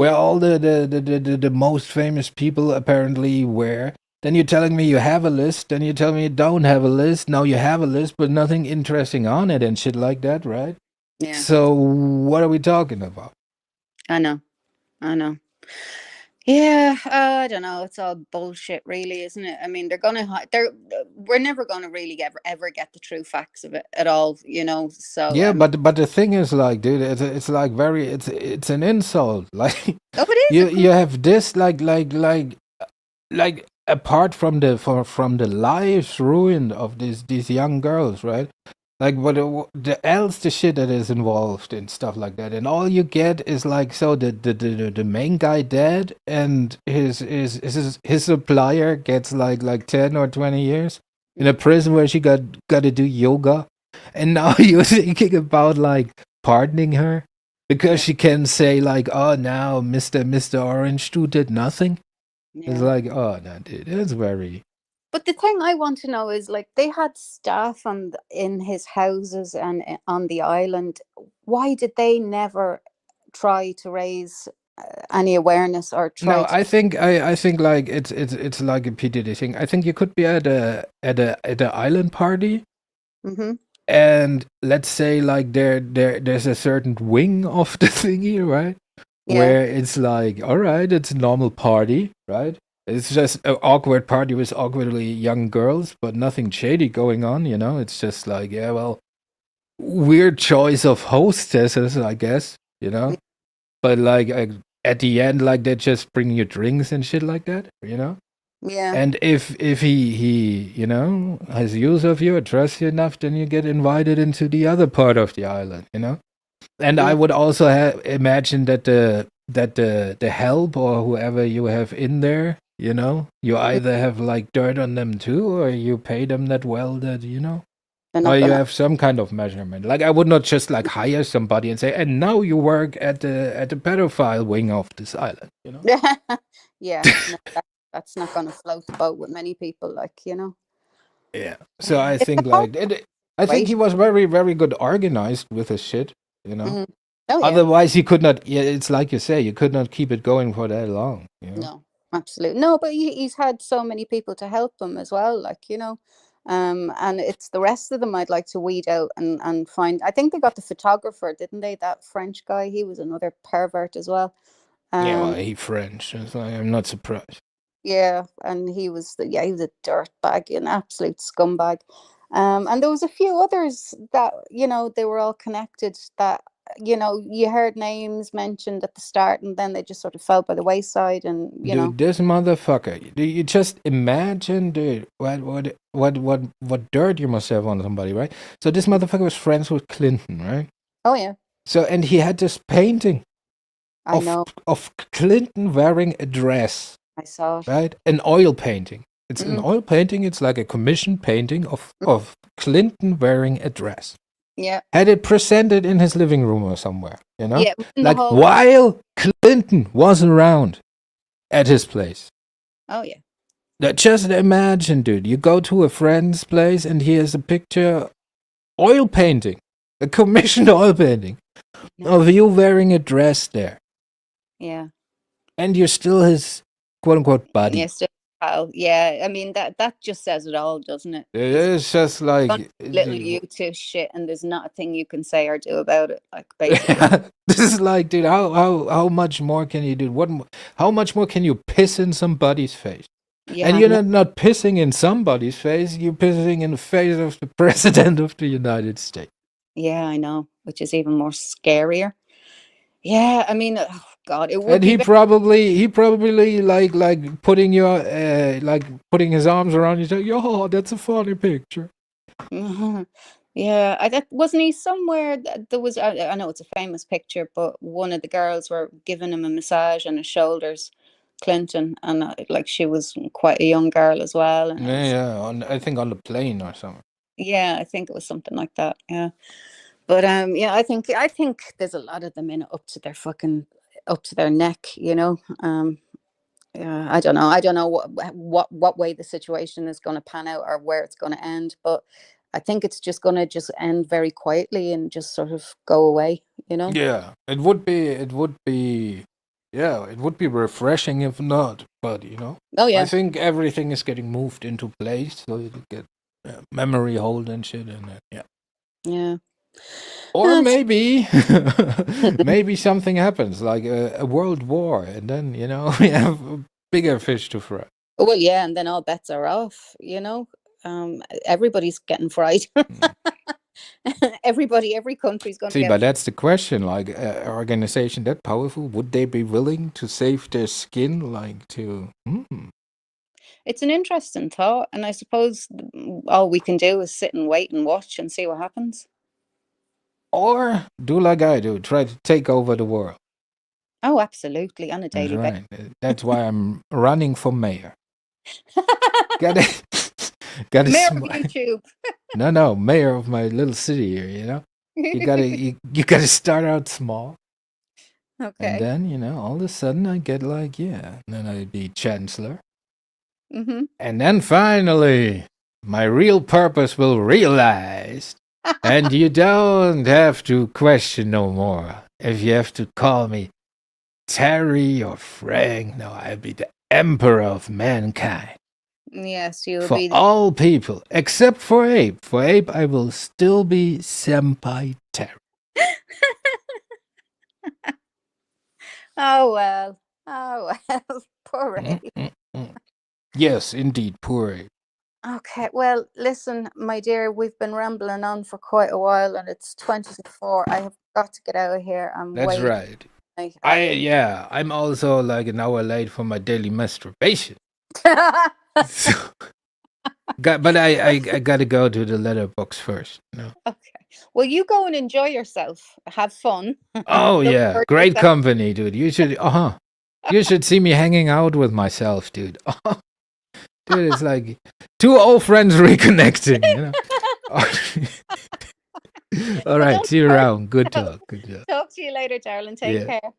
Where all the most famous people apparently were. Then you're telling me you have a list. Then you tell me you don't have a list. Now you have a list, but nothing interesting on it and shit like that, right? Yeah, So what are we talking about? I know. Yeah, I don't know. It's all bullshit, really, isn't it? I mean, they're gonna we're never gonna really ever get the true facts of it at all, you know. So Yeah, I mean, but the thing is, like, dude, it's like very, it's an insult. Like, oh, it is. Of you course. have this, like apart from from the lives ruined of these young girls, right? Like, the else the shit that is involved and stuff like that, and all you get is like, so the main guy dead, and his supplier gets like 10 or 20 years in a prison where she got to do yoga, and now you're thinking about like pardoning her because Yeah, she can say like, oh, now Mr. Orange Two did nothing. It's yeah. like, oh no, dude, it's very. But the thing I want to know is, like, they had staff in his houses and on the island. Why did they never try to raise any awareness or try No, to? I think like it's like a PDD thing. I think you could be at a island party, Mm-hmm. and let's say like there's a certain wing of the thingy, right? Yeah. Where it's like, all right, it's a normal party, right? It's just an awkward party with awkwardly young girls, but nothing shady going on, you know? It's just like, yeah, well, weird choice of hostesses, I guess, you know? But like at the end, like they just bring you drinks and shit like that, you know? Yeah. And if he you know has use of you or trusts you enough, then you get invited into the other part of the island, you know. And I Yeah. would also imagine that the help or whoever you have in there, you know, you either have like dirt on them too, or you pay them that well that you know, They're or not you gonna. have some kind of measurement. Like I would not just like hire somebody and say, and now you work at the pedophile wing of this island, you know. Yeah. No, that's not gonna float the boat with many people. Like, you know. Yeah. So I It's a think hard like I think he situation. was very, very good organized with his shit, you know. Mhm. Oh yeah. Otherwise he could not, yeah, it's like you say, you could not keep it going for that long, you know. No, absolutely. No, but he's had so many people to help him as well, like, you know. And it's the rest of them I'd like to weed out and find. I think they got the photographer, didn't they? That French guy, he was another pervert as well. Yeah, well, Um, he French, so I'm not surprised. yeah, and he was a dirt bag, an absolute scumbag. And there was a few others that, you know, they were all connected that, you know, you heard names mentioned at the start and then they just sort of fell by the wayside and, you know. Dude, this motherfucker. Do you just imagine, dude, what dirt you must have on somebody, right? So this motherfucker was friends with Clinton, right? Oh yeah, So and he had this painting I know. of Clinton wearing a dress, I saw it. right? An oil painting. It's an Mm, oil painting. It's like a commissioned painting mm, of Clinton wearing a dress. yeah, Had it presented in his living room or somewhere, you know? yeah, it was in the Like hallway. while Clinton was around at his place. Oh yeah, Now, just imagine, dude, you go to a friend's place and he has a picture, oil painting, a commissioned oil painting no, of you wearing a dress there. yeah, And you're still his quote unquote buddy. yes, pal. Yeah, I mean that just says it all, doesn't it? He's It's just like, done little YouTube shit, and there's not a thing you can say or do about it. Like, basically, this is like, dude, how much more can you do? How much more can you piss in somebody's face? you And have you're no. not pissing in somebody's face, you're pissing in the face of the president of the United States. Yeah, I know, which is even more scarier. Yeah, I mean, oh God, it would And be. he probably like putting your like putting his arms around you, saying, "Oh, that's a funny picture." Yeah, that wasn't he somewhere that there was. I know it's a famous picture, but one of the girls were giving him a massage on his shoulders, Clinton, and like she was quite a young girl as well, and it Yeah, was. yeah. I think on the plane or something. Yeah, I think it was something like that. Yeah, but yeah, I think there's a lot of them in up to their fucking up to their neck, you know. Yeah, I don't know what way the situation is going to pan out or where it's going to end, but I think it's just going to just end very quietly and just sort of go away, you know. Yeah, it would be, yeah, it would be refreshing if not. But you know, Oh I yeah, think everything is getting moved into place, so you could get memory hold and shit, and yeah. yeah. Or Uh, maybe, maybe something happens, like a world war, and then we have bigger fish to fry. well, yeah, and then all bets are off. Everybody's getting fried. Every country's going to See, get. but that's the question. Like, an organization that powerful, would they be willing to save their skin? Like, to. It's an interesting thought, and I suppose all we can do is sit and wait and watch and see what happens. Or do like I do, try to take over the world. Oh, absolutely, on a That's daily right. That's why I'm running for mayor. basis. Gotta Mayor of YouTube. No, mayor of my little city here. You gotta start out small, and Okay. then all of a sudden I get like, then I'd be chancellor, Mm-hmm. and then finally my real purpose will realize, and you don't have to question no more. If you have to call me Terry or Frank, no, I'll be the emperor of mankind. Yes, you'll For be. all people, except for Abe. For Abe, I will still be Senpai Terry. Oh well. Oh well. Poor Abe. Yes, indeed, poor Abe. Okay. Well, listen, my dear, we've been rambling on for quite a while, and it's 20 to 4. I have got to get out of here. I'm That's waiting. right. I'm also like an hour late for my daily masturbation. So, but I gotta go to the letterbox first. Okay. Well, you go and enjoy yourself. Have fun. Oh Look yeah, for great yourself. company, dude. You should see me hanging out with myself, dude. Dude, it's like two old friends reconnecting. All right, see you around. Good talk. Good talk. Talk to you later, darling. Take Yeah. care.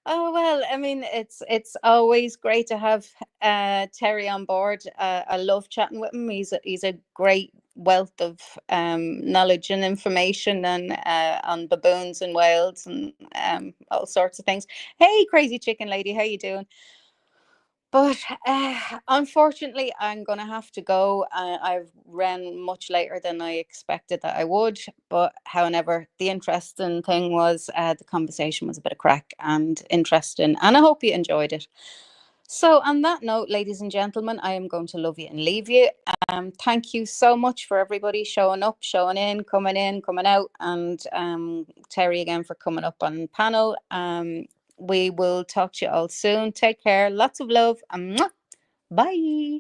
Oh well, I mean, it's always great to have Terry on board. I love chatting with him. He's a great wealth of knowledge and information and on baboons in Wales and all sorts of things. Hey, crazy chicken lady, how you doing? But unfortunately, I'm going to have to go. I've ran much later than I expected that I would. But however, the interesting thing was the conversation was a bit of crack and interesting. And I hope you enjoyed it. So on that note, ladies and gentlemen, I am going to love you and leave you. Thank you so much for everybody showing up, showing in, coming out. And Terry again for coming up on panel. We will talk to you all soon. Take care. Lots of love. Bye.